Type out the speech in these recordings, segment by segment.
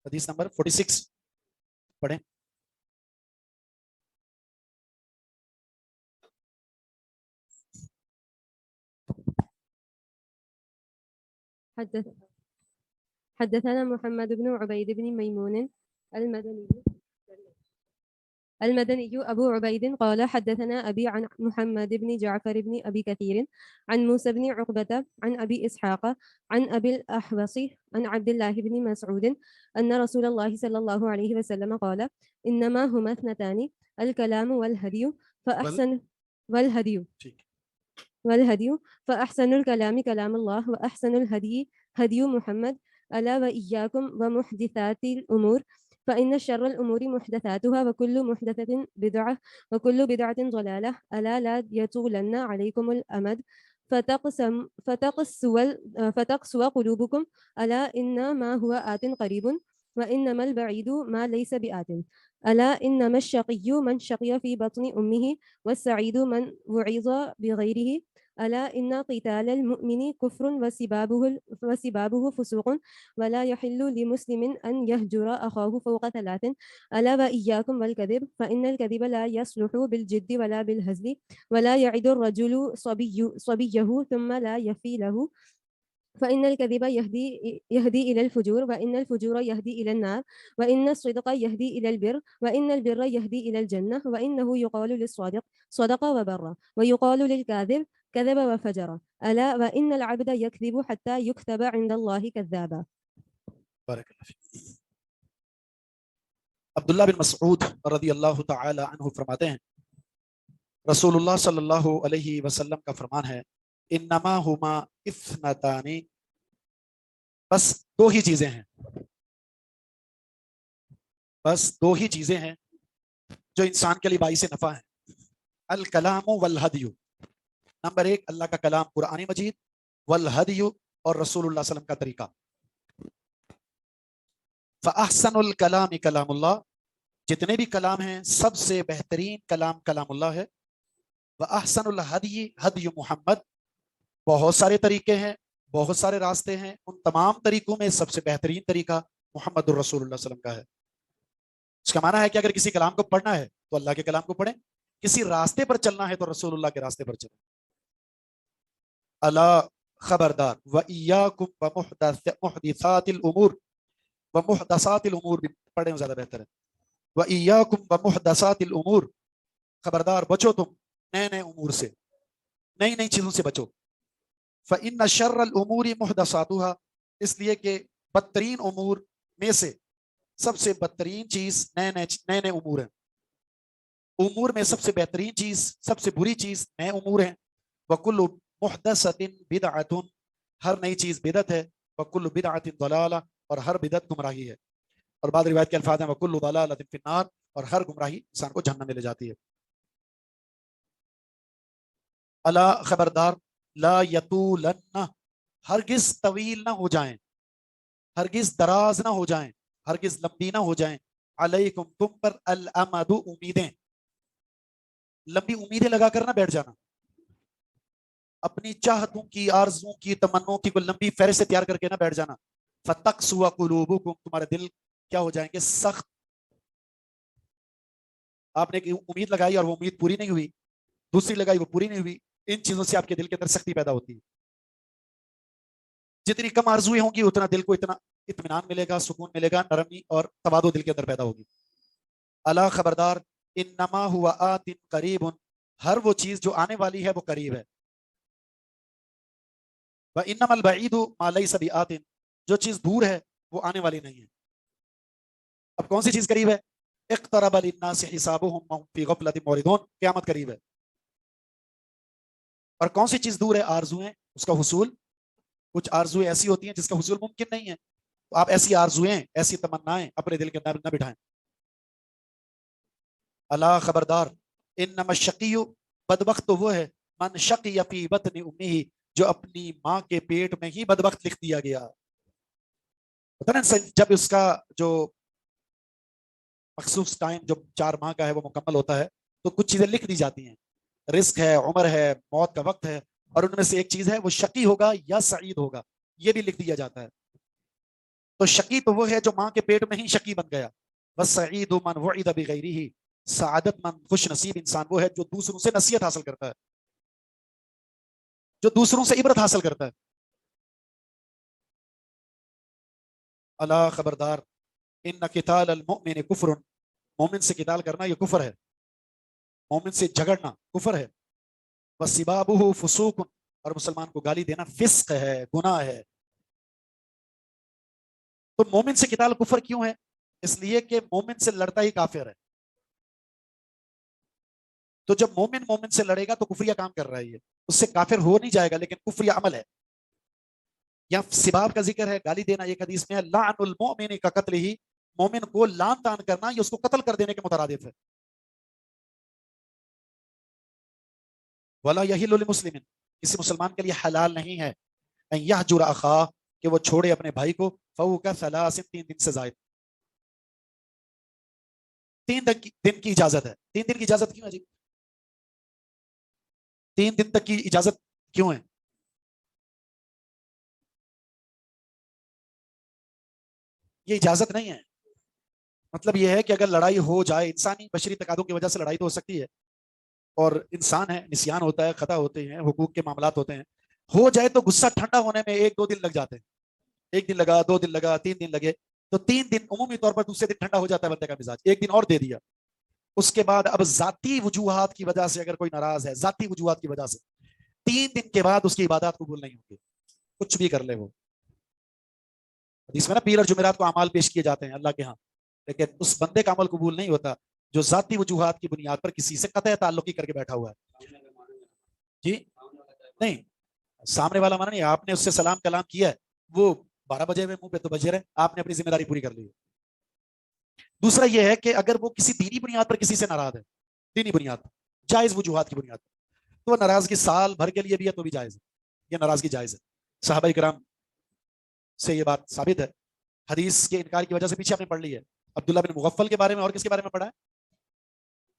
حدیث نمبر 46 پڑھیں. حدثنا محمد بن عبيد بن ميمون المدني أبو عبيد قال حدثنا أبي عن محمد بن جعفر بن أبي كثير عن موسى بن عقبة عن أبي إسحاق عن أبي الأحوص عن عبد الله بن مسعود أن رسول الله صلى الله عليه وسلم قال إنما هما اثنتان الكلام والهدي فأحسن الكلام كلام الله وأحسن الهدي هدي محمد ألا وإياكم ومحدثات الأمور فإن شر الأمور محدثاتها وكل محدثة بدعة وكل بدعة ضلالة ألا لا يطولن عليكم الأمد فتقسو قلوبكم ألا إنما هو آت قريب وإنما البعيد ما ليس بآت ألا إنما الشقي من شقي في بطن أمه والسعيد من وعظ بغيره ألا إن قتال المؤمن كفر وسبابه فسوق ولا يحل لمسلم أن يهجر أخاه فوق 3 ألا وإياكم والكذب فإن الكذب لا يصلح بالجد ولا بالهزل ولا يعد الرجل صبيه ثم لا يفي له فإن الكذب يهدي إلى الفجور وإن الفجور يهدي إلى النار وإن الصدق يهدي إلى البر وإن البر يهدي إلى الجنة وإنه يقال للصادق صدق وبر ويقال للكاذب كذب وفجر ألا وإن العبد يكذب حتى يكتب عند الله كذابا. بارک اللہ فیک. عبداللہ بن مسعود رضی اللہ تعالی عنہ فرماتے ہیں رسول اللہ صلی اللہ علیہ وسلم کا فرمان ہے انما ہما اثنتان، بس 2 ہی چیزیں ہیں، بس 2 ہی چیزیں ہیں جو انسان کے لیے باعث نفع ہیں. الکلام والہدی، نمبر 1 اللہ کا کلام قرآن مجید، والہدی اور رسول اللہ صلی اللہ علیہ وسلم کا طریقہ. فاحسن الکلام کلام اللہ، جتنے بھی کلام ہیں سب سے بہترین کلام کلام اللہ ہے. واحسن الہدی ہدی محمد، بہت سارے طریقے ہیں، بہت سارے راستے ہیں، ان تمام طریقوں میں سب سے بہترین طریقہ محمد الرسول اللہ صلی اللہ علیہ وسلم کا ہے. اس کا معنی ہے کہ اگر کسی کلام کو پڑھنا ہے تو اللہ کے کلام کو پڑھیں، کسی راستے پر چلنا ہے تو رسول اللہ کے راستے پر چلیں. الا خبردار، وَإِيَّاكُمْ وَمُحْدَثَاتِ الْأُمُورِ، وَمُحْدَثَاتِ الْأُمُورِ بھی پڑھیں زیادہ بہتر ہے. وَإِيَّاكُمْ وَمُحْدَثَاتِ الْأُمُورِ، خبردار بچو تم نئے نئے امور سے، نئی نئی چیزوں سے بچو. فَإِنَّ شَرَّ الْأُمُورِ مُحْدَثَاتُهَا، اس لیے کہ بدترین امور میں سے سب سے بدترین چیز نئے نئے امور ہیں. امور میں سب سے بہترین چیز، سب سے بری چیز نئے امور ہیں. وَكُلُّ مُحْدَثَةٍ بِدْعَةٌ، ہر نئی چیز بدعت ہے. وَكُلُّ بِدْعَةٍ ضَلَالَةٌ، اور ہر بدعت گمراہی ہے. اور بعض روایت کے الفاظ ہیں وَكُلُّ ضَلَالَةٍ فِي النَّارِ، اور ہر گمراہی انسان کو جہنم میں لے جاتی ہے. الا خبردار، لا یطولن، ہرگز طویل نہ ہو جائیں، ہرگز دراز نہ ہو جائیں، ہرگز لمبی نہ ہو جائیں. علیکم، تم پر، الامد، امیدیں، لمبی امیدیں لگا کر نہ بیٹھ جانا. اپنی چاہتوں کی، آرزوں کی، تمنوں کی کوئی لمبی فہرست تیار کر کے نہ بیٹھ جانا. فتقسو قلوبکم، تمہارے دل کیا ہو جائیں گے؟ سخت. آپ نے ایک امید لگائی اور وہ امید پوری نہیں ہوئی، دوسری لگائی وہ پوری نہیں ہوئی. ان چیزوں سے آپ کے دل کے اندر سختی پیدا ہوتی ہے. جتنی کم آرزویں ہوں گی اتنا دل کو اتنا اطمینان ملے گا، سکون ملے گا، نرمی اور تواضع دل کے اندر پیدا ہوگی. الا خبردار، انما ہوا آت قریب، ہر وہ چیز جو آنے والی ہے وہ قریب ہے. وانما البعید ما لیس بآت، جو چیز دور ہے وہ آنے والی نہیں ہے. اب کون سی چیز قریب ہے؟ اقترب للناس حسابهم وهم فی غفلۃ معرضون، قیامت قریب ہے. اور کون سی چیز دور ہے؟ آرزویں، اس کا حصول. کچھ آرزویں ایسی ہوتی ہیں جس کا حصول ممکن نہیں ہے، تو آپ ایسی آرزویں، ایسی تمنائیں اپنے دل کے اندر نہ بٹھائیں. الا خبردار، انما الشقی، بدبخت تو وہ ہے، من شقی فی بطن امہ، جو اپنی ماں کے پیٹ میں ہی بدبخت لکھ دیا گیا. پتہ نا جب اس کا جو مخصوص ٹائم جو 4 ماہ کا ہے وہ مکمل ہوتا ہے تو کچھ چیزیں لکھ دی جاتی ہیں، رزق ہے، عمر ہے، موت کا وقت ہے، اور ان میں سے ایک چیز ہے وہ شقی ہوگا یا سعید ہوگا، یہ بھی لکھ دیا جاتا ہے. تو شقی تو وہ ہے جو ماں کے پیٹ میں ہی شقی بن گیا. وَالسَّعِيدُ مَنْ وُعِدَ بِغَيْرِهِ. سعادت مند خوش نصیب انسان وہ ہے جو دوسروں سے نصیحت حاصل کرتا ہے, جو دوسروں سے عبرت حاصل کرتا ہے. اللہ خبردار, ان قتال المؤمن کفر, مومن سے قتال کرنا یہ کفر ہے, مومن سے جھگڑنا کفر ہے. وَسِبَابُهُ فُسُوقٌ, اور مسلمان کو گالی دینا فسق ہے, گناہ ہے. تو مومن سے قتال کفر کیوں ہے؟ اس لیے کہ مومن سے لڑتا ہی کافر ہے. تو جب مومن مومن سے لڑے گا تو کفریہ کام کر رہا ہے, یہ اس سے کافر ہو نہیں جائے گا لیکن کفریہ عمل ہے. یہاں سباب کا ذکر ہے, گالی دینا. ایک حدیث میں ہے لعن المؤمن کا قتل ہی, مومن کو لان تان کرنا یہ اس کو قتل کر دینے کے مترادف ہے. ولا یحل لمسلم, کسی مسلمان کے لیے حلال نہیں ہے ان یہجر اخاہ, کہ وہ چھوڑے اپنے بھائی کو, فوق ثلاث, 3 دن سے زائد. 3 دن کی اجازت ہے. 3 دن کی اجازت کیوں ہے جی؟ 3 دن تک کی اجازت کیوں ہے؟ یہ اجازت نہیں ہے. مطلب یہ ہے کہ اگر لڑائی ہو جائے, انسانی بشری تقاضوں کی وجہ سے لڑائی تو ہو سکتی ہے, اور انسان ہے, نسیان ہوتا ہے, خطا ہوتے ہیں, حقوق کے معاملات ہوتے ہیں, ہو جائے تو غصہ ٹھنڈا ہونے میں 1-2 دن لگ جاتے ہیں. 1 دن لگا, 2 دن لگا, 3 دن لگے, تو 3 دن عمومی طور پر دوسرے دن ٹھنڈا ہو جاتا ہے بندے کا مزاج. 1 دن اور دے دیا. اس کے بعد اب ذاتی وجوہات کی وجہ سے اگر کوئی ناراض ہے, ذاتی وجوہات کی وجہ سے 3 دن کے بعد اس کی عبادات قبول نہیں ہوں گی, کچھ بھی کر لے وہ. حدیث میں نا پیر اور جمعرات کو اعمال پیش کیے جاتے ہیں اللہ کے ہاں, لیکن اس بندے کا عمل قبول نہیں ہوتا جو ذاتی وجوہات کی بنیاد پر کسی سے قطع تعلقی کر کے بیٹھا ہوا ہے. جی نہیں, سامنے والا مانا نہیں, آپ نے اس سے سلام کلام کیا ہے, وہ 12 بجے میں منہ پہ تو بجے رہے, آپ نے اپنی ذمہ داری پوری کر لی ہے. دوسرا یہ ہے کہ اگر وہ کسی دینی بنیاد پر کسی سے ناراض ہے, دینی بنیاد پر, جائز وجوہات کی بنیاد پر, تو وہ ناراضگی سال بھر کے لیے بھی ہے تو بھی جائز ہے, یہ ناراضگی جائز ہے. صحابہ کرام سے یہ بات ثابت ہے. حدیث کے انکار کی وجہ سے پیچھے آپ نے پڑھ لی ہے. عبداللہ بن مغفل کے بارے میں, اور کس کے بارے میں پڑھا ہے,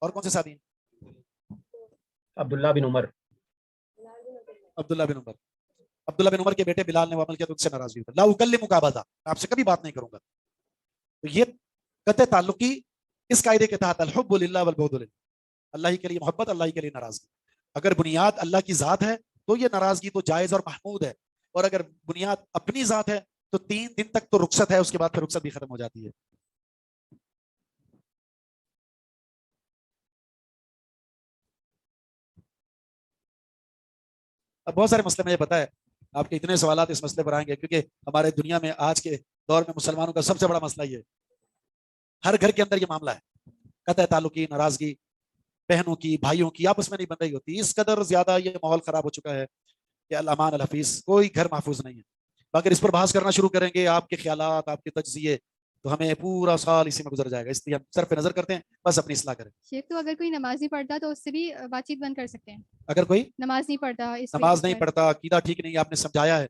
اور کون سے صحابی ہیں؟ عبداللہ بن عمر. عبداللہ بن عمر, عبداللہ بن عمر کے بیٹے بلال نے وہ عمل کیا تو ان سے ناراضگی ہوئی. لا اکلمک ابدا, آپ سے کبھی بات نہیں کروں گا. تو یہ قطع تعلقی اس قاعدے کے تحت الحب للہ والبغض للہ, اللہ ہی کے لیے محبت, اللہ ہی کے لیے ناراضگی. اگر بنیاد اللہ کی ذات ہے تو یہ ناراضگی تو جائز اور محمود ہے, اور اگر بنیاد اپنی ذات ہے تو 3 دن تک تو رخصت ہے, اس کے بعد پھر رخصت بھی ختم ہو جاتی ہے. اب بہت سارے مسئلے مجھے پتا ہے, آپ کے اتنے سوالات اس مسئلے پر آئیں گے, کیونکہ ہمارے دنیا میں آج کے دور میں مسلمانوں کا سب سے بڑا مسئلہ یہ ہے, ہر گھر کے اندر یہ معاملہ ہے, قطع تعلقی, ناراضگی, بہنوں کی, بھائیوں کی آپس میں نہیں بن رہی ہوتی. اس قدر زیادہ یہ ماحول خراب ہو چکا ہے کہ الامان الحفیظ, کوئی گھر محفوظ نہیں ہے. اگر اس پر بحث کرنا شروع کریں گے, آپ کے خیالات, آپ کے تجزیے, تو ہمیں پورا سال اسی میں گزر جائے گا. اس لیے ہم صرف نظر کرتے ہیں بس اپنی اصلاح کریں. شیخ تو اگر کوئی نماز نہیں پڑھتا تو اس سے بھی بات چیت بند کر سکتے ہیں؟ اگر کوئی نماز نہیں پڑھتا, اس نماز نہیں پڑھتا, عقیدہ ٹھیک نہیں, آپ نے سمجھایا ہے,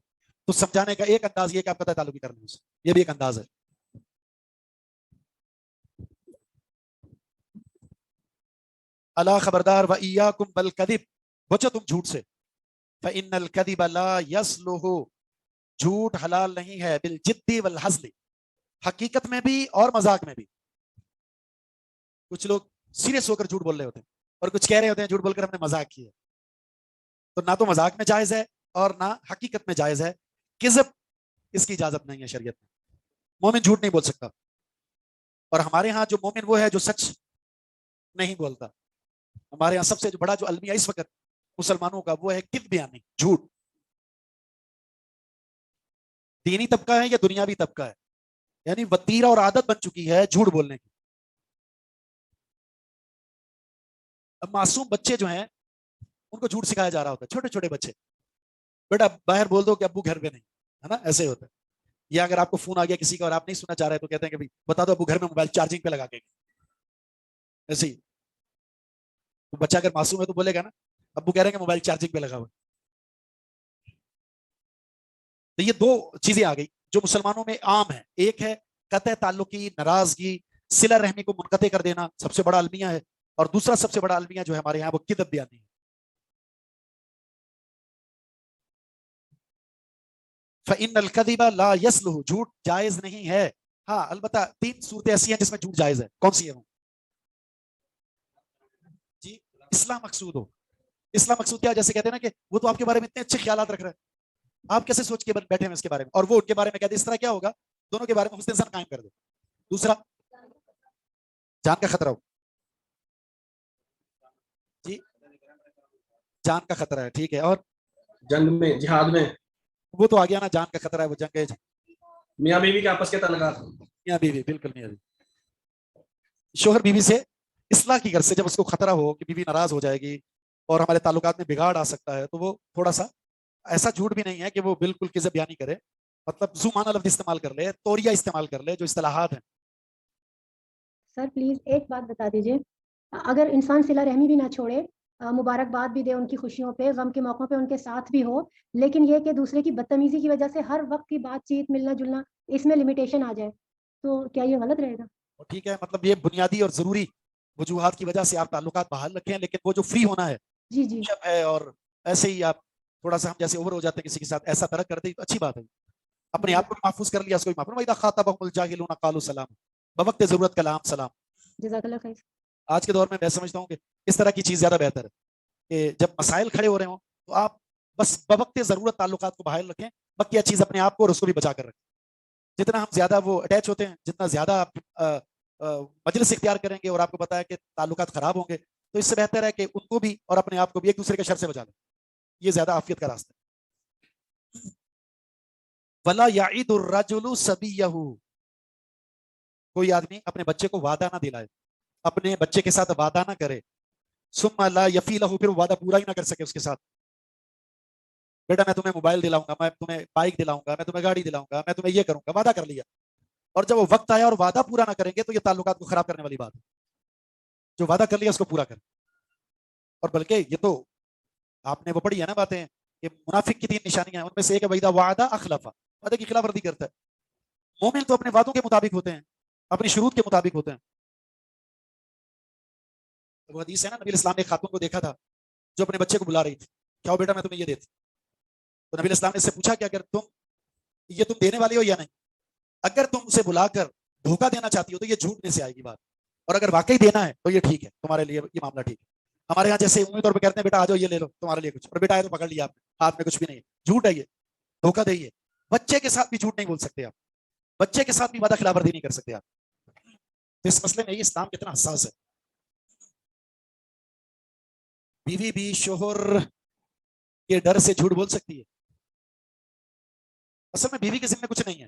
تو سمجھانے کا ایک انداز یہ کہ آپ قطع تعلقی کر لیں اسے, یہ بھی ایک انداز ہے. اللہ خبردار, وَإِيَّاكُمْ بَالْكَذِبِ, بچو تم جھوٹ سے. فَإِنَّ الْكَذِبَ لَا يَصْلُحُ, جھوٹ حلال نہیں ہے, بِالْجِدِّ وَالْحَزْلِ, حقیقت میں بھی اور مذاق میں بھی. کچھ لوگ سیریس ہو کر جھوٹ بول رہے ہوتے ہیں, اور کچھ کہہ رہے ہوتے ہیں جھوٹ بول کر ہم نے مذاق کیا. تو نہ تو مذاق میں جائز ہے اور نہ حقیقت میں جائز ہے. کذب اس کی اجازت نہیں ہے شریعت میں. مومن جھوٹ نہیں بول سکتا, اور ہمارے ہاں جو مومن وہ ہے جو سچ نہیں بولتا. ہمارے ہاں سب سے بڑا جو المیہ اس وقت مسلمانوں کا وہ ہے کذب, یعنی جھوٹ. دینی طبقہ ہے یا دنیاوی طبقہ ہے, یعنی وتیرہ اور عادت بن چکی ہے جھوٹ بولنے کی. اب معصوم بچے جو ہیں ان کو جھوٹ سکھایا جا رہا ہوتا ہے, چھوٹے چھوٹے بچے, بیٹا باہر بول دو کہ ابو گھر پہ نہیں ہے نا, ایسے ہوتا ہے. یا اگر آپ کو فون آ گیا کسی کا اور آپ نہیں سننا چاہ رہے تو کہتے ہیں کہ بتا دو ابو گھر میں موبائل چارجنگ پہ لگا کے, ایسے ہی. بچہ اگر معصوم ہے تو بولے گا نا ابو کہہ رہے ہیں کہ موبائل چارجنگ پہ لگا ہوا. تو یہ 2 چیزیں آ گئی جو مسلمانوں میں عام ہے. ایک ہے قطع تعلقی, ناراضگی, صلہ رحمی کو منقطع کر دینا, سب سے بڑا المیہ ہے. اور دوسرا سب سے بڑا المیہ جو ہے ہمارے یہاں وہ کذب بیانی ہے. فإن الكذب لا يصلح، جھوٹ جائز نہیں ہے. ہاں البتہ 3 صورتیں ایسی ہیں جس میں جھوٹ جائز ہے. کون سی ہے وہ؟ جی اصلاح مقصود ہو. اصلاح مقصود کیا؟ جیسے کہتے ہیں نا کہ وہ تو آپ کے بارے میں اتنے اچھے خیالات رکھ رہا ہے، آپ کیسے سوچ کے بیٹھے ہیں اس کے بارے میں، اور وہ ان کے بارے میں کہتے ہیں. اس طرح کیا ہوگا؟ دونوں کے بارے میں حسن ظن قائم کر دو. دوسرا جان کا خطرہ ہو. جی جان کا خطرہ ہے، ٹھیک ہے. اور جنگ میں، جہاد میں، وہ تو آ گیا نا، جان کا خطرہ ہے، وہ جنگ ہے. میاں بیوی کے آپس کے تعلقات. میاں بیوی، بالکل میاں بیوی. شوہر بیوی سے اصلاح کی غرض سے جب اس کو خطرہ ہو کہ بیوی ناراض ہو جائے گی اور ہمارے تعلقات میں بگاڑ آ سکتا ہے، تو وہ تھوڑا سا ایسا جھوٹ بھی نہیں ہے کہ وہ بالکل کذب بیانی کرے، مطلب ذو معنی لفظ استعمال کر لے، توریہ استعمال کر لے، جو اصطلاحات ہیں. سر پلیز ایک بات بتا دیجیے، اگر انسان صلہ رحمی بھی نہ چھوڑے، مبارکباد بھی دے ان کی خوشیوں پہ، غم کے موقعوں پہ ان کے ساتھ بھی ہو، لیکن یہ کہ دوسرے کی بدتمیزی کی وجہ سے ہر وقت کی بات چیت، ملنا جلنا، اس میں لمیٹیشن آ جائے، تو کیا یہ غلط رہے گا؟ ٹھیک ہے، مطلب یہ بنیادی اور ضروری وجوہات کی وجہ سے آپ تعلقات بحال رکھیں، لیکن وہ جو فری ہونا ہے جی جی ہے، اور ایسے ہی آپ تھوڑا سا ہم جیسے اوور ہو جاتے ہیں کسی کے ساتھ، ایسا ترک کرتے تو اچھی بات ہے. اپنے آپ کو محفوظ کر لیا، اس کو بھی محفوظ. وَإِذَا خَاطَبَهُمُ الْجَاهِلُونَ قَالُوا سَلَامًا، بوقت ضرورت کلام سلام. جزاک اللہ خیر. آج کے دور میں سمجھتا ہوں کہ اس طرح کی چیز زیادہ بہتر ہے کہ جب مسائل کھڑے ہو رہے ہوں تو آپ بس بوقت ضرورت تعلقات کو بحال رکھیں، بقیہ چیز اپنے آپ کو اور اس کو بھی بچا کر رکھیں. جتنا ہم زیادہ وہ اٹیچ ہوتے ہیں، جتنا زیادہ آپ مجلس اختیار کریں گے اور آپ کو پتا ہے کہ تعلقات خراب ہوں گے، تو اس سے بہتر ہے کہ ان کو بھی اور اپنے آپ کو بھی ایک دوسرے کے شر سے بچا لیں. یہ زیادہ عافیت کا راستہ ہے. وَلَا يَعِدُ الرَّجُلُ صَبِيَّهُ، کوئی آدمی اپنے بچے کو وعدہ نہ دلائے، اپنے بچے کے ساتھ وعدہ نہ کرے، ثم لا یفی لہ، پھر وعدہ پورا ہی نہ کر سکے اس کے ساتھ. بیٹا میں تمہیں موبائل دلاؤں گا، میں تمہیں بائک دلاؤں گا، میں تمہیں گاڑی دلاؤں گا، میں تمہیں یہ کروں گا، وعدہ کر لیا، اور جب وہ وقت آیا اور وعدہ پورا نہ کریں گے تو یہ تعلقات کو خراب کرنے والی بات ہے. جو وعدہ کر لیا اس کو پورا کریں. اور بلکہ یہ تو آپ نے وہ پڑھی ہے نا باتیں کہ منافق کی 3 نشانیاں ہیں، ان میں سے ایک ہے وَإِذَا وَعَدَ أَخْلَفَ، وعدے کی خلاف ورزی کرتا ہے. مومن تو اپنے وعدوں کے مطابق ہوتے ہیں، اپنی شروط کے مطابق ہوتے ہیں. وہ حدیث ہے نا، نبی اسلام نے ایک خاتون کو دیکھا تھا جو اپنے بچے کو بلا رہی تھی، کیا بیٹا میں تمہیں یہ دیتی. تو نبی اسلام نے اس سے پوچھا کہ اگر تم دینے والے ہو یا نہیں، اگر تم اسے بلا کر دھوکہ دینا چاہتی ہو تو یہ جھوٹ میں سے آئے گی بات، اور اگر واقعی دینا ہے تو یہ ٹھیک ہے، تمہارے لیے یہ معاملہ ٹھیک ہے. ہمارے یہاں جیسے عمومی طور پہ کہتے ہیں بیٹا آ جاؤ یہ لے لو تمہارے لیے کچھ، اور بیٹا آئے تو پکڑ لیا آپ نے، ہاتھ میں کچھ بھی نہیں ہے. جھوٹ ہے، یہ دھوکہ دہی ہے. بچے کے ساتھ بھی جھوٹ نہیں بول سکتے آپ، بچے کے ساتھ بھی وعدہ خلاف ورزی نہیں کر سکتے آپ. تو اس مسئلے میں یہ اسلام کتنا حساس ہے. بیوی بھی شوہر کے ڈر سے جھوٹ بول سکتی ہے. اصل میں بیوی کے ذمہ کچھ نہیں ہے،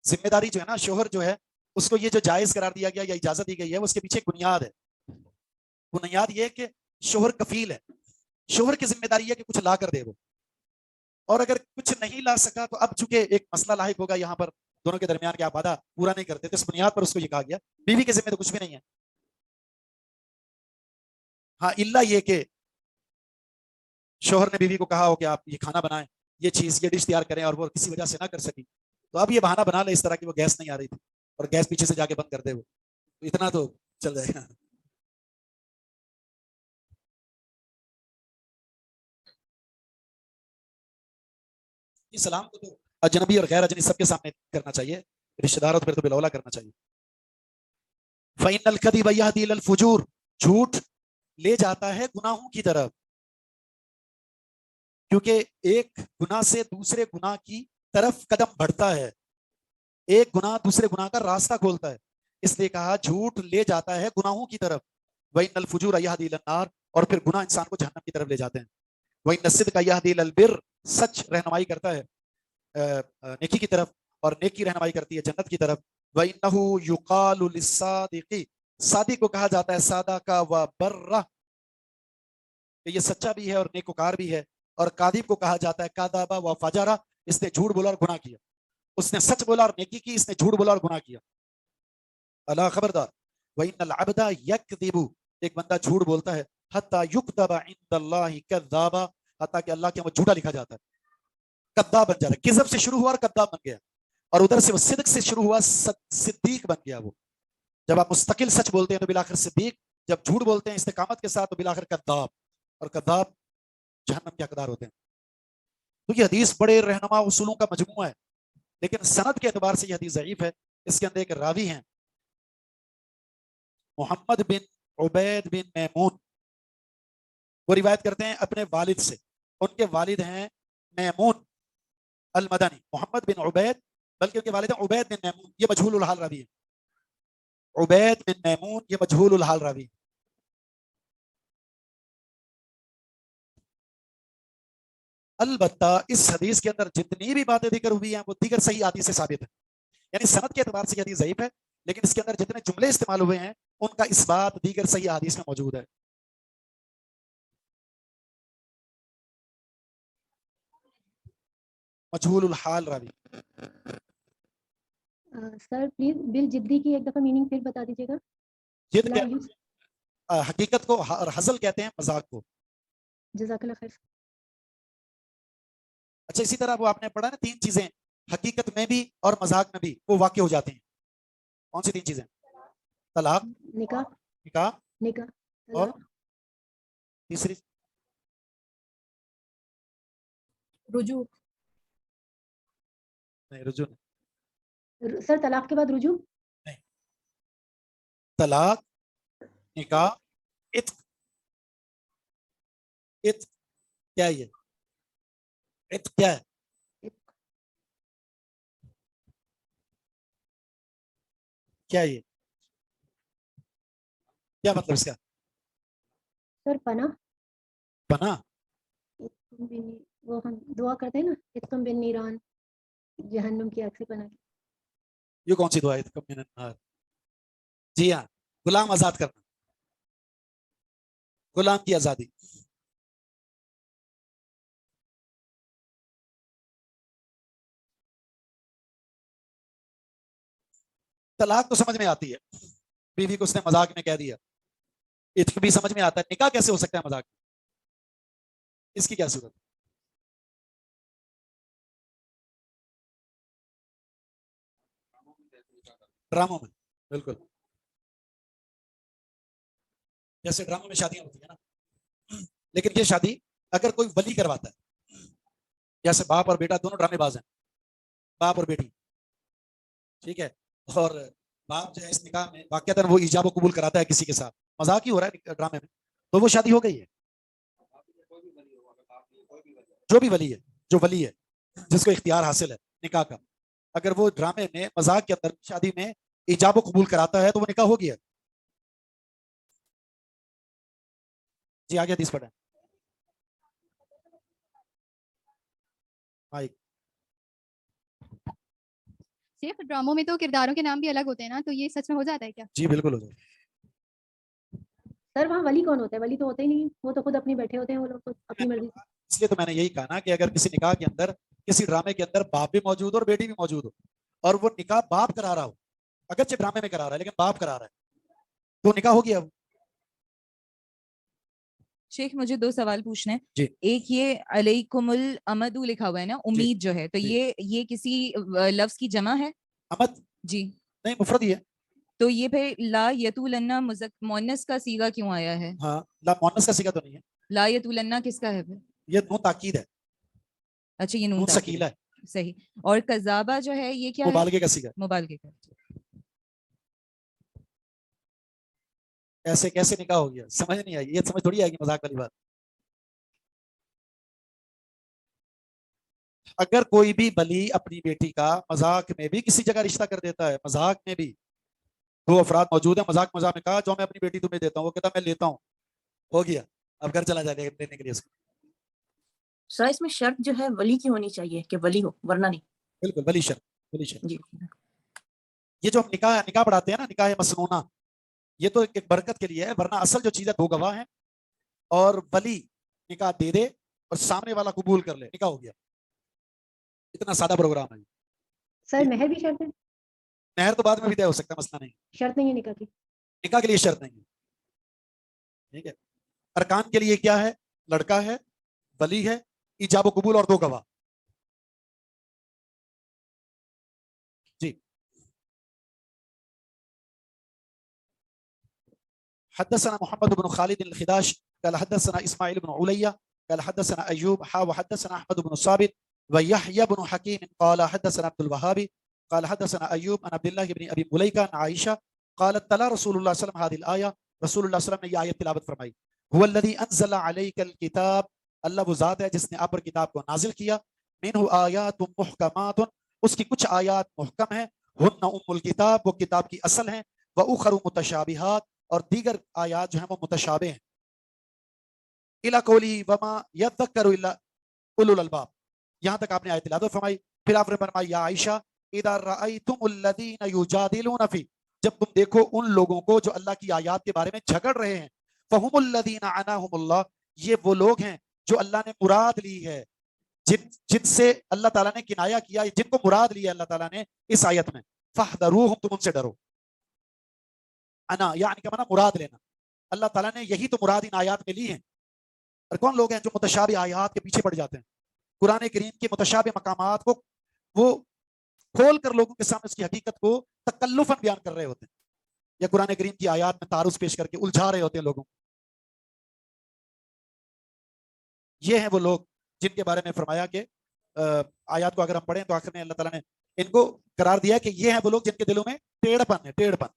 ذمہ داری جو ہے نا شوہر جو ہے اس کو یہ جو جائز قرار دیا گیا یا اجازت دی گئی ہے، اس کے پیچھے ایک بنیاد ہے. بنیاد یہ کہ شوہر کفیل ہے، شوہر کی ذمہ داری ہے کہ کچھ لا کر دے وہ، اور اگر کچھ نہیں لا سکا تو اب چونکہ ایک مسئلہ لاحق ہوگا یہاں پر دونوں کے درمیان کہ آپ وعدہ پورا نہیں کرتے، تو اس بنیاد پر اس کو یہ کہا گیا بیوی کے ذمہ تو کچھ بھی نہیں ہے. ہاں الا یہ کہ شوہر نے بیوی کو کہا ہو کہ آپ یہ کھانا بنائیں، یہ چیز یہ ڈش تیار کریں، اور وہ کسی وجہ سے نہ کر سکی، تو اب یہ بہانہ بنا لے اس طرح کی وہ گیس نہیں آ رہی تھی اور گیس پیچھے سے جا کے بند کر دے وہ، تو اتنا تو چل جائے گا. سلام کو تو اجنبی اور غیر اجنبی سب کے سامنے کرنا چاہیے، رشتہ داروں تو پھر تو بلاولا کرنا چاہیے. فَإِنَّ الْكَذِبَ يَهْدِي إِلَى الْفُجُورِ، جھوٹ لے جاتا ہے گناہوں کی طرف، کیونکہ ایک گناہ سے دوسرے گناہ کی طرف قدم بڑھتا ہے، ایک گناہ دوسرے گناہ کا راستہ کھولتا ہے، اس لیے کہا جھوٹ لے جاتا ہے گناہوں کی طرف. وَإِنَّ الْفُجُورَ يَهْدِي إِلَى النَّارِ، اور پھر گناہ انسان کو جہنم کی طرف لے جاتے ہیں. وَإِنَّ الصِّدْقَ يَهْدِي إِلَى الْبِرِّ، سچ رہنمائی کرتا ہے نیکی کی طرف، اور نیکی رہنمائی کرتی ہے جنت کی طرف. وَإِنَّهُ يُقَالُ لِلصَّادِقِ، صادق کو کہا جاتا ہے صادق وبرہ، کہ یہ سچا بھی ہے اور نیکوکار بھی ہے. اور کاذب کو کہا جاتا ہے کاذب وفجر، اس نے جھوٹ بولا اور گناہ کیا، اس نے سچ بولا اور نیکی کی، اس نے جھوٹ بولا اور گناہ کیا. اللہ خبردار. وَإِنَّ الْعَبْدَ يَكْذِبُ، ایک بندہ جھوٹ بولتا ہے حتیٰ يُكْتَبَ عِندَ اللَّهِ كَذَّابًا، حتیٰ کہ اللہ کے یہاں جھوٹا لکھا جاتا ہے، کذاب بن جاتا ہے. کذب سے شروع ہوا اور کذاب بن گیا، اور ادھر سے وہ صدق سے شروع ہوا صدیق بن گیا. وہ جب آپ مستقل سچ بولتے ہیں تو بالآخر صدیق، جب جھوٹ بولتے ہیں استقامت کے ساتھ تو بالآخر کذاب، اور کذاب جہنم کے حقدار ہوتے ہیں. تو یہ حدیث بڑے رہنما اصولوں کا مجموعہ ہے، لیکن سند کے اعتبار سے یہ حدیث ضعیف ہے. اس کے اندر ایک راوی ہیں محمد بن عبید بن میمون، وہ روایت کرتے ہیں اپنے والد سے، ان کے والد ہیں میمون المدنی، محمد بن عبید، بلکہ ان کے والد ہیں عبید بن میمون، یہ مجہول الحال راوی ہے. عبید بن میمون یہ مجہول الحال راوی. البتہ اس حدیث کے اندر جتنی بھی باتیں ذکر ہوئی ہیں وہ دیگر صحیح حدیث سے ثابت ہے. یعنی سند کے اعتبار سے یہ حدیث ضعیف ہے، لیکن اس کے اندر جتنے جملے استعمال ہوئے ہیں ان کا اس بات دیگر صحیح حدیث میں موجود ہے. مجہول الحال راوی. سر پلیز بل جدی کی ایک دفعہ میننگ پھر بتا دیجیے گا. جد لا کیا یوز- حقیقت کو اور ہزل کہتے ہیں مذاق کو. جزاک اللہ خیر. اچھا اسی طرح وہ آپ نے پڑھا نا 3 چیزیں حقیقت میں بھی اور مذاق میں بھی وہ واقع ہو جاتے ہیں. کون سی 3 چیزیں؟ طلاق، نکاح نکاح، نکاح اور طلاق، تیسری رجوع. نہیں، رجوع نہیں. سر طلاق کے بعد رجوع. طلاق، نکاح، عتق. عتق کیا ہے؟ یہ عتق کیا ہے؟ کیا ہے یہ؟ کیا مطلب اس کا؟ سر پناہ. پناہ. وہ ہم دعا کرتے ہیں نا اتقم بن نیران، جہنم کی آگ سے پناہ کی. یہ کون سی دعا ہے؟ عتق من النار. جی ہاں، غلام آزاد کرنا، غلام کی آزادی. طلاق تو سمجھ میں آتی ہے، بیوی کو اس نے مذاق میں کہہ دیا. عتق بھی سمجھ میں آتا ہے، نکاح کیسے ہو سکتا ہے مذاق میں؟ اس کی کیا صورت؟ ڈراموں میں، بالکل جیسے ڈراموں میں شادیاں ہوتی ہیں نا، لیکن یہ شادی اگر کوئی ولی کرواتا ہے، جیسے باپ اور بیٹا دونوں ڈرامے باز ہیں، باپ اور بیٹی، ٹھیک ہے، اور باپ جو ہے اس نکاح میں واقعتاً وہ ایجاب و قبول کراتا ہے کسی کے ساتھ، مذاق ہی ہو رہا ہے ڈرامے میں، تو وہ شادی ہو گئی ہے. جو بھی ولی ہے، جو ولی ہے جس کو اختیار حاصل ہے نکاح کا، اگر وہ ڈرامے میں مذاق کے اندر شادی میں ایجاب و قبول کراتا ہے تو وہ نکاح ہو گیا. جی آگے حدیث پڑھیں. صرف ڈراموں میں تو کرداروں کے نام بھی الگ ہوتے ہیں نا، تو یہ سچ میں ہو جاتا ہے کیا؟ جی بالکل ہو جائے. سر وہاں ولی کون ہوتا ہے؟ ولی تو ہوتے ہی نہیں، وہ تو خود اپنی بیٹھے ہوتے ہیں، وہ لوگ تو اپنی مرضی سے. اس لیے تو میں نے یہی کہا نا کہ اگر کسی نکاح کے اندر، کسی ڈرامے کے اندر باپ بھی موجود ہو اور بیٹی بھی موجود ہو، اور وہ نکاح باپ کرا رہا ہو، اگرچہ ڈرامے میں کرا رہا ہے لیکن باپ کرا رہا ہے، تو نکاح ہو گیا. شیخ مجھے 2 سوال پوچھنے ہیں. جی. ایک یہ علیکم الامد لکھا ہوا ہے نا، امید جو ہے، تو جی. یہ کسی لفظ کی جمع ہے؟ امد جی. نہیں، مفرد ہی ہے. تو یہ پھر لا یتولنا مؤنث کا صیغہ کیوں آیا ہے؟ ہاں، لا مؤنث کا صیغہ تو نہیں ہے، لا یتولنا کس کا ہے پھر؟ یہ نون تاکید ہے، اچھا یہ نون نون تاکید ثقیلہ ہے، ہے. صحیح. اور کذابہ جو ہے یہ کیا ہے؟ مبالغے کا صیغہ. مبالغے کا. ایسے کیسے نکاح ہو گیا؟ سمجھ نہیں آئی، یہ سمجھ تھوڑی آئے گی مذاق والی بات. اگر کوئی بھی ولی اپنی بیٹی کا مذاق میں بھی کسی جگہ رشتہ کر دیتا ہے، مذاق میں بھی 2 افراد موجود ہیں، مذاق میں کہا جو میں اپنی بیٹی تمہیں دیتا ہوں، وہ کہتا میں لیتا ہوں، ہو گیا، اب گھر چلا جائے لینے کے لیے اس کو. سر اس میں شرط جو ہے ولی کی ہونی چاہیے کہ ولی ہو، ورنہ نہیں. بالکل ولی شرط، ولی شرط. جی. یہ جو ہم نکاح پڑھاتے ہیں نا، نکاح مسنونہ، یہ تو ایک برکت کے لیے ہے، ورنہ اصل جو چیز ہے 2 گواہ ہیں اور ولی نکاح دے دے اور سامنے والا قبول کر لے، نکاح ہو گیا. اتنا سادہ پروگرام ہے. سر مہر بھی شرط ہے؟ مہر تو بعد میں بھی طے ہو سکتا ہے، مسئلہ نہیں. شرط نہیں ہے نکاح کی؟ نکاح کے لیے شرط نہیں ہے. ٹھیک ہے. ارکان کے لیے کیا ہے؟ لڑکا ہے، ولی ہے، ایجاب و قبول اور 2 گواہ. جی. حدثنا محمد بن خالد الخداش قال حدثنا اسماعیل بن علیہ قال حدثنا أيوب وحدثنا أحمد بن الصابت ويحيى بن حكيم قال حدثنا عبد الوهاب قال حدثنا أيوب عن عبد الله بن أبي مليكة عن عائشة قالت تلا رسول الله صلى الله عليه وسلم هذه الآية رسول اللہ صلی اللہ علیہ وسلم نے یہ آیت تلاوت فرمائی هو الذي انزل عليك الكتاب اللہ وہ ذات ہے جس نے آپ پر کتاب کو نازل کیا منه آیات محکمات اس کی کچھ آیات محکم ہیں ہن ام الکتاب وہ کتاب کی اصل ہیں واخر متشابہات اور دیگر آیات جو ہیں وہ متشابہ ہیں الی قولی وما یذکر الا اولو الالباب یہاں تک آپ نے آیت تلاوت فرمائی. پھر آپ نے فرمایا یا عائشہ اذا رأیتم الذین یجادلون فی جب تم دیکھو ان لوگوں کو جو اللہ کی آیات کے بارے میں جھگڑ رہے ہیں فہم الذین عناہم اللہ یہ وہ لوگ ہیں جو اللہ نے مراد لی ہے جن سے اللہ تعالیٰ نے کنایا کیا جن کو مراد لیا اللہ تعالیٰ نے اس آیت میں فاحذروہم تم ان سے ڈرو انا یعنی کہ معنی مراد لینا اللہ تعالیٰ نے یہی تو مراد ان آیات میں لی ہیں. اور کون لوگ ہیں جو متشابہ آیات کے پیچھے پڑ جاتے ہیں قرآن کریم کے متشابہ مقامات کو وہ کھول کر لوگوں کے سامنے اس کی حقیقت کو تکلفاً بیان کر رہے ہوتے ہیں یا قرآن کریم کی آیات میں تعارض پیش کر کے الجھا رہے ہوتے ہیں لوگوں. یہ ہیں وہ لوگ جن کے بارے میں فرمایا کہ آیات کو اگر ہم پڑھیں تو آخر میں اللہ تعالیٰ نے ان کو قرار دیا کہ یہ ہیں وہ لوگ جن کے دلوں میں ٹیڑھپن ہے ٹیڑھپن.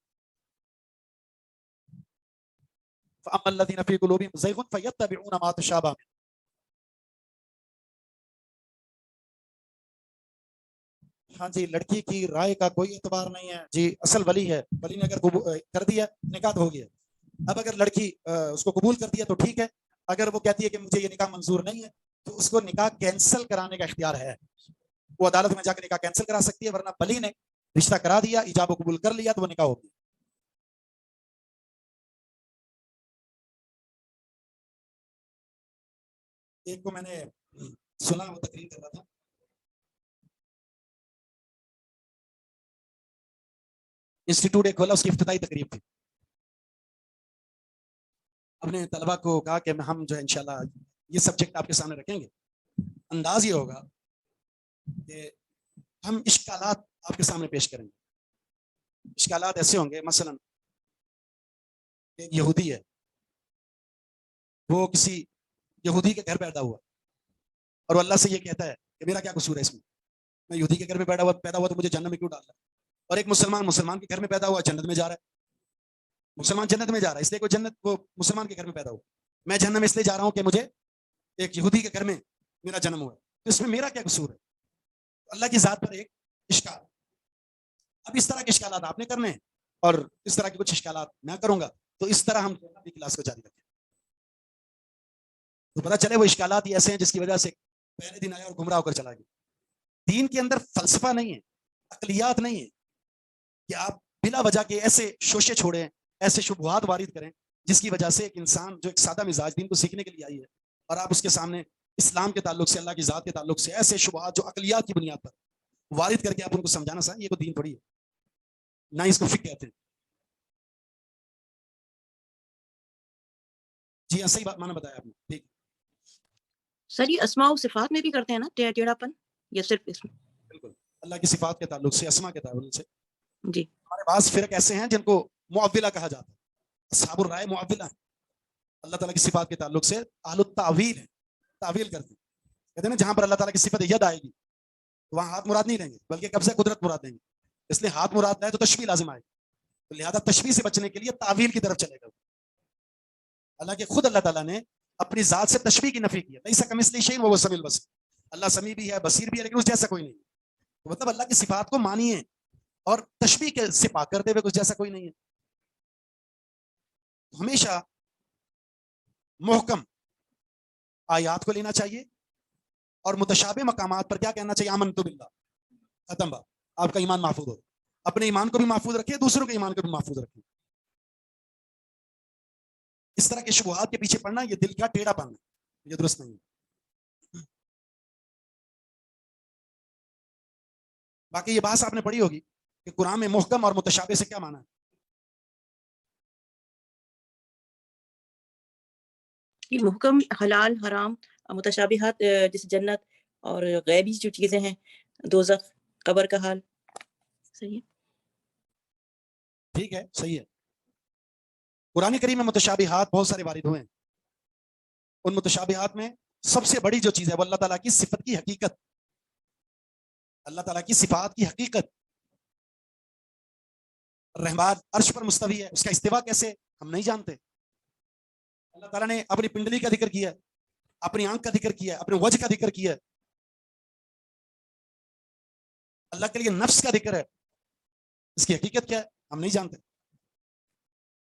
فَأَمَّا الَّذِينَ فِي قُلُوبِهِمْ زَيْغٌ فَيَتَّبِعُونَ مَا تَشَابَهَ مِنْهُ. ہاں جی لڑکی کی رائے کا کوئی اعتبار نہیں ہے جی اصل ولی ہے ولی نے اگر کر دیا نکاح تو ہو گیا. اب اگر لڑکی اس کو قبول کر دیا تو ٹھیک ہے اگر وہ کہتی ہے کہ مجھے یہ نکاح منظور نہیں ہے تو اس کو نکاح کینسل کرانے کا اختیار ہے. وہ عدالت میں جا کے نکاح کینسل کرا سکتی ہے ورنہ ولی نے رشتہ کرا دیا ایجاب و قبول کر لیا تو وہ نکاح ہو گیا. ایک کو میں نے سنا وہ تقریر کر رہا تھا انسٹیٹیوٹ ایک کھولا اس کی افتتاحی تقریب تھی. اپنے طلبہ کو کہا کہ ہم جو ہے انشاءاللہ یہ سبجیکٹ آپ کے سامنے رکھیں گے. انداز یہ ہوگا کہ ہم اشکالات آپ کے سامنے پیش کریں گے. اشکالات ایسے ہوں گے مثلا ایک یہودی ہے وہ کسی یہودی کے گھر پیدا ہوا اور وہ اللہ سے یہ کہتا ہے کہ میرا کیا قصور ہے اس میں یہودی کے گھر میں پیدا ہوا تو مجھے جنت میں کیوں ڈال رہا ہے. اور ایک مسلمان کے گھر میں پیدا ہوا جنت میں جا رہا ہے. مسلمان جنت میں جا رہا ہے اس لیے وہ مسلمان کے گھر میں پیدا ہوا. میں جنت میں اس لیے جا رہا ہوں کہ مجھے ایک یہودی کے گھر میں میرا جنم ہوا تو اس میں میرا کیا قصور ہے. اللہ کی ذات پر ایک اشکال. اب اس طرح کے اشکالات آپ نے کرنے ہیں اور اس طرح کے کچھ اشکالات میں کروں گا تو اس طرح ہم کلاس کو جاری رکھیں تو پتہ چلے وہ اشکالات ہی ایسے ہیں جس کی وجہ سے پہلے دن آیا اور گمراہ ہو کر چلا گیا. دین کے اندر فلسفہ نہیں ہے عقلیات نہیں ہے کہ آپ بلا وجہ کے ایسے شوشے چھوڑیں ایسے شبہات وارد کریں جس کی وجہ سے ایک انسان جو ایک سادہ مزاج دین کو سیکھنے کے لیے آئی ہے اور آپ اس کے سامنے اسلام کے تعلق سے اللہ کی ذات کے تعلق سے ایسے شبہات جو عقلیات کی بنیاد پر وارد کر کے آپ ان کو سمجھانا چاہیں یہ کوئی دین تھوڑی ہے نہ اس کو فقہ کہتے ہیں. جی ہاں صحیح بات مانا بتایا آپ نے. ٹھیک سر یہ اسماء و صفات میں بھی کرتے ہیں نا ٹیڑھا پن یا صرف اس میں؟ بالکل اللہ کی صفات کے تعلق سے اسماء کے تعلق سے جی ہمارے بعض فرق ایسے ہیں جن کو معولہ کہا جاتا ہے. اصحاب الرائے معولہ ہیں اللہ تعالیٰ کی صفات کے تعلق سے اہل التعویل ہیں تعویل کرتے ہیں کہتے ہیں نا جہاں پر اللہ تعالیٰ کی صفت ید آئے گی وہاں ہاتھ مراد نہیں لیں گے بلکہ قبضہ قدرت مراد لیں گے. اس لیے ہاتھ مراد لائے تو تشبیہ لازم آئے تو لہذا تشبیہ سے بچنے کے لیے تعویل کی طرف چلے گا. حالانکہ خود اللہ تعالیٰ نے اپنی ذات سے تشبیہ کی نفی کیا لیس کمثلہ شیء وہو السمیع البصیر. اللہ سمیع بھی ہے بصیر بھی ہے لیکن اس جیسا کوئی نہیں. تو مطلب اللہ کی صفات کو مانیے اور تشبیہ کے سے پاک کرتے ہوئے کچھ جیسا کوئی نہیں ہے. ہمیشہ محکم آیات کو لینا چاہیے اور متشابہ مقامات پر کیا کہنا چاہیے آمنت باللہ ختم بات. آپ کا ایمان محفوظ ہو اپنے ایمان کو بھی محفوظ رکھیں دوسروں کے ایمان کو بھی محفوظ رکھیں. اس طرح کے شبہات کے پیچھے پڑنا یہ دل کا ٹیڑھا پن ہے یہ درست نہیں ہے. باقی یہ بات آپ نے پڑھی ہوگی کہ قرآن میں محکم اور متشابہ سے کیا معنی ہے. یہ محکم حلال حرام متشابہات جیسے جنت اور غیبی جو چیزیں ہیں دوزخ قبر کا حال صحیح ہے. ٹھیک ہے صحیح ہے. قرآن کریم میں متشابہات بہت سارے وارد ہوئے ہیں. ان متشابہات میں سب سے بڑی جو چیز ہے وہ اللہ تعالیٰ کی صفت کی حقیقت، اللہ تعالیٰ کی صفات کی حقیقت. رحمان عرش پر مستوی ہے، اس کا استوا کیسے ہم نہیں جانتے. اللہ تعالیٰ نے اپنی پنڈلی کا ذکر کیا ہے، اپنی آنکھ کا ذکر کیا ہے، اپنے وجہ کا ذکر کیا ہے. اللہ کے لیے نفس کا ذکر ہے، اس کی حقیقت کیا ہے ہم نہیں جانتے.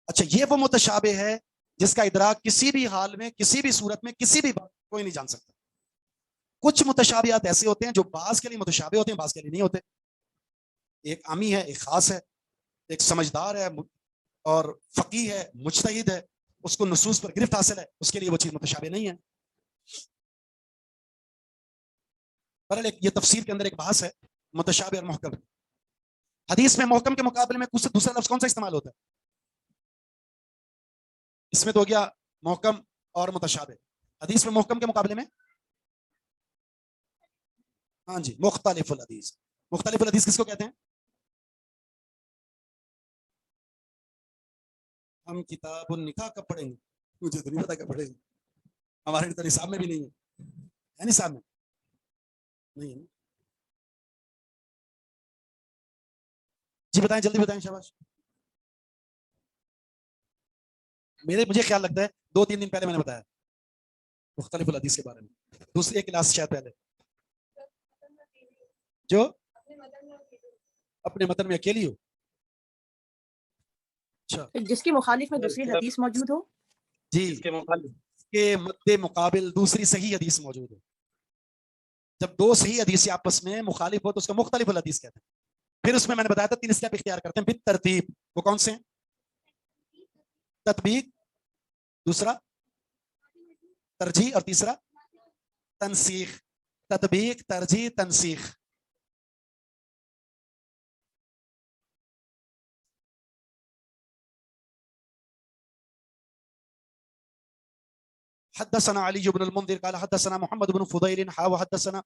اچھا، یہ وہ متشابہ ہے جس کا ادراک کسی بھی حال میں، کسی بھی صورت میں، کسی بھی بات کوئی نہیں جان سکتا. کچھ متشابہات ایسے ہوتے ہیں جو بعض کے لیے متشابہ ہوتے ہیں، بعض کے لیے نہیں ہوتے. ایک عامی ہے، ایک خاص ہے، ایک سمجھدار ہے اور فقیہ ہے، مجتہد ہے، اس کو نصوص پر گرفت حاصل ہے، اس کے لیے وہ چیز متشابہ نہیں ہے. بہرحال یہ تفسیر کے اندر ایک بحث ہے متشابہ اور محکم. حدیث میں محکم کے مقابلے میں دوسرا لفظ کون سا استعمال ہوتا ہے؟ اس میں تو ہو گیا محکم اور متشابہ. حدیث میں محکم کے مقابلے میں ہاں جی مختلف الحدیث. مختلف الحدیث کس کو کہتے ہیں؟ ہم کتاب النکاح کب پڑھیں گے؟ مجھے تو نہیں پتا کب پڑھیں گے، ہمارے تو نصاب میں بھی نہیں ہے نصاب میں نہیں ہے. جی بتائیں، جلدی بتائیں، شاباش. مجھے خیال لگتا ہے 2-3 دن پہلے میں نے بتایا مختلف الحدیث کے بارے میں، دوسری کلاس شاید پہلے، جو اپنے متن میں اکیلی ہو. اچھا، جس کی مخالف میں دوسری حدیث موجود ہو. جی، اس کے مخالف کے مد مقابل دوسری صحیح حدیث موجود ہو. جب دو صحیح حدیث آپس میں مخالف ہو تو اس کو مختلف الحدیث کہتے ہیں. پھر اس میں نے بتایا تھا 3 اسٹیپ اختیار کرتے ہیں بالترتیب. وہ کون سے ہیں؟ تطبیق، دوسرا ترجیح، اور تیسرا تنسیخ. تطبیق، ترجیح، تنسیخ. حدثنا علي بن المنذر قال حدثنا محمد بن فضيل وحدثنا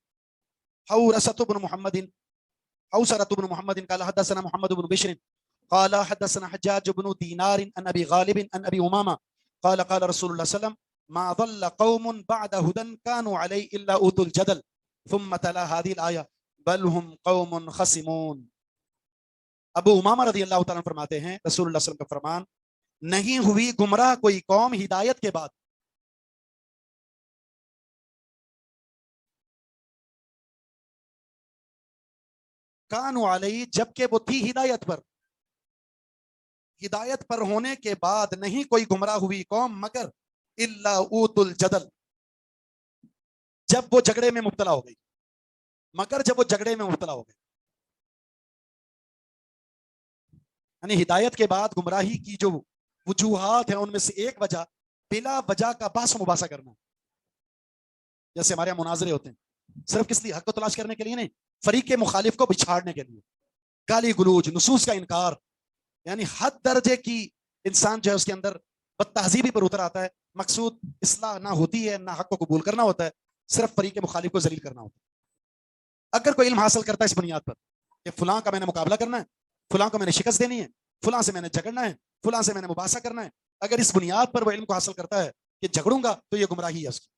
حورسة بن محمد قال حدثنا محمد بن بشر قال حدثنا حجاج بن دينار عن ابي غالب عن ابي امامه قال قال رسول الله صلى الله عليه وسلم ما ضل قوم بعد هدى كانوا عليه الا اوتوا الجدل ثم تلا هذه الايه بل هم قوم خصمون. ابو امامہ رضی اللہ تعالیٰ فرماتے ہیں رسول اللہ صلی اللہ علیہ وسلم کا فرمان، نہیں ہوئی گمراہ کوئی قوم ہدایت کے بعد کانوا علیہ، جبکہ وہ تھی ہدایت پر. ہدایت پر ہونے کے بعد نہیں کوئی گمراہ ہوئی قوم مگر الا اوت الجدل، جب وہ جھگڑے میں مبتلا ہو گئی. مگر جب وہ جھگڑے میں مبتلا ہو گئی، یعنی ہدایت کے بعد گمراہی کی جو وجوہات ہیں ان میں سے ایک وجہ بلا وجہ کا بحث و مباحثہ کرنا. جیسے ہمارے یہاں مناظرے ہوتے ہیں، صرف کس لیے؟ حق کو تلاش کرنے کے لیے نہیں، فریق مخالف کو بچھاڑنے کے لیے. گالی گلوچ، نصوص کا انکار، یعنی حد درجے کی انسان جو ہے اس کے اندر بد تہذیبی پر اتر آتا ہے. مقصود اصلاح نہ ہوتی ہے، نہ حق کو قبول کرنا ہوتا ہے، صرف فریق مخالف کو ذلیل کرنا ہوتا ہے. اگر کوئی علم حاصل کرتا ہے اس بنیاد پر کہ فلاں کا میں نے مقابلہ کرنا ہے، فلاں کو میں نے شکست دینی ہے، فلاں سے میں نے جھگڑنا ہے، فلاں سے میں نے مباحثہ کرنا ہے، اگر اس بنیاد پر وہ علم کو حاصل کرتا ہے کہ جھگڑوں گا تو یہ گمراہی ہے اس کی.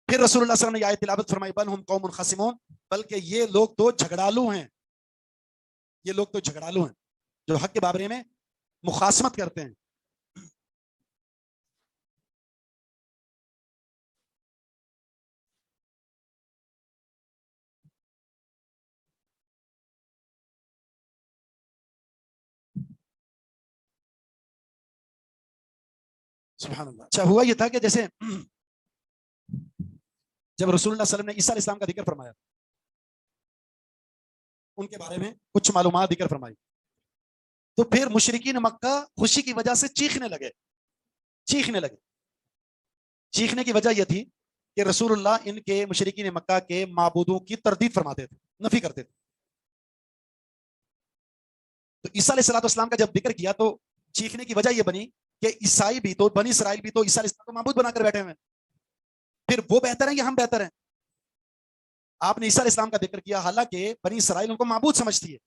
پھر رسول اللہ صلی اللہ علیہ وسلم نے یہ آیت تلاوت فرمائی بل ہم قوم خصمون، بلکہ یہ لوگ تو جھگڑالو ہیں، یہ لوگ تو جھگڑالو ہیں جو حق کے بارے میں مخاصمت کرتے ہیں. سبحان اللہ. اچھا، ہوا یہ تھا کہ جیسے جب رسول اللہ صلی اللہ علیہ وسلم نے عیسیٰ علیہ السلام کا ذکر فرمایا، ان کے بارے میں کچھ معلومات ذکر فرمائی، تو پھر مشرکین مکہ خوشی کی وجہ سے چیخنے لگے. چیخنے کی وجہ یہ تھی کہ رسول اللہ ان کے مشرکین مکہ کے معبودوں کی تردید فرماتے تھے، نفی کرتے تھے. تو عیسیٰ علیہ السلام کا جب ذکر کیا تو چیخنے کی وجہ یہ بنی کہ عیسائی بھی تو، بنی اسرائیل بھی تو عیسیٰ علیہ السلام کو معبود بنا کر بیٹھے ہوئے ہیں، پھر وہ بہتر ہیں یا ہم بہتر ہیں؟ آپ نے عیسیٰ علیہ السلام کا ذکر کیا، حالانکہ بنی اسرائیل ان کو معبود سمجھتی ہے،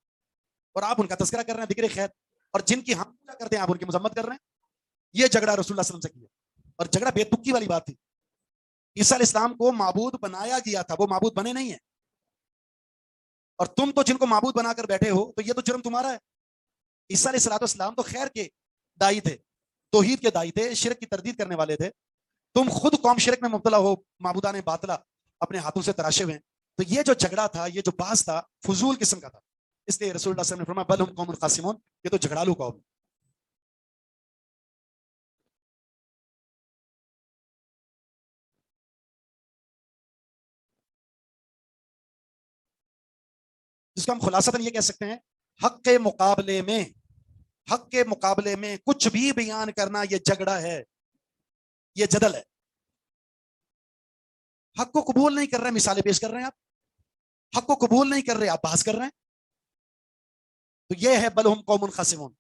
اور آپ ان کا تذکرہ کر رہے ہیں، ذکر خیر، اور جن کی ہم پوجا کرتے ہیں آپ ان کی مذمت کر رہے ہیں. یہ جھگڑا رسول اللہ صلی اللہ علیہ وسلم سے کیا، اور جھگڑا بے تکی والی بات تھی. عیسیٰ علیہ السلام کو معبود بنایا گیا تھا, وہ معبود بنے نہیں ہیں. اور تم تو جن کو معبود بنا کر بیٹھے ہو تو یہ تو جرم تمہارا ہے. عیسیٰ علیہ السلام تو خیر کے دائی تھے, توحید کے دائی تھے, شرک کی تردید کرنے والے تھے. تم خود قوم شرک میں مبتلا ہو, معبودان باطلہ اپنے ہاتھوں سے تراشے ہوئے ہیں. تو یہ جو جھگڑا تھا, یہ جو بحث تھا, فضول قسم کا تھا. اس لیے رسول اللہ صلی اللہ علیہ وسلم نے فرمایا بل ہم قوم خاصمون, یہ تو جھگڑالو قوم ہے. جس کو ہم خلاصتاً یہ کہہ سکتے ہیں, حق کے مقابلے میں کچھ بھی بیان کرنا یہ جھگڑا ہے, یہ جدل ہے. حق کو قبول نہیں کر رہے, مثالیں پیش کر رہے ہیں آپ. حق کو قبول نہیں کر رہے, آپ بحث کر رہے ہیں. تو یہ ہے بل ہم قوم خاصمون.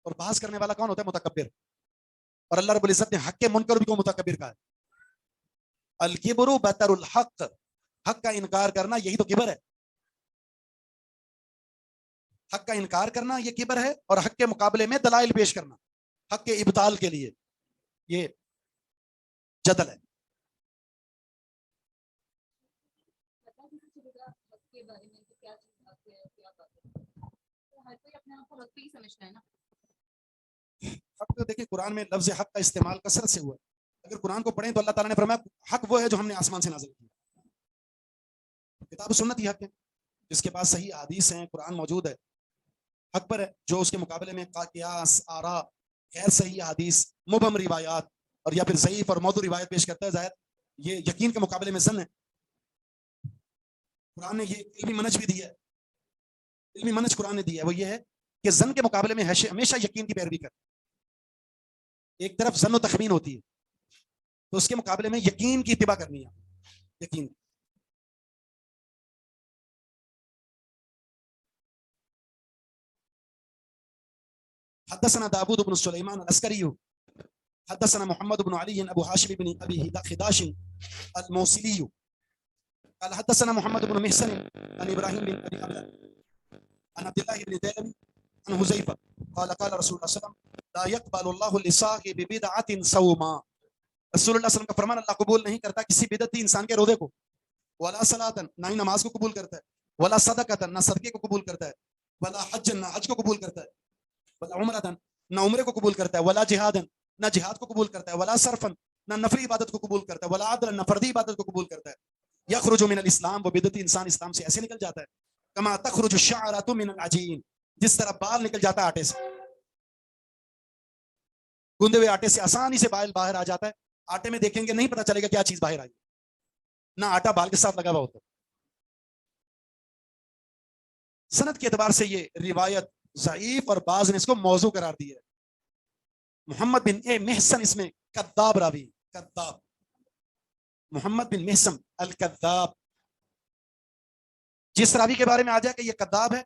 اور بحث کرنے والا کون ہوتا ہے؟ متکبر. اور اللہ رب العزت نے حق کے منکر بھی کو متکبر کہا ہے. الکبر بطر الحق, حق کا انکار کرنا یہی تو کبر ہے. حق کا انکار کرنا یہ کبر ہے, اور حق کے مقابلے میں دلائل پیش کرنا حق کے ابطال کے لیے, یہ جدل ہے. حق تو دیکھیں قرآن میں لفظ حق کا استعمال کثرت سے ہوا ہے. اگر قرآن کو پڑھیں تو اللہ تعالیٰ نے فرمایا حق وہ ہے جو ہم نے آسمان سے نازل کیا. کتاب و سنت ہی حق ہے, جس کے پاس صحیح حدیث ہیں, قرآن موجود ہے, حق پر ہے. جو اس کے مقابلے میں قیاس, آرا, غیر صحیح حدیث, مبہم روایات اور یا پھر ضعیف اور موضوع روایت پیش کرتا ہے, ظاہر یہ یقین کے مقابلے میں ظن ہے. قرآن نے یہ علمی منج بھی دیا ہے, علمی منج قرآن نے دیا ہے, وہ یہ ہے کہ ظن کے مقابلے میں ہمیشہ یقین کی پیروی کر. ایک طرف ظن و تخمین ہوتی ہے, تو اس کے مقابلے میں یقین کی اتباع کرنی ہے. یقین حدثنا داود بن سليمان العسكري حدثنا محمد بن علي ابو هاشم بن ابي خداش الموصلي قال حدثنا محمد بن محسن عن ابراهيم بن ابي عمرو عن عبد الله بن ديلمي عن حذيفه قال قال رسول الله صلى الله عليه وسلم لا يقبل الله لصاحب بدعه صوما. رسول اللہ صلی اللہ علیہ وسلم کا فرمان, اللہ قبول نہیں کرتا کسی بدعتی انسان کے روزے کو, ولا صلاۃ, نہ ہی نماز کو قبول کرتا ہے, ولا صدقۃ, نہ صدقے کو قبول کرتا ہے, ولا حج, نہ حج کو قبول کرتا ہے, ولا عمرۃ, نہ عمرے کو قبول کرتا ہے, ولا جہاد, نہ جہاد کو قبول کرتا ہے, ولا صرفا, نہ نفلی عبادت کو قبول کرتا ہے, ولا عدل, نہ فردی عبادت کو قبول کرتا ہے. یخرج من الاسلام, وہ بدعتی انسان اسلام سے ایسے نکل جاتا ہے کما تخرج الشعرۃ من العجین, جس طرح بال نکل جاتا ہے آٹے سے. گوندے ہوئے آٹے سے آسانی سے بال باہر آ جاتا ہے. آٹے میں دیکھیں گے نہیں پتا چلے گا کیا چیز باہر آئی, نہ آٹا بال کے ساتھ لگا ہوا ہوتا. سند کے اعتبار سے یہ روایت ضعیف, اور بعض نے اس کو موضوع قرار دیا ہے. محمد بن محسن اس میں کذاب راوی, کذاب, محمد بن محسن الکذاب. جس راوی کے بارے میں آ جائے کہ یہ کذاب ہے,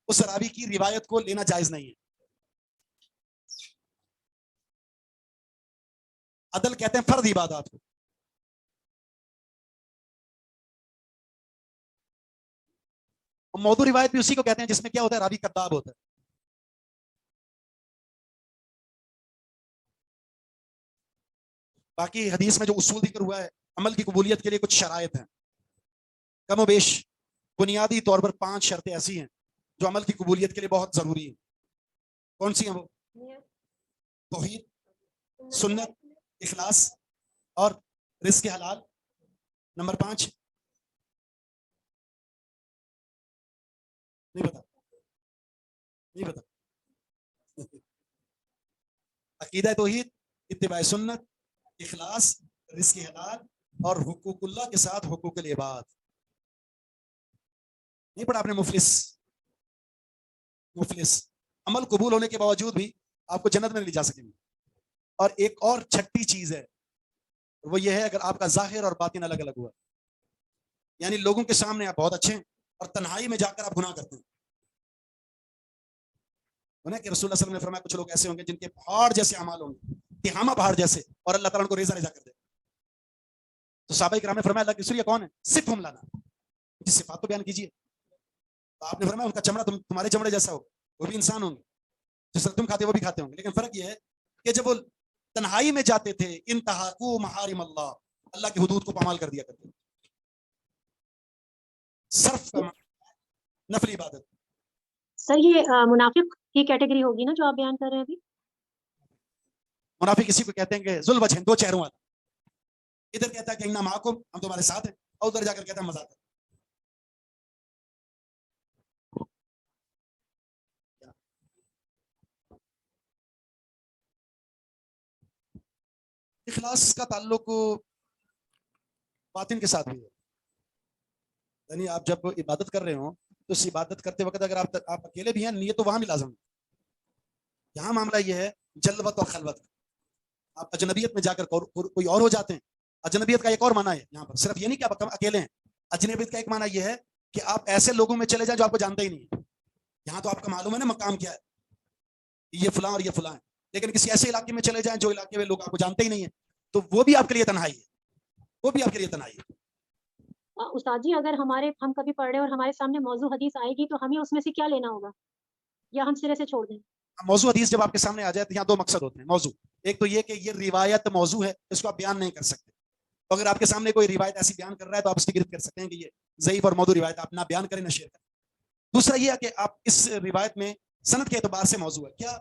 اس راوی کی روایت کو لینا جائز نہیں ہے. عدل کہتے ہیں فرض عبادات کو. موضوع روایت بھی اسی کو کہتے ہیں جس میں کیا ہوتا ہے, راوی کذاب ہوتا ہے. باقی حدیث میں جو اصول ذکر ہوا ہے, عمل کی قبولیت کے لیے کچھ شرائط ہیں, کم و بیش بنیادی طور پر 5 شرطیں ایسی ہیں جو عمل کی قبولیت کے لیے بہت ضروری ہیں. کون سی ہیں وہ؟ توحید, سنت, اخلاص اور رزق حلال. نمبر 5 نہیں پتا. عقیدہ توحید, اتباع سنت, اخلاص, رزق حلال اور حقوق اللہ کے ساتھ حقوق العباد. نہیں پڑھا آپ نے؟ مفلس عمل قبول ہونے کے باوجود بھی آپ کو جنت میں نہیں لے جا سکیں گے. اور ایک اور چھٹی چیز ہے, وہ یہ ہے اگر آپ کا ظاہر اور باطن الگ الگ ہوا, یعنی لوگوں کے سامنے آپ بہت اچھے ہیں اور تنہائی میں جا کر آپ گناہ کرتے ہیں. کہ رسول اللہ صلی اللہ علیہ وسلم نے فرمایا کچھ لوگ ایسے ہوں گے جن کے پہاڑ جیسے اعمال ہوں گے, تہامہ پہاڑ جیسے, اور اللہ تعالیٰ ان کو ریزہ ریزہ کر دے. تو صحابہ کرام نے فرمایا اللہ کے رسول یہ کون ہے؟ صفہم لنا, جس صفات کو بیان کیجیے. تو آپ نے فرمایا ان کا چمڑا تمہارے چمڑے جیسا ہوگا, وہ بھی انسان ہوں گے. جس طرح تم کھاتے وہ بھی کھاتے ہوں گے، لیکن فرق یہ ہے کہ جب وہ تنہائی میں جاتے تھے انتہاکو محارم اللہ، اللہ کی حدود کو پامال کر دیا کرتے تھے. صرف کا نفلی عبادت. سر یہ منافق کی کیٹیگری ہوگی نا جو آپ بیان کر رہے ہیں ابھی؟ منافق کسی کو کہتے ہیں کہ ذو الوجہ، دو چہروں والا. ادھر کہتا ہے کہ انا معکم، ہم تمہارے ساتھ ہیں، اور ادھر جا کر کہتا ہے مذاق ہے. اخلاص کا تعلق باطن کے ساتھ بھی ہے. یعنی آپ جب عبادت کر رہے ہوں تو اس عبادت کرتے وقت اگر آپ اکیلے بھی ہیں، نیت تو وہاں بھی لازم ہے. یہاں معاملہ یہ ہے جلوت اور خلوت. آپ اجنبیت میں جا کر کوئی اور ہو جاتے ہیں. اجنبیت کا ایک اور معنی ہے یہاں پر، صرف یہ نہیں کہ آپ اکیلے ہیں. اجنبیت کا ایک معنی یہ ہے کہ آپ ایسے لوگوں میں چلے جائیں جو آپ کو جانتے ہی نہیں. یہاں تو آپ کا معلوم ہے نا مقام کیا ہے، یہ فلاں اور یہ فلاں ہے، لیکن کسی ایسے علاقے میں چلے جائیں جو علاقے میں لوگ آپ کو جانتے ہی نہیں ہیں، تو وہ بھی آپ کے لیے تنہائی ہے. وہ بھی آپ کے لیے تنہائی ہے. استاد جی اگر ہم کبھی پڑھ رہے ہیں اور ہمارے سامنے موضوع حدیث آئے گی تو ہمیں اس میں سے کیا لینا ہوگا، یا ہم سرے سے چھوڑ دیں؟ موضوع حدیث جب آپ کے سامنے آ جائے تو یہاں دو مقصد ہوتے ہیں. موضوع ایک تو یہ کہ یہ روایت موضوع ہے، اس کو آپ بیان نہیں کر سکتے. تو اگر آپ کے سامنے کوئی روایت ایسی بیان کر رہا ہے تو آپ اس کی گرفت کر سکتے ہیں کہ یہ ضعیف اور موضوع روایت آپ نہ بیان کریں، نہ شیئر کریں. دوسرا یہ ہے کہ آپ اس روایت میں سند کے اعتبار سے موضوع ہے، کیا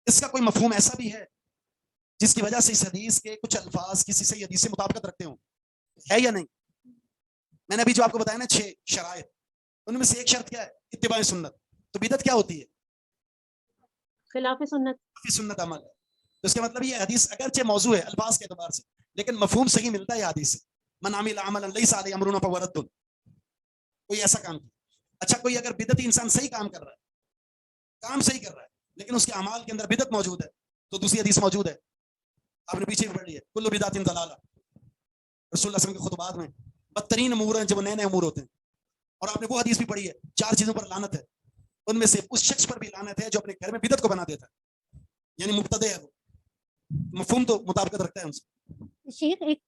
اس کا کوئی مفہوم ایسا بھی ہے جس کی وجہ سے اس حدیث کے کچھ الفاظ کسی سے حدیث سے مطابقت رکھتے ہوں، ہے یا نہیں. میں نے ابھی جو آپ کو بتایا نا 6 شرائط، ان میں سے ایک شرط کیا ہے؟ اتباع سنت. تو بدعت کیا ہوتی ہے؟ خلاف سنت. سنت عمل ہے. تو اس کا مطلب یہ حدیث اگرچہ موضوع ہے الفاظ کے اعتبار سے، لیکن مفہوم صحیح ملتا ہے حدیث سے. من عمل عملا لیس علیہ امرنا فہو رد. کوئی ایسا کام کیا. اچھا کوئی اگر بدعتی انسان صحیح کام کر رہا ہے، کام صحیح کر رہا ہے، لیکن اس کے اعمال کے اندر بدعت موجود ہے، تو دوسری حدیث موجود ہے، آپ نے پیچھے بھی پڑھ لی ہے، کل بدعت ضلالہ. رسول اللہ صلی اللہ علیہ وسلم کے خطبات میں بدترین امور ہیں جب نئے نئے امور ہوتے ہیں. اور آپ نے وہ حدیث بھی پڑھی ہے 4 چیزوں پر لعنت ہے، ان میں سے اس شخص پر بھی لعنت ہے جو اپنے گھر میں بدعت کو بنا دیتا ہے، یعنی مبتدع ہے. وہ مفہوم تو مطابقت رکھتا ہے ان سے. شیخ ایک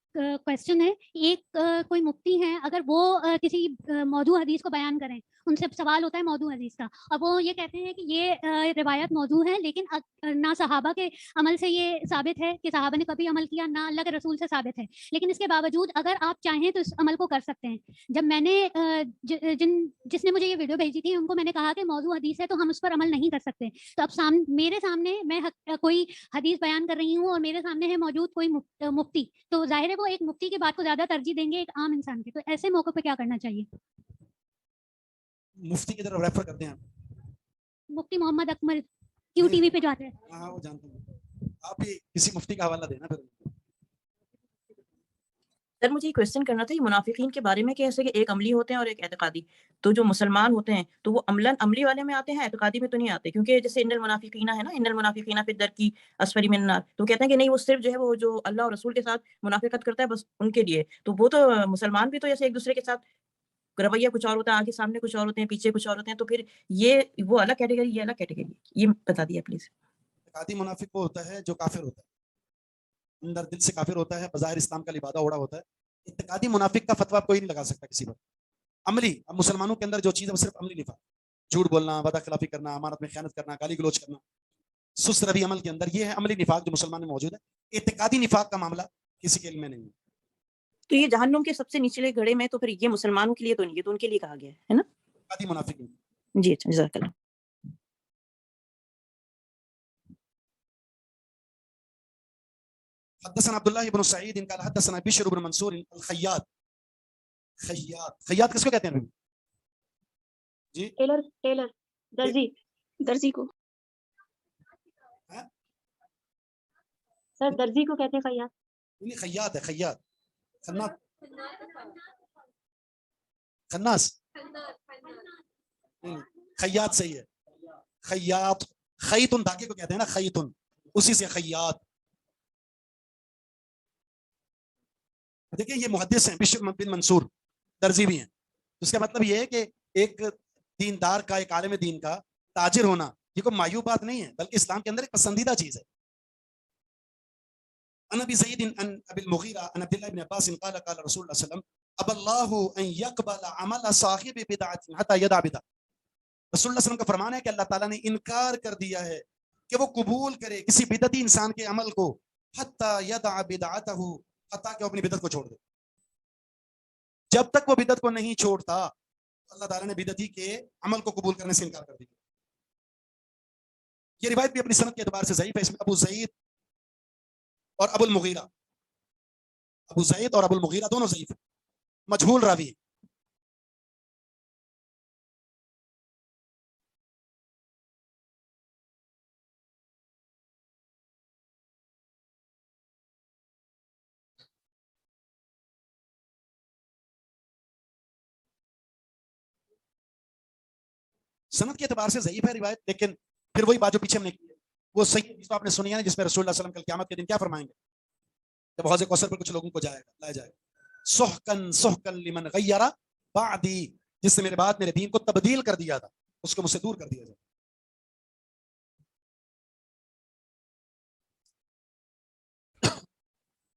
کوشچن ہے، ایک کوئی مفتی ہیں اگر وہ کسی موضوع حدیث کو بیان کریں، ان سے سوال ہوتا ہے موضوع حدیث کا، اور وہ یہ کہتے ہیں کہ یہ روایت موضوع ہے، لیکن نہ صحابہ کے عمل سے یہ ثابت ہے کہ صحابہ نے کبھی عمل کیا، نہ اللہ کے رسول سے ثابت ہے، لیکن اس کے باوجود اگر آپ چاہیں تو اس عمل کو کر سکتے ہیں. جب میں نے جس نے مجھے یہ ویڈیو بھیجی تھی ان کو میں نے کہا کہ موضوع حدیث ہے تو ہم اس پر عمل نہیں کر سکتے. تو اب میرے سامنے میں کوئی حدیث بیان کر رہی ہوں اور میرے سامنے ہے موجود کوئی مفتی، تو ظاہر ہے وہ ایک مفتی کی بات کو زیادہ ترجیح دیں گے ایک عام انسان کے. تو ایسے موقع پہ کیا کرنا چاہیے؟ مفتی کی طرف ریفر کرتے ہیں. مفتی محمد اکمل کیو ٹی وی پہ جاتے ہیں. ہاں وہ جانتے ہیں. آپ بھی کسی مفتی کا حوالہ دینا. پھر سر مجھے یہ کوشچن کرنا تھا، یہ منافقین کے بارے میں کہ ایسے کہ ایک عملی ہوتے ہیں اور ایک اعتقادی. تو جو مسلمان ہوتے ہیں تو وہ عملی والے میں آتے ہیں، اعتقادی میں تو نہیں آتے، کیونکہ جیسے ان المنافقین ہے نا، ان المنافقین فی الدرک اسفل من النار، تو کہتے ہیں کہ نہیں وہ صرف جو ہے وہ جو اللہ اور رسول کے ساتھ منافقت کرتا ہے بس ان کے لیے. تو وہ تو مسلمان بھی تو جیسے ایک دوسرے کے ساتھ رویہ کچھ اور ہوتا ہے، آگے سامنے کچھ اور ہوتے ہیں، پیچھے کچھ اور ہوتے ہیں، تو پھر یہ وہ الگ کیٹیگری، یہ الگ کیٹیگری، یہ بتا دیا پلیز. اعتقادی منافق وہ ہوتا ہے جو کافر ہوتا ہے، اندر دل سے کافر ہوتا ہے، بظاہر اسلام کا لبادہ اوڑا ہوتا ہے. اعتقادی منافق کا فتویٰ کوئی نہیں لگا سکتا کسی پر. عملی، اب مسلمانوں کے اندر جو چیز ہے وہ صرف عملی نفاق، جھوٹ بولنا، وعدہ خلافی کرنا، امانت میں خیانت کرنا، گالی گلوچ کرنا، سست روی عمل کے اندر، یہ ہے عملی نفاق جو مسلمان میں موجود ہے. اعتقادی نفاق کا معاملہ کسی کے علم میں نہیں ہے. تو یہ جہنم کے سب سے نچلے گڑھے میں، تو پھر یہ مسلمانوں کے لیے تو نہیں، یہ تو ان کے لیے کہا گیا ہے نا. اعتقادی منافق نہیں. جی اچھا، جزاک اللہ. حدثنا عبد الله بن سعيد قال حدثنا بشر بن منصور الخياط. خیاط کس کو کہتے ہیں جی؟ ٹیلر درزی کو. سر درزی کو کہتے ہیں خیاط. نہیں خیاط ہے، خیاط. خناس خیاط صحیح ہے. خیاط، خیتن دھاگے کو کہتے ہیں نا، خیتن، اسی سے خیاط. دیکھیں یہ محدث ہیں، بشر بن منصور، درزی بھی ہیں. اس کا مطلب یہ ہے کہ ایک دیندار کا، ایک عالم دین کا تاجر ہونا یہ کوئی معیوب بات نہیں ہے، بلکہ اسلام کے اندر ایک پسندیدہ چیز ہے. عن ابی سعید عن ابی المغیرہ عن عبد الله بن عباس قال قال رسول اللہ صلی اللہ علیہ وسلم اب اللہ ان يقبل عمل صاحب بدعۃ حتى يدع بدعۃ. رسول اللہ صلی اللہ علیہ وسلم کا فرمان ہے کہ اللہ تعالیٰ نے انکار کر دیا ہے کہ وہ قبول کرے کسی بدعتی انسان کے عمل کو، حتی یدع بدعتہ، حتیٰ کہ وہ اپنی بدعت کو چھوڑ دے. جب تک وہ بدعت کو نہیں چھوڑتا اللہ تعالیٰ نے بدعتی کے عمل کو قبول کرنے سے انکار کر دیا. یہ روایت بھی اپنی سند کے اعتبار سے ضعیف ہے. اس میں ابو زید اور ابو المغیرہ، ابو زید اور ابو المغیرہ دونوں ضعیف ہیں، مجہول راوی ہیں. سند کے اعتبار سے ضعیف ہے روایت، لیکن پھر وہی بات جو پیچھے ہم نے کی ہے وہ صحیح جس کو آپ نے سنی ہے نا، جس میں رسول اللہ صلی اللہ علیہ وسلم کل قیامت کے دن کیا فرمائیں گے جب حوض کوثر پر کچھ لوگوں کو لایا جائے گا، سحقن سحقن لمن غیر بعدی، جس نے میرے بعد میرے دین کو تبدیل کر دیا تھا اس کو مجھ سے دور کر دیا جائے.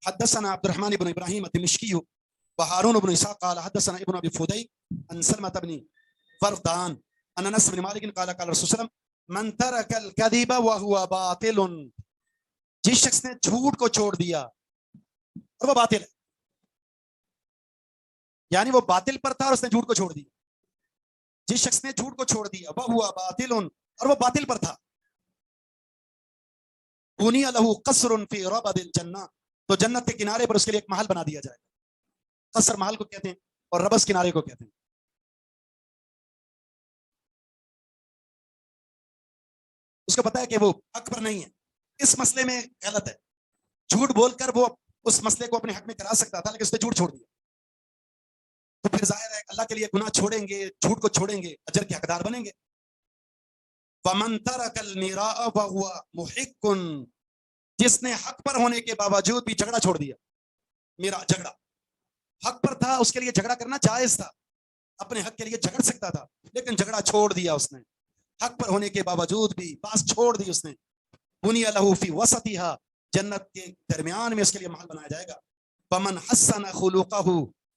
حدثنا عبد الرحمن بن ابراہیم الدمشقی وهارون بن اسحاق قال حدثنا ابن ابي فديك عن سلمة بن وردان ان انس بن مالك قال قال رسول الله من ترك الكذب وهو باطل، جس شخص نے جھوٹ کو چھوڑ دیا اور وہ باطل ہے، یعنی وہ باطل پر تھا اور اس نے جھوٹ کو چھوڑ دیا. جس شخص نے جھوٹ کو چھوڑ دیا وهو باطل، اور وہ باطل پر تھا، بني له قصر في ربد الجنة، تو جنت کے کنارے پر اس کے لیے ایک محل بنا دیا جائے گا. قصر محل کو کہتے ہیں اور ربس کنارے کو کہتے ہیں. اس کو پتا ہے کہ وہ حق پر نہیں ہے، اس مسئلے میں غلط ہے، جھوٹ بول کر وہ اس مسئلے کو اپنے حق میں کرا سکتا تھا لیکن اس نے جھوٹ چھوڑ دیا، تو پھر ظاہر ہے اللہ کے لیے گناہ چھوڑیں گے، جھوٹ کو چھوڑیں گے، اجر کے حقدار بنیں گے. وَمَن تَرَكَ الْمِرَاءَ وَهُوَ مُحِقٌّ، جس نے حق پر ہونے کے باوجود بھی جھگڑا چھوڑ دیا. میرا جھگڑا حق پر تھا، اس کے لیے جھگڑا کرنا جائز تھا، اپنے حق کے لیے جھگڑ سکتا تھا، لیکن جھگڑا چھوڑ دیا اس نے، حق پر ہونے کے باوجود بھی بات چھوڑ دی اس نے. بني له في وسطها، جنت کے درمیان میں اس کے لیے محل بنایا جائے گا. فمن حسن خلقه،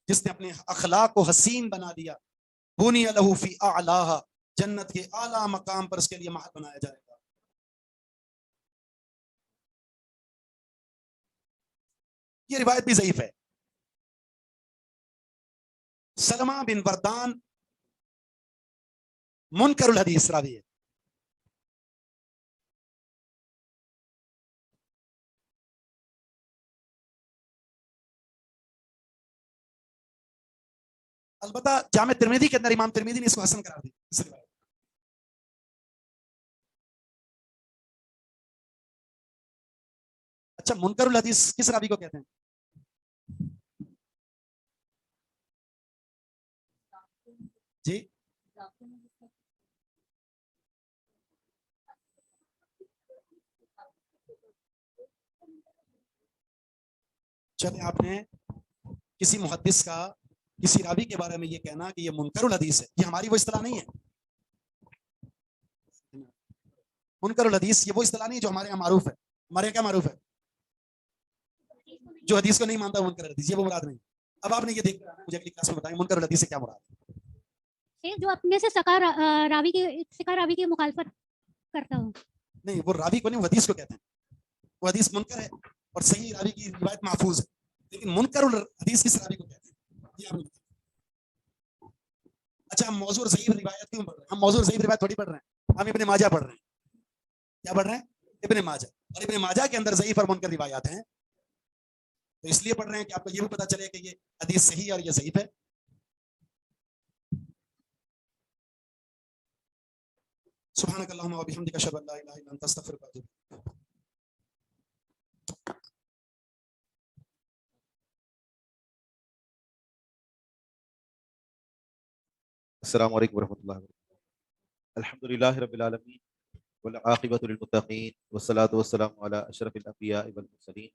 جس نے اپنے اخلاق کو حسین بنا دیا. بني له في اعلاها، جنت کے اعلیٰ مقام پر اس کے لیے محل بنایا جائے گا. یہ روایت بھی ضعیف ہے. سلمہ بن وردان منکر الحدیث راوی ہے. البتہ جامع ترمذی کے اندر امام ترمذی نے اس کو حسن قرار دیا اس روایت. اچھا، منکر الحدیث کس راوی کو کہتے ہیں؟ جی چلے، آپ نے کسی محدث کا کسی راوی کے بارے میں یہ کہنا کہ یہ منکر الحدیث ہے، یہ ہماری وہ اصطلاح نہیں ہے. منکر الحدیث یہ وہ اصطلاح نہیں ہے جو ہمارے یہاں معروف ہے. ہمارے یہاں کیا معروف ہے؟ جو حدیث کو نہیں مانتا منکر الحدیث، یہ وہ مراد نہیں. اب آپ نے یہ دیکھ مجھے اگلی کلاس میں بتائیں منکر الحدیث سے کیا مراد ہے. جو اپنے سے سکا راوی کی مخالفت کرتا ہوں. نہیں، وہ راوی کو نہیں، وہ حدیث کو کہتے ہیں. وہ حدیث منکر ہے اور صحیح راوی کی روایت محفوظ ہے، لیکن منکر الحدیث کس راوی کو کہتے ہیں یہ آپ. اچھا، ہم موضوع ضعیف روایت کیوں پڑھ رہے ہیں؟ ہم موضوع ضعیف روایت تھوڑی پڑھ رہے ہیں، ہم ابن ماجہ پڑھ رہے ہیں. کیا پڑھ رہے ہیں؟ ابن ماجہ. اور ابن ماجہ کے اندر ضعیف اور منکر روایات ہیں، تو اس لیے پڑھ رہے ہیں کہ آپ کو یہ بھی پتہ چلے کہ یہ حدیث صحیح ہے اور یہ ضعیف ہے. سبحانک اللہم و بحمدک اشہد ان لا الہ الا انت استغفرک و اتوب الیک. السلام علیکم ورحمۃ اللہ وبرکاتہ. الحمدللہ رب العالمین والعاقبۃ للمتقین والصلاۃ والسلام علی اشرف الانبیاء والمرسلین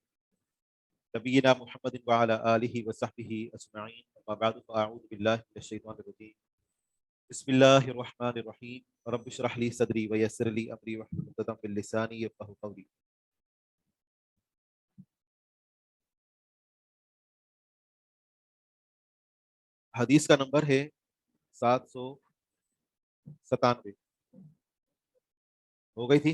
نبینا محمد وعلی آلہ وصحبہ اجمعین. اما بعد فاعوذ باللہ من الشیطان الرجیم. بسم اللہ الرحمن الرحیم. رب اشرح لی صدری ویسر لی امری واحلل عقدۃ من لسانی یفقہوا قولی. حدیث کا نمبر ہے 797. ہو گئی تھی؟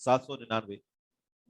799।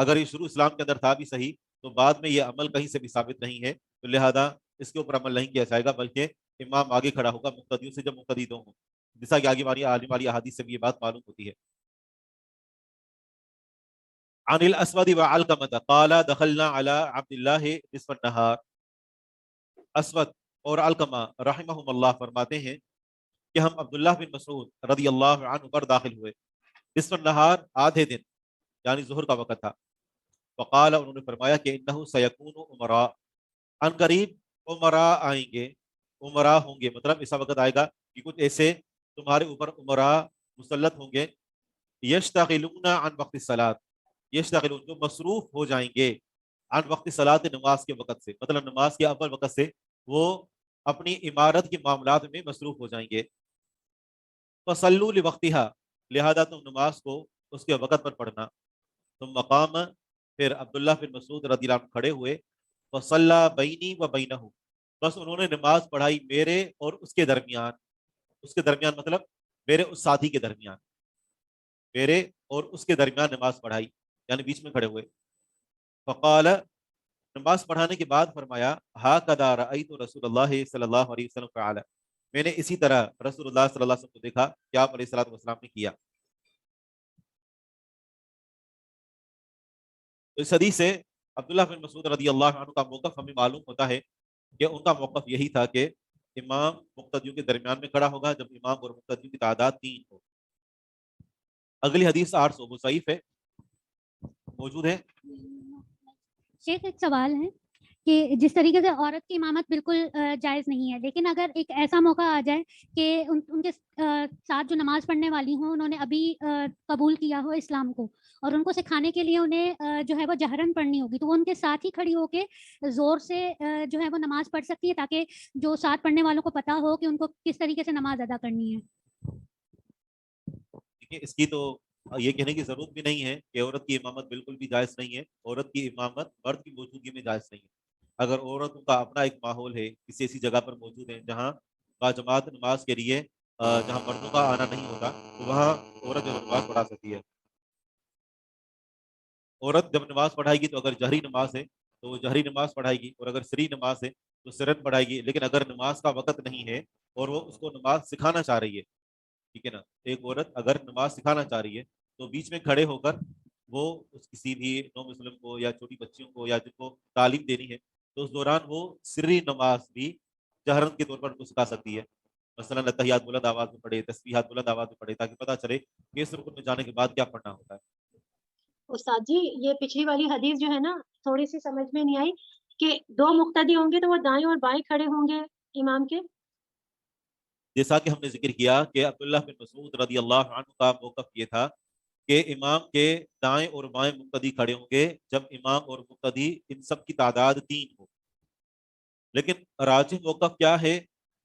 اگر یہ شروع اسلام کے اندر تھا بھی صحیح تو بعد میں یہ عمل کہیں سے بھی ثابت نہیں ہے، تو لہذا اس کے اوپر عمل نہیں کیا جائے گا، بلکہ امام آگے کھڑا ہوگا مقتدیوں سے جب مقتدی دو ہوں، جیسا کہ آگے والی عالم والی احادیث سے بھی یہ بات معلوم ہوتی ہے۔ عن الاسود وعلقمۃ قال دخلنا على عبد الله نصف النهار، اسود اور علقمہ رحمہم اللہ فرماتے ہیں کہ ہم عبداللہ بن مسعود رضی اللہ عنہ پر داخل ہوئے، نصف النہار آدھے دن یعنی ظہر کا وقت تھا۔ فقال انہوں نے فرمایا کہ انہ سیکون امراء، ان قریب امراء آئیں گے، امراء ہوں گے، مطلب ایسا وقت آئے گا کہ کچھ ایسے تمہارے اوپر امراء مسلط ہوں گے، یشتغلون عن وقت الصلاۃ، یشتغلون جو مصروف ہو جائیں گے، عن وقت صلاۃ نماز کے وقت سے، مطلب نماز کے اول وقت سے وہ اپنی عمارت کے معاملات میں مصروف ہو جائیں گے۔ فصلوا لوقتها، لہذا تم نماز کو اس کے وقت پر پڑھنا۔ تم مقام، پھر عبداللہ بن مسعود رضی اللہ عنہ کھڑے ہوئے، فصلی بینی و بینہ، بس انہوں نے نماز پڑھائی میرے اور اس کے درمیان، اس کے درمیان مطلب میرے اس ساتھی کے درمیان، میرے اور اس کے درمیان نماز پڑھائی یعنی بیچ میں کھڑے ہوئے۔ فقال، نماز پڑھانے کے بعد فرمایا، ہاکذا رأیت رسول اللہ صلی اللہ علیہ وسلم فعل، میں نے اسی طرح رسول اللہ صلی اللہ علیہ وسلم کو دیکھا کہ آپ علیہ الصلوۃ والسلام نے کیا۔ اس حدیث سے عبداللہ بن مسعود رضی اللہ عنہ کا موقف ہمیں معلوم ہوتا ہے کہ ان کا موقف یہی تھا کہ امام مقتدیوں کے درمیان میں کھڑا ہوگا جب امام اور مقتدیوں کی تعداد 3 ہو۔ اگلی حدیث 800 وہ ضعیف ہے، موجود ہے۔ شیخ ایک سوال ہے کہ جس طریقے سے عورت کی امامت بالکل جائز نہیں ہے، لیکن اگر ایک ایسا موقع آ جائے کہ ان کے ساتھ جو نماز پڑھنے والی ہوں انہوں نے ابھی قبول کیا ہو اسلام کو، اور ان کو سکھانے کے لیے انہیں جو ہے وہ جہرن پڑھنی ہوگی، تو وہ ان کے ساتھ ہی کھڑی ہو کے زور سے جو ہے وہ نماز پڑھ سکتی ہے تاکہ جو ساتھ پڑھنے والوں کو پتہ ہو کہ ان کو کس طریقے سے نماز ادا کرنی ہے۔ اس کی تو یہ کہنے کی ضرورت بھی نہیں ہے کہ عورت کی امامت بالکل بھی جائز نہیں ہے، عورت کی امامت مرد کی موجودگی میں جائز نہیں ہے۔ اگر عورتوں کا اپنا ایک ماحول ہے، کسی ایسی جگہ پر موجود ہے جہاں باجماعت نماز کے لیے جہاں مردوں کا آنا نہیں ہوتا، تو وہاں عورت جو نماز پڑھا سکتی ہے۔ عورت جب نماز پڑھائے گی تو اگر جہری نماز ہے تو وہ جہری نماز پڑھائے گی، اور اگر سری نماز ہے تو سرن پڑھائے گی، لیکن اگر نماز کا وقت نہیں ہے اور وہ اس کو نماز سکھانا چاہ رہی ہے، ٹھیک ہے نا، ایک عورت اگر نماز سکھانا چاہ رہی ہے تو بیچ میں کھڑے ہو کر وہ کسی بھی نو مسلم کو یا چھوٹی بچیوں کو یا جن کو تعلیم دینی ہے تو اس دوران وہ سری نماز بھی جہرن کے طور پر ان کو سکھا سکتی ہے۔ مثلاً اتحیات بلند آواز میں پڑھے، تسبیحات بلند آواز میں پڑھے، تاکہ پتہ چلے کہ اس رکن میں جانے کے بعد کیا پڑھنا ہوتا ہے۔ استاد جی یہ پچھلی والی حدیث جو ہے نا تھوڑی سی سمجھ میں نہیں آئی کہ 2 مقتدی ہوں گے تو وہ دائیں اور بائیں کھڑے ہوں گے امام کے۔ جیسا کہ ہم نے ذکر کیا کہ عبداللہ بن مسعود رضی اللہ عنہ کا موقف یہ تھا کہ امام کے دائیں اور بائیں مقتدی کھڑے ہوں گے جب امام اور مقتدی ان سب کی تعداد 3 ہو، لیکن راجح موقف کیا ہے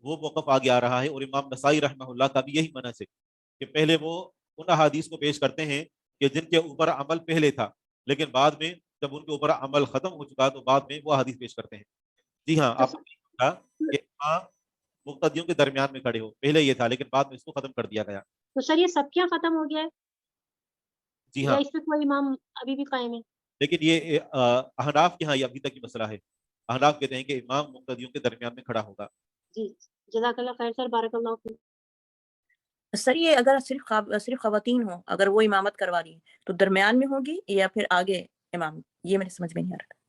وہ موقف آگے آ رہا ہے، اور امام نسائی رحمہ اللہ کا بھی یہی منہج ہے کہ پہلے وہ ان احادیث کو پیش کرتے ہیں کہ جن کے اوپر عمل پہلے تھا، لیکن بعد میں جب ان کے اوپر عمل ختم ہو چکا تو بعد میں وہ احادیث پیش کرتے ہیں۔ جی ہاں، آپ نے کہا کہ امام مقتدیوں کے درمیان میں کھڑے ہو، پہلے یہ تھا لیکن بعد میں اس کو ختم کر دیا گیا۔ تو سر یہ سب کیا ختم ہو گیا ہے جی یا ہاں، اس پہ کوئی امام ابھی بھی قائم ہے؟ لیکن یہ احناف کے ہاں یہ ابھی تک کی مسئلہ ہے۔ احناف کہتے ہیں کہ امام مقتدیوں کے درمیان میں کھڑا ہوگا۔ جی جزاک اللہ خیر سر، بارک اللہ فیک۔ سر یہ اگر صرف خواتین ہوں، اگر وہ امامت کروا رہی ہیں تو درمیان میں ہوگی یا پھر آگے امام؟ یہ میرے سمجھ میں نہیں آ رہا۔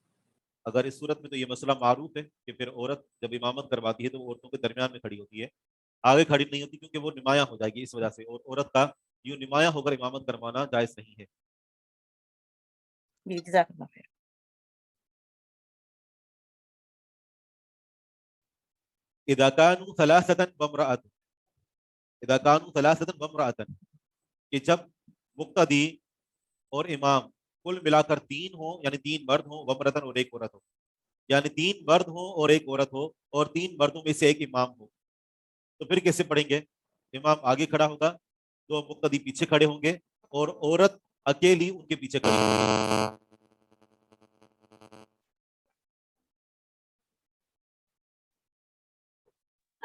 اگر اس صورت میں تو یہ مسئلہ معروف ہے کہ پھر عورت جب امامت کرواتی ہے تو وہ عورتوں کے درمیان میں کھڑی ہوتی ہے، آگے کھڑی نہیں ہوتی، کیونکہ وہ نمایاں ہو جائے گی اس وجہ سے، اور عورت کا یوں نمایاں ہو کر امامت کروانا جائز نہیں ہے۔ جی جزاک اللہ خیر۔ اذا كانوا ثلاثة وامرأة، اذا كانوا ثلاثة وامرأة، کہ جب مقتدی اور امام کل ملا کر 3 ہوں، یعنی 3 مرد ہوں، وامرأة اور ایک عورت ہو، یعنی 3 مرد ہوں اور ایک عورت ہو، اور 3 مردوں میں سے ایک امام ہو، تو پھر کیسے پڑھیں گے؟ امام آگے کھڑا ہوگا، 2 مقتدی پیچھے کھڑے ہوں گے، اور عورت اکیلی ان کے پیچھے کھڑی ہوگی۔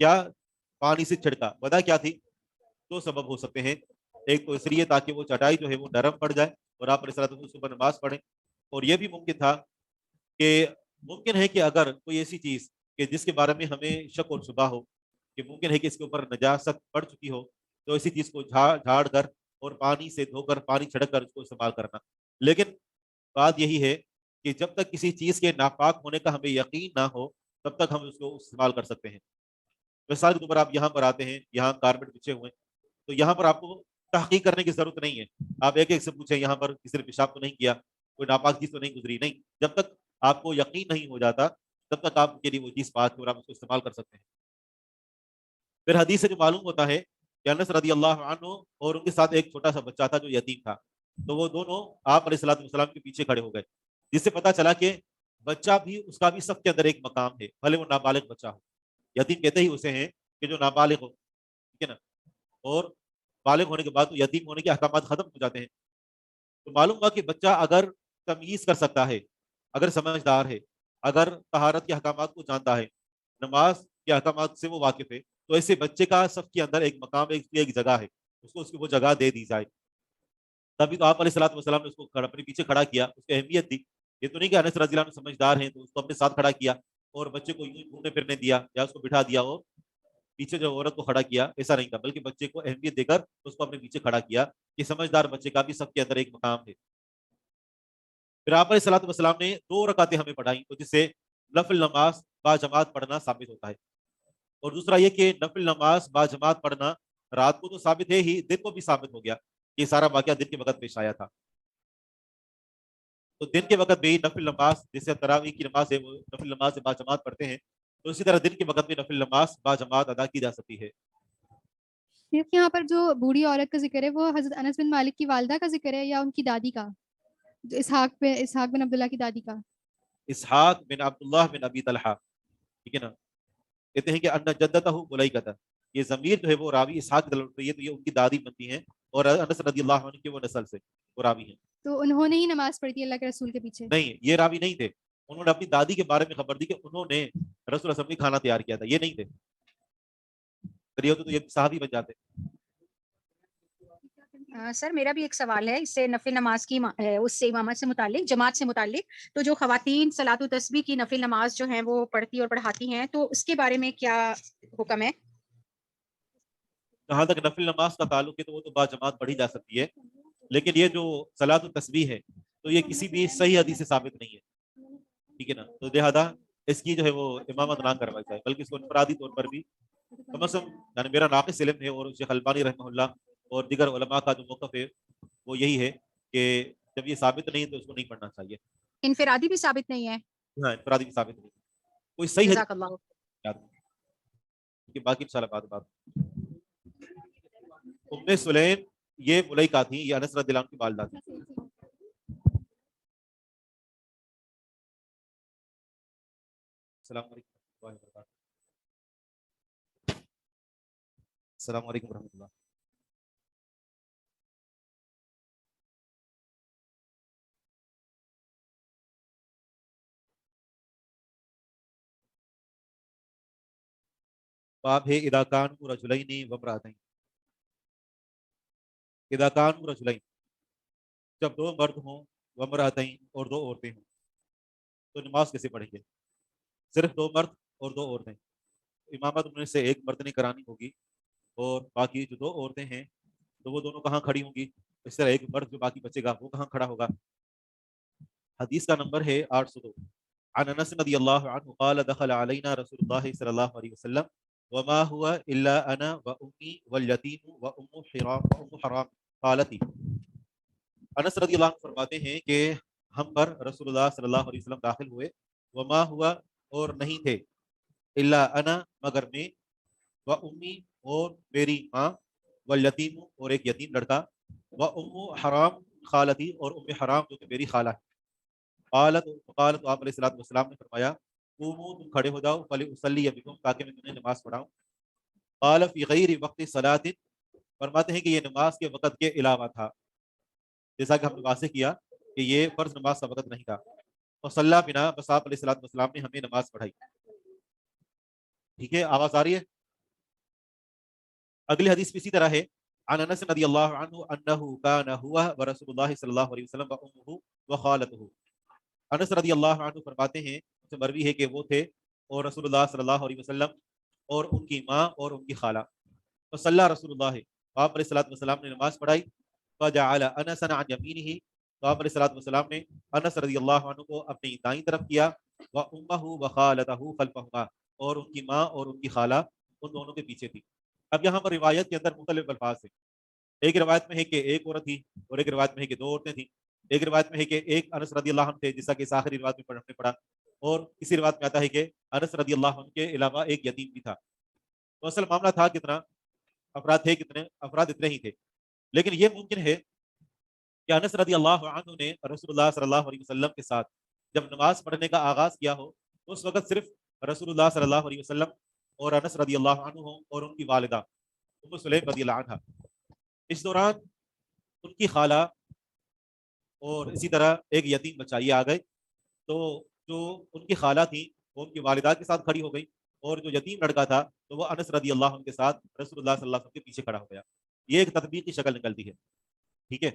کیا پانی سے چھڑکا. وجہ کیا تھی؟ دو سبب ہو سکتے ہیں. ایک تو اس لیے تاکہ وہ چٹائی جو ہے وہ نرم پڑ جائے اور آپ علیہ الصلوۃ والسلام صبح نماز پڑھیں. اور یہ بھی ممکن تھا کہ ممکن ہے کہ اگر کوئی ایسی چیز کہ جس کے بارے میں ہمیں شک اور شبہ ہو کہ ممکن ہے کہ اس کے اوپر نجاست پڑ چکی ہو, تو اسی چیز کو جھاڑ کر اور پانی سے دھو کر پانی چھڑک کر اس کو استعمال کرنا. لیکن بات یہی ہے کہ جب تک کسی چیز کے ناپاک ہونے کا ہمیں یقین نہ ہو تب تک ہم اس کو استعمال کر سکتے ہیں. مثال کے طور پر آپ یہاں پر آتے ہیں, یہاں کارپیٹ بچھے ہوئے ہیں, تو یہاں پر آپ کو تحقیق کرنے کی ضرورت نہیں ہے. آپ ایک ایک سے پوچھیں یہاں پر کسی نے پیشاب تو نہیں کیا, کوئی ناپاک چیز تو نہیں گزری. نہیں, جب تک آپ کو یقین نہیں ہو جاتا تب تک آپ کے لیے وہ چیز پاک ہے اور آپ اس کو استعمال کر سکتے ہیں. پھر حدیث سے جو معلوم ہوتا ہے کہ انس رضی اللہ عنہ اور ان کے ساتھ ایک چھوٹا سا بچہ تھا جو یتیم تھا, تو وہ دونوں آپ علیہ الصلوۃ والسلام کے پیچھے کھڑے ہو گئے, جس سے پتہ چلا کہ بچہ بھی, اس کا بھی سب کے اندر ایک مقام ہے, بھلے وہ نابالغ بچہ ہو. یتیم کہتے ہی اسے ہیں کہ جو نابالغ ہو, ٹھیک ہے نا, اور بالغ ہونے کے بعد تو یتیم ہونے کے احکامات ختم ہو جاتے ہیں. تو معلوم ہوا کہ بچہ اگر تمیز کر سکتا ہے, اگر سمجھدار ہے, اگر طہارت کے احکامات کو جانتا ہے, نماز کے احکامات سے وہ واقف ہے, تو ایسے بچے کا سب کے اندر ایک مقام, ایک جگہ ہے, اس کو اس کی وہ جگہ دے دی جائے. تبھی تو آپ علیہ الصلوۃ والسلام نے اس کو اپنے پیچھے کھڑا کیا, اس کی اہمیت دی. یہ تو نہیں کہ انس رضی اللہ عنہ سمجھدار ہیں تو اس کو اپنے ساتھ کھڑا کیا اور بچے کو یوں گھومنے پھرنے دیا یا اس کو بٹھا دیا اور پیچھے جو عورت کو کھڑا کیا, ایسا نہیں تھا, بلکہ بچے کو اہمیت دے کر اس کو اپنے پیچھے کھڑا کیا کہ سمجھدار بچے کا بھی سب کے اندر ایک مقام ہے. پھر آپ علیہ الصلوۃ والسلام نے 2 رکعتیں ہمیں پڑھائیں, تو جس سے نفل نماز با جماعت پڑھنا ثابت ہوتا ہے. اور دوسرا یہ کہ نفل نماز با جماعت پڑھنا رات کو تو ثابت ہے ہی, دن کو بھی ثابت ہو گیا. یہ سارا واقعہ دن کے وقت پیش آیا تھا. تو دن کے وقت بھی نفل نماز, جیسے تراویح کی نماز ہے وہ نفل نماز سے با جماعت پڑھتے ہیں, تو اسی طرح دن کے وقت بھی نفل نماز با جماعت ادا کی جا سکتی ہے. یہاں پر جو بوڑھی عورت کا ذکر ہے وہ حضرت انس بن مالک کی والدہ کا ذکر ہے یا ان کی دادی کا, جو اسحاق بن عبداللہ کی دادی کا؟ اسحاق بن عبداللہ بن ابی طلحہ, ٹھیک ہے نا, کہتے ہیں کہ ان جدتہ ملیکہ, یہ ضمیر جو ہے وہ راوی اسحاق کی طرف ہے, تو یہ ان کی دادی بنتی ہیں اور انس رضی اللہ عنہ کی وہ نسل سے وہ راوی ہیں. تو انہوں نے ہی نماز پڑھی تھی اللہ کے رسول کے پیچھے؟ نہیں, یہ راوی نہیں تھے. انہوں نے اپنی دادی کے بارے میں خبر دی کہ انہوں نے رسول اللہ صلی اللہ علیہ وسلم کی کھانا تیار کیا تھا, یہ نہیں تھے. تو یہ صحابی بن جاتے. سر میرا بھی ایک سوال ہے اس سے نفل نماز کی اس سے امامت سے متعلق, جماعت سے متعلق. تو جو خواتین صلاۃ و تسبیح کی نفل نماز جو ہیں وہ پڑھتی اور پڑھاتی ہیں, تو اس کے بارے میں کیا حکم ہے؟ جہاں تک نفل نماز کا تعلق ہے تو وہ تو با جماعت پڑھی جا سکتی ہے, لیکن یہ جو صلاۃ و تسبیح ہے تو یہ کسی بھی صحیح حدیث سے ثابت نہیں ہے, ٹھیک ہے نا. تو لہٰذا اس کی جو ہے وہ امامت نہ کروائی جائے, بلکہ اس کو انفرادی طور پر بھی کم از کم, یعنی میرا ناقص علم ہے اور شیخ البانی رحمہ اللہ اور دیگر علماء کا جو موقف ہے وہ یہی ہے کہ جب یہ ثابت نہیں ہے تو اس کو نہیں پڑھنا چاہیے. انفرادی بھی ثابت نہیں ہے؟ ہاں, انفرادی بھی ثابت نہیں, کوئی صحیح جزاک اللہ. حدیث باقی انشاءاللہ بات. ام سلیم یہ ملیکہ تھیں, یہ انس رضی اللہ عنہ کی والدہ تھیں. السلام علیکم ورحمۃ اللہ وبرکاتہ. السلام علیکم ورحمۃ اللہ. باب ہے اذا کانوا رجلین وامرأتین. اذا کانوا رجلین, جب 2 مرد ہوں, وامرأتین اور 2 عورتیں ہوں, تو نماز کیسے پڑھیں گے؟ صرف 2 مرد اور 2 عورتیں, امامت ان میں سے ایک مرد نے کرانی ہوگی اور باقی جو 2 عورتیں ہیں تو وہ دونوں کہاں کھڑی ہوں گی؟ اس طرح ایک مرد جو باقی بچے گا وہ کہاں کھڑا ہوگا؟ حدیث کا نمبر ہے 802. عن انس رضی اللہ عنہ قال دخل علینا رسول اللہ صلی اللہ علیہ وسلم وما هو الا انا وامی والیتیم وام حرام قالتی. انس رضی اللہ عنہ فرماتے ہیں کہ ہم پر رسول اللہ صلی اللہ علیہ وسلم داخل ہوئے, وما ہوا اور نہیں تھے, الا انا مگر میں, وامی اور میری ماں, والیتیم اور ایک یتیم لڑکا, وام حرام خالتی اور ام حرام جو کہ میری خالہ ہے. قالت آپ علیہ الصلوۃ والسلام نے فرمایا قوموا تم کھڑے ہو جاؤ فلیصلی بکم تاکہ میں تمہیں نماز پڑھاؤں. قال فی غیر وقت صلاۃ, فرماتے ہیں کہ یہ نماز کے وقت کے علاوہ تھا, جیسا کہ ہم نے واضح کیا کہ یہ فرض نماز کا وقت نہیں تھا. وصلی بنا, بس آپ علیہ الصلوۃ والسلام نے ہمیں نماز پڑھائی. ٹھیک ہے, آواز آ رہی ہے؟ اگلی حدیث بھی اسی طرح ہے، عن انس رضی اللہ عنہ انہ کان ہوا ورسول اللہ صلی اللہ علیہ وسلم وامہ وخالته. انس رضی اللہ عنہ فرماتے ہیں، سے مروی ہے کہ وہ تھے اور رسول اللہ صلی اللہ علیہ وسلم اور ان کی ماں اور ان کی خالہ. فصلی رسول اللہ، آپ علیہ الصلوۃ والسلام نے نماز پڑھائی. فجعل انس عن یمینہ، تو آپ علیہ الصلوۃ والسلام نے انس رضی اللہ عنہ کو اپنی دائیں طرف کیا، وامہ وخالتہ خلفہما، اور ان کی ماں اور ان کی خالہ ان دونوں کے پیچھے تھی. اب یہاں پر روایت کے اندر مختلف الفاظ ہیں. ایک روایت میں ہے کہ ایک عورت تھی، اور ایک روایت میں ہے کہ دو عورتیں تھیں. ایک روایت میں ہے کہ ایک انس رضی اللہ عنہ تھے، جیسا کہ اس آخری روایت میں پڑھنے پڑا، اور کسی روایت میں آتا ہے کہ انس رضی اللہ عنہ کے علاوہ ایک یتیم بھی تھا. تو اصل معاملہ تھا کتنا افراد تھے، کتنے افراد اتنے ہی تھے. لیکن یہ ممکن ہے کہ انس رضی اللہ عنہ نے رسول اللہ صلی اللہ علیہ وسلم کے ساتھ جب نماز پڑھنے کا آغاز کیا ہو، اس وقت صرف رسول اللہ صلی اللہ علیہ وسلم اور انس رضی اللہ عنہ اور ان کی والدہ ام سلیم رضی اللہ عنہ. اس دوران ان کی خالہ اور اسی طرح ایک یتیم بچہ یہ آ گئے. تو جو ان کی خالہ تھیں وہ ان کی والدہ کے ساتھ کھڑی ہو گئی، اور جو یتیم لڑکا تھا تو وہ انس رضی اللہ عنہ کے ساتھ رسول اللہ صلی اللہ علیہ وسلم کے پیچھے کھڑا ہو گیا. یہ ایک تطبیق کی شکل نکلتی ہے. ٹھیک ہے.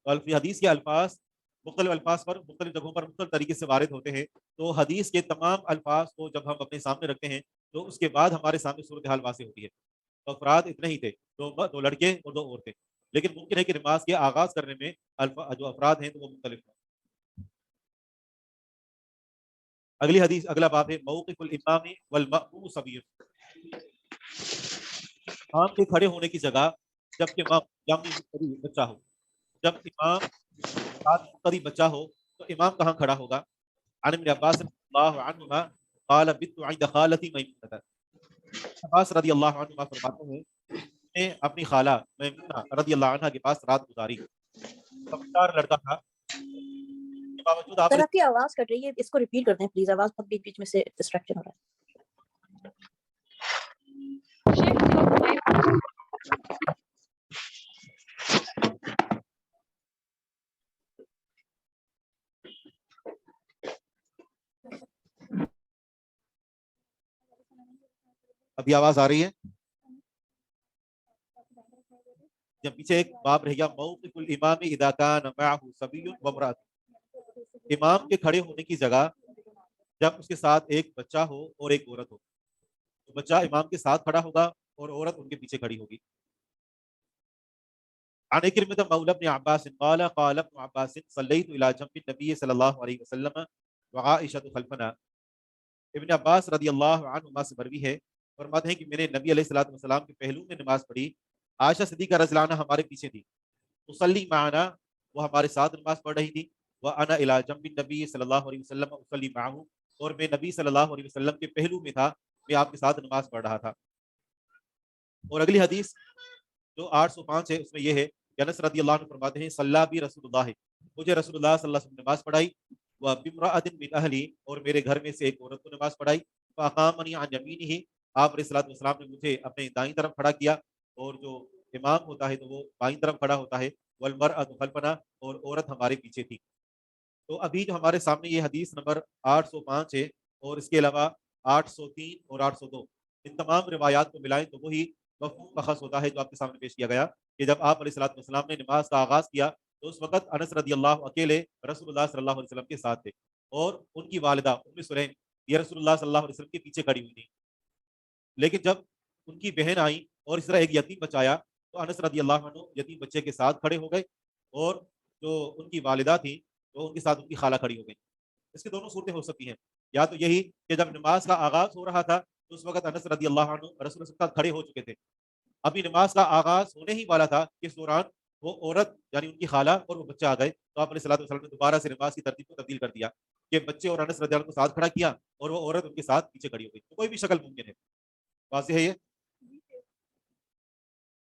تو حدیث کے الفاظ مختلف الفاظ پر مختلف جگہوں پر مختلف طریقے سے وارد ہوتے ہیں. تو حدیث کے تمام الفاظ کو جب ہم اپنے سامنے رکھتے ہیں تو اس کے بعد ہمارے سامنے صورتحال واضح ہوتی ہے. تو افراد اتنے ہی تھے، دو لڑکے اور دو عورتیں، لیکن ممکن ہے کہ نماز کے آغاز کرنے میں جو افراد ہیں تو وہ مختلف ہیں. اگلی حدیث اگلا باب ہے موقف الامام والمأموم صغیر. امام کے کھڑے ہونے کی جگہ جب کہ امام بچہ ہو. جب امام قریب بچہ ہو تو امام کہاں کھڑا ہوگا؟ عن ابن عباس رضی اللہ عنہما قال بت عند خالتی میمونہ. عباس رضی اللہ عنہما فرماتے ہیں میں اپنی خالہ میمونہ رضی اللہ عنہ کے پاس رات گزاری. سمجھدار لڑکا تھا، باوجود آپ سر آپ کی آواز کٹ رہی ہے، اس کو ریپیٹ کر دیں پلیز، آواز بہت بیچ بیچ میں سے ڈسٹریکشن ہو رہا ہے. ابھی آواز آ رہی ہے؟ جب پیچھے ایک باب رہ گیا موقف الامام اذا کان معه صبی وامرأۃ. امام کے کھڑے ہونے کی جگہ جب اس کے ساتھ ایک بچہ ہو اور ایک عورت ہو. تو بچہ امام کے ساتھ کھڑا ہوگا اور عورت ان کے پیچھے کھڑی ہوگی. عن اکرمۃ مولى ابن عباس قال قال ابن عباس صلیت الى جنب النبي صلی اللہ علیہ وسلم وعائشة خلفنا. ابن عباس رضی اللہ عنہما سے مروی ہے، فرماتے ہیں کہ میں نے نبی علیہ الصلوۃ والسلام کے پہلو میں نماز پڑھی. عائشہ صدیقہ رضی اللہ عنہ ہمارے پیچھے تھی. تصلی معنا، وہ ہمارے ساتھ نماز پڑھ رہی تھی. وانا الی جنب النبی صلی اللہ علیہ وسلم اصلی معه، اور میں نبی صلی اللہ علیہ وسلم کے پہلو میں تھا، میں آپ کے ساتھ نماز پڑھ رہا تھا. اور اگلی حدیث جو 805 ہے اس میں یہ ہے کہ انس رضی اللہ عنہ فرماتے ہیں صلی بی رسول اللہ، مجھے رسول اللہ صلی اللہ علیہ وسلم نماز پڑھائی. وبامرأۃ من اہلی، اور میرے گھر میں سے ایک عورت کو نماز پڑھائی. فاقامنی عن یمینہ، آپ علیہ الصلوۃ والسلام نے مجھے اپنے دائیں طرف کھڑا کیا، اور جو امام ہوتا ہے تو وہ بائیں طرف کھڑا ہوتا ہے. والمرأۃ خلفنا، اور عورت ہمارے پیچھے تھی. تو ابھی جو ہمارے سامنے یہ حدیث نمبر 805 ہے، اور اس کے علاوہ 803 اور 802، ان تمام روایات کو ملائیں تو وہی مفہوم مخص ہوتا ہے جو آپ کے سامنے پیش کیا گیا کہ جب آپ علیہ الصلوۃ والسلام نے نماز کا آغاز کیا تو اس وقت انس رضی اللہ اکیلے رسول اللہ صلی اللہ علیہ وسلم کے ساتھ تھے، اور ان کی والدہ ام سلیم یہ رسول اللہ صلی اللہ علیہ وسلم کے پیچھے کھڑی ہوئی تھی. لیکن جب ان کی بہن آئی اور اس طرح ایک یتیم بچایا تو انس رضی اللہ عنہ یتیم بچے کے ساتھ کھڑے ہو گئے، اور جو ان کی والدہ تھیں تو ان کے ساتھ ان کی خالہ کھڑی ہو گئی. اس کی دونوں صورتیں ہو سکتی ہیں، یا تو یہی کہ جب نماز کا آغاز ہو رہا تھا تو اس وقت انس رضی اللہ عنہ رسول اللہ کے ساتھ کھڑے ہو چکے تھے. ابھی نماز کا آغاز ہونے ہی والا تھا کہ اس دوران وہ عورت یعنی ان کی خالہ اور وہ بچہ آ گئے. تو آپ علیہ الصلوۃ والسلام نے دوبارہ سے نماز کی ترتیب کو تبدیل کر دیا کہ بچے اور انس رضی اللہ عنہ کو ساتھ کھڑا کیا اور وہ عورت ان کے ساتھ پیچھے کھڑی ہو گئی. تو کوئی بھی شکل ممکن ہے. واضح ہے یہ؟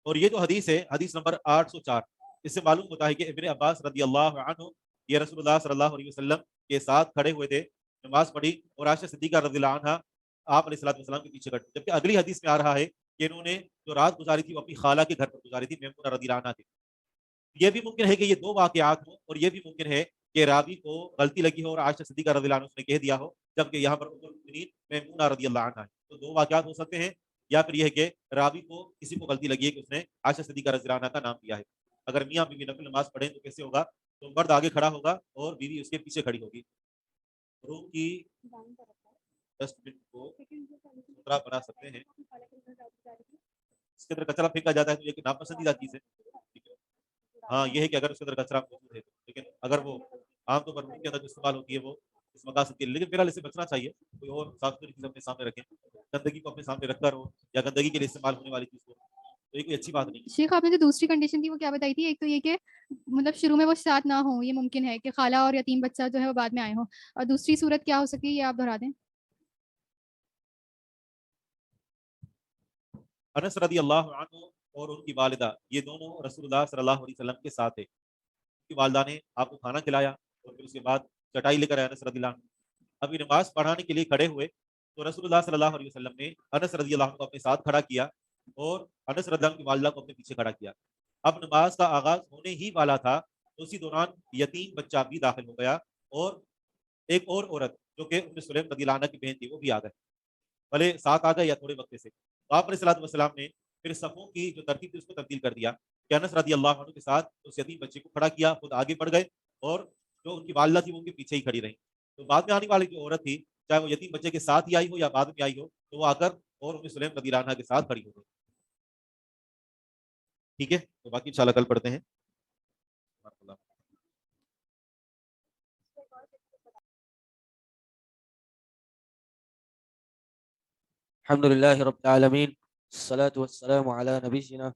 اور یہ جو حدیث ہے حدیث نمبر 804، اس سے معلوم ہوتا ہے کہ ابن عباس رضی اللہ عنہ یہ رسول اللہ صلی اللہ علیہ وسلم کے ساتھ کھڑے ہوئے تھے، نماز پڑھی، اور عائشہ صدیقہ رضی اللہ عنہ آپ علیہ الصلوۃ والسلام کے پیچھے کھڑے. جبکہ اگلی حدیث میں آ رہا ہے کہ انہوں نے جو رات گزاری تھی وہ اپنی خالہ کے گھر پر گزاری تھی، میمونہ رضی اللہ عنہ کی. یہ بھی ممکن ہے کہ یہ دو واقعات ہوں، اور یہ بھی ممکن ہے کہ راوی کو غلطی لگی ہو اور عائشہ صدیقہ رضی اللہ عنہ نے کہہ دیا ہو، جبکہ یہاں پر ام المؤمنین میمونہ رضی اللہ عنہ ہے. تو دو واقعات ہو سکتے ہیں، یا پھر یہ ہے کہ راوی کو کسی کو غلطی لگی ہے کہ اس نے عائشہ صدیقہ رضی اللہ عنہا کا نام لیا ہے. اگر میاں بیوی نفل نماز پڑھیں تو کیسے ہوگا؟ تو مرد آگے کھڑا ہوگا اور بیوی اس کے پیچھے کھڑی ہوگی. روم کی ڈسٹ بن کو ستھرا بنا سکتے ہیں. اس کے اندر کچرا پھینکا جاتا ہے تو یہ کہ ناپسندیدہ چیز ہے. ہاں یہ ہے کہ اگر اس کے اندر کچرا موجود ہے لیکن اگر وہ عام طور پر روم کے اندر جو استعمال ہوتی ہے وہ اس مقاصد کے لیے، لیکن فی الحال اس سے بچنا چاہیے. کوئی اور صاف ستھری چیز اپنے سامنے رکھیں، گندگی کو اپنے سامنے رکھ کر ہو یا گندگی کے لیے استعمال ہونے والی چیز کو، تو یہ کوئی اچھی بات نہیں. شیخ آپ نے جو دوسری کنڈیشن تھی وہ کیا بتائی تھی؟ ایک تو یہ کہ مطلب شروع میں وہ ساتھ نہ ہوں، یہ ممکن ہے کہ خالہ اور یتیم بچہ جو ہے وہ بعد میں آئے ہوں، اور دوسری صورت کیا ہو سکتی ہے یہ آپ دہرا دیں. انس رضی اللہ عنہ اور ان کی والدہ یہ دونوں رسول اللہ صلی اللہ علیہ وسلم کے ساتھ تھے. ان کی والدہ نے آپ کو کھانا کھلایا اور پھر اس کے بعد چٹائی لے کر آئے انس رضی اللہ عنہ. ابھی نماز پڑھانے کے لیے کھڑے ہوئے تو رسول اللہ صلی اللہ علیہ وسلم نے انس رضی اللہ عنہ کو اپنے ساتھ کھڑا کیا اور انس رضی اللہ عنہ کی والدہ کو اپنے پیچھے کھڑا کیا. اب نماز کا آغاز ہونے ہی والا تھا تو اسی دوران یتیم بچہ بھی داخل ہو گیا اور ایک اور عورت جو کہ ام سلیم رضی اللہ عنہ کی بہن تھی وہ بھی آ گئے، بھلے ساتھ آ گئے یا تھوڑے وقت سے. تو آپ علیہ الصلوۃ والسلام نے پھر صفوں کی جو ترتیب تھی اس کو تبدیل کر دیا کہ انس رضی اللہ عنہ کے ساتھ اس یتیم بچے کو کھڑا کیا، خود آگے بڑھ گئے اور جو ان کی والدہ تھی وہ ان کے پیچھے ہی کھڑی رہیں. تو بعد میں آنے والی جو عورت تھی چاہے وہ یتیم بچے کے ساتھ ہی آئی ہو یا بعد میں آئی ہو تو وہ آ کر اور ام سلیم رضی اللہ عنہ کے ساتھ کھڑی ہو گئی. ٹھیک ہے، تو باقی انشاءاللہ کل پڑھتے ہیں. الحمد لله رب العالمين، الصلاة والسلام على نبينا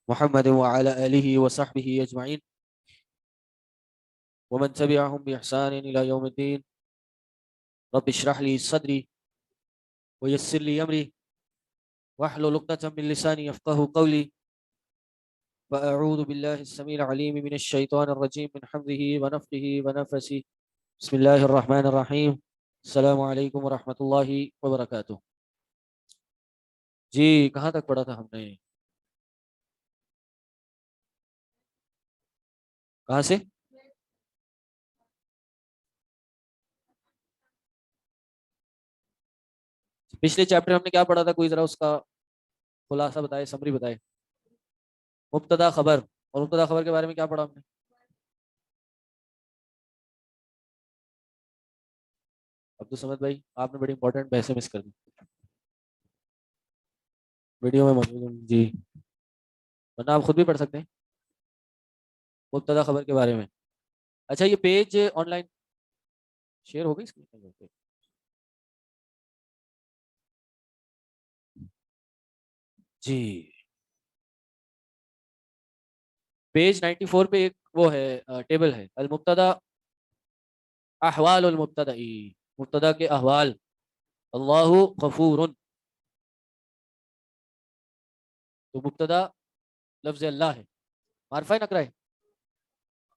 محمد وعلى آله وصحبه أجمعين ومن تبعهم بإحسان إلى يوم الدين. رب اشرح لي صدري ويسر لي أمري واحلل عقدة من لساني يفقهوا قولي. وأعوذ بالله السميع العليم من الشيطان الرجيم من حمده ونفخه ونفسه. بسم الله الرحمن الرحيم. السلام عليكم ورحمة الله وبركاته. جی کہاں تک پڑھا تھا ہم نے؟ کہاں سے؟ پچھلے چیپٹر ہم نے کیا پڑھا تھا؟ کوئی ذرا اس کا خلاصہ بتائے، سمری بتائے. مبتدا خبر، اور مبتدا خبر کے بارے میں کیا پڑھا ہم نے؟ عبدالصمد بھائی آپ نے بڑی امپورٹنٹ بحثیں مس کر دی، ویڈیو میں موجود ہیں جی، ورنہ آپ خود بھی پڑھ سکتے ہیں مبتدا خبر کے بارے میں. اچھا یہ پیج آن لائن شیئر ہو گئی اس کی؟ جی پیج 94 پہ ایک وہ ہے ٹیبل ہے، المبتدا احوال المبتدئی، مبتدا کے احوال. اللہ غفور، تو مبتدا لفظ اللہ ہے، معرفہ نکرہ ہے،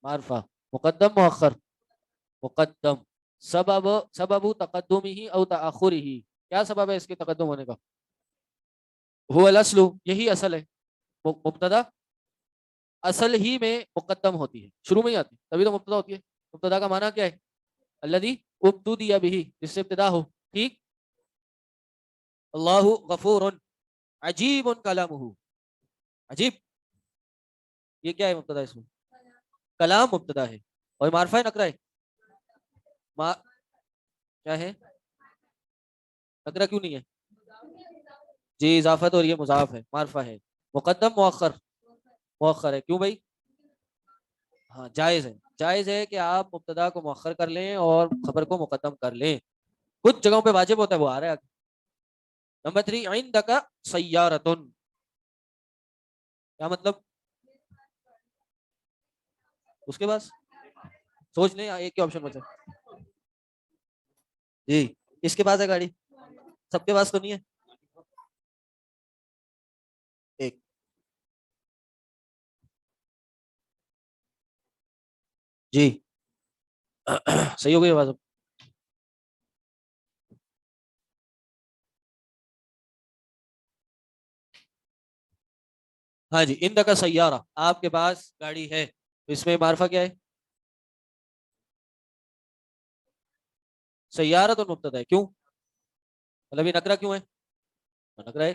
معرفہ. مقدم مؤخر، مقدم. سبب تقدمہ او تاخرہ، کیا سبب ہے اس کے تقدم ہونے کا؟ هو الاصل، یہی اصل ہے. مبتدا اصل ہی میں مقدم ہوتی ہے، شروع میں ہی آتی ہے تبھی تو مبتدا ہوتی ہے. مبتدا کا معنی کیا ہے؟ الذی ابتدی بہ، جس سے ابتدا ہو. ٹھیک. اللہ غفور عجیب کلامہ، عجیب یہ کیا ہے؟ مبتدا، اس میں کلام مبتدا ہے اور معرفہ نکرہ ہے. کیا ہے؟ نکرہ کیوں نہیں ہے؟ جی اضافت، اور یہ مضاف ہے، معرفہ ہے. مقدم مؤخر، مؤخر ہے. کیوں بھائی؟ ہاں جائز ہے، جائز ہے کہ آپ مبتدا کو مؤخر کر لیں اور خبر کو مقدم کر لیں. کچھ جگہوں پہ واجب ہوتا ہے، وہ آ رہا ہے. نمبر 3 عندک سیارۃ، کیا مطلب؟ اس کے بعد سوچ لیں، ایک ہی آپشن بچا جی. اس کے پاس ہے گاڑی؟ سب کے پاس تو نہیں ہے. ایک جی صحیح ہو گئی آواز؟ ہاں جی. عندک سیارہ، آپ کے پاس گاڑی ہے. اس میں معرفہ کیا ہے؟ سیارہ تو مبتدا ہے. کیوں؟ مطلب یہ نکرہ کیوں ہے؟ نکرہ ہے.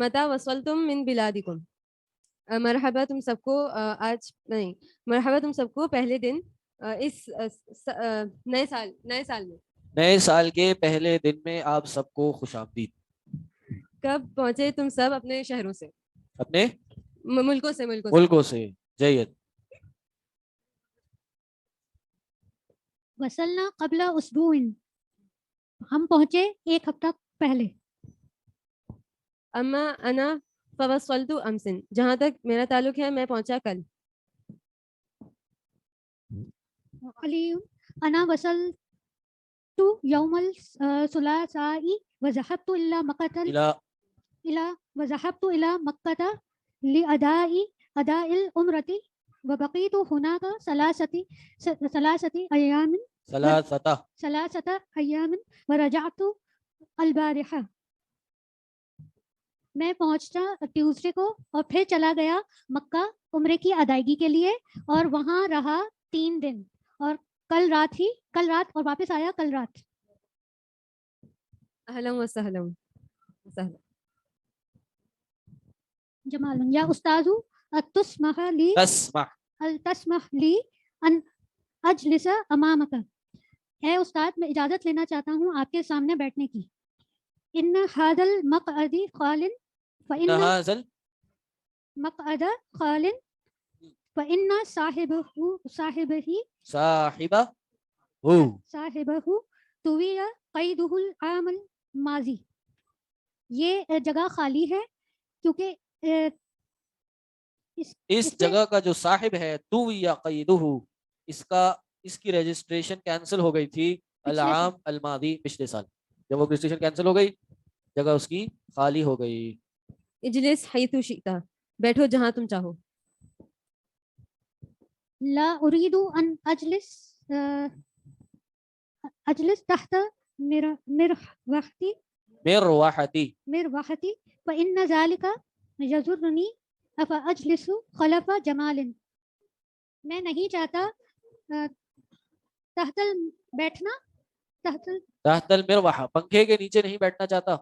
متا وصلتم من بلادکم. مرحبا تم سب کو آج نہیں مرحبا تم سب کو پہلے دن اس نئے سال میں نئے سال کے پہلے دن میں آپ سب کو خوش آمدید. کب پہنچے تم سب اپنے شہروں سے, اپنے ملکوں سے. جید. وصلنا قبل اسبوع, ہم پہنچے ایک ہفتہ پہلے. اما انا فوصلت امسن, جہاں تک میرا تعلق ہے میں پہنچا کل. علی انا وصلت یوم الثلاثاء وذهبت الى مکہ لأداء العمرة وبقيت هناك ثلاثة أيام ورجعت البارحة. میں پہنچتا ٹیوزڈے کو اور پھر چلا گیا مکہ عمرے کی ادائیگی کے لیے اور وہاں رہا 3 دن اور کل رات اور واپس آیا کل رات. اہلا وسہلا. جمال یا استاذ تسمح لی ان اجلس امامک, اے استاد میں اجازت لینا چاہتا ہوں آپ کے سامنے بیٹھنے کی. ان هذا المقعد خال فإن صاحبه طوی قیدہ العام الماضی. یہ جگہ خالی ہے کیونکہ اس جگہ کا جو صاحب ہے تو یا قیدہ, اس کی رجسٹریشن کینسل ہو گئی تھی العام الماضی, پچھلے سال. جب وہ رجسٹریشن کینسل ہو گئی جگہ اس کی خالی ہو گئی. اجلس حیث شئت, بیٹھو جہاں تم چاہو. لا اريد ان اجلس تحت مروحتی فإن ذلك يجرني افاجلس خلف جمال. میں نہیں چاہتا تحت المروحہ, پنکھے کے نیچے نہیں بیٹھنا چاہتا.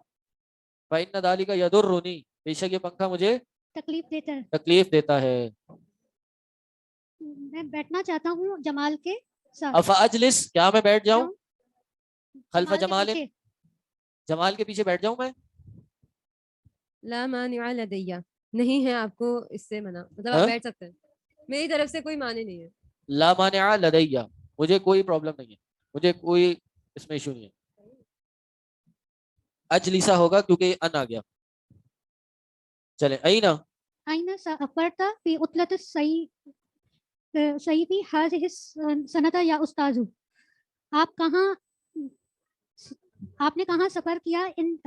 فإن ذلك يضرني, بے شک یہ پنکھا مجھے تکلیف دیتا ہے. میں بیٹھنا چاہتا ہوں جمال کے ساتھ. افاجلس, کیا میں بیٹھ جاؤں خلف جمال, جمال کے پیچھے بیٹھ جاؤں میں. لا مانع لدی, نہیں ہے آپ کو اس سے منع, مطلب آپ بیٹھ سکتے ہیں, میری طرف سے کوئی معنی نہیں ہے. لا مانع لدی, مجھے کوئی پرابلم نہیں ہے, مجھے کوئی اس میں ایشو نہیں ہے. اجلیسا ہوگا کیونکہ ان آ گیا. چلے أين سافرت في عطلة الصيف هذه السنة يا أستاذ. آپ نے کہاں سفر کیا ان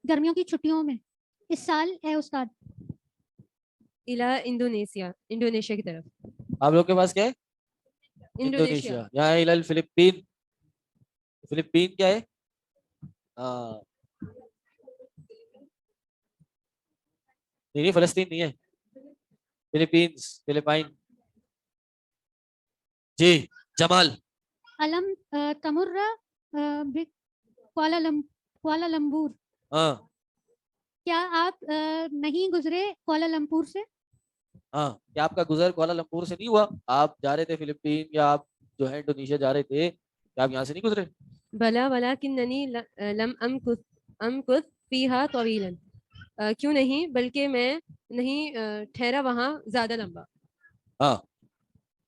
گرمیوں کی چھٹیوں میں اس سال اے استاد؟ انڈونیشیا کی طرف. آپ لوگ کے پاس کیا ہے؟ انڈونیشیا. یہاں الفلپین. فلپین کیا ہے؟ نہیں فلسطین نہیں ہے, فلپائن. جی جمال. علم تمر کوالالمپور. ہاں. کیا آپ نہیں گزرے کوالالمپور سے؟ ہاں. کیا آپ کا گزر کوالالمپور سے نہیں ہوا؟ آپ جا رہے تھے فلپین یا آپ جو ہے انڈونیشیا جا رہے تھے, کیا آپ یہاں سے نہیں گزرے؟ بلا ولکننی لم امکث فیہا طویلا, کیوں نہیں بلکہ میں نہیں ٹھہرا وہاں زیادہ لمبا. ہاں.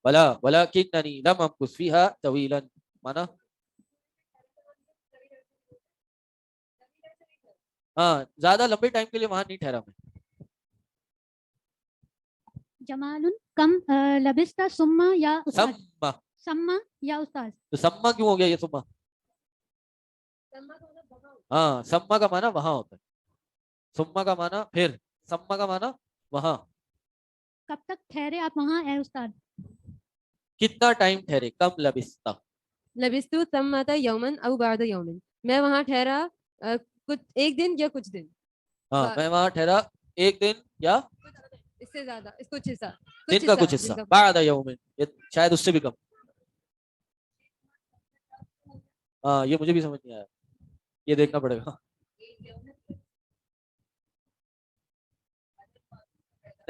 بلا ولکننی لم امکث فیہا طویلا مانا ہاں زیادہ لمبے ٹائم کے لیے وہاں نہیں ٹھہرا میں. جمال کم لبست ثم یا استاد. ثم یا استاد. تو سما کیوں ہو گیا یہ ثم؟ ہاں سما کا معنی وہاں ہوتا ہے, ثم کا معنی پھر, سما کا معنی وہاں. کب تک ٹھہرے آپ وہاں اے استاد؟ کتنا ٹائم ٹھہرے؟ کم لبستا. لبستو ثمۃ یوما او بعد یوم, میں وہاں ٹھہرا کچھ ایک دن یا کچھ دن. ہاں میں وہاں ٹھہرا ایک دن یا اس سے زیادہ, اس کچھ حصہ, دن کا کچھ حصہ. بعد یوم, شاید اس سے بھی کم. ہاں یہ مجھے بھی سمجھ نہیں آیا, یہ دیکھنا پڑے گا.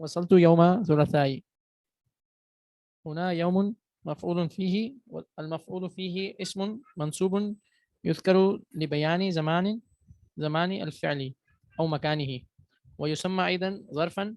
وصلت يوم ثلاثاء. هنا يوم مفعول فيه، والمفعول فيه اسم منصوب يذكر لبيان زمان الفعل أو مكانه، ويسمى أيضا ظرفا.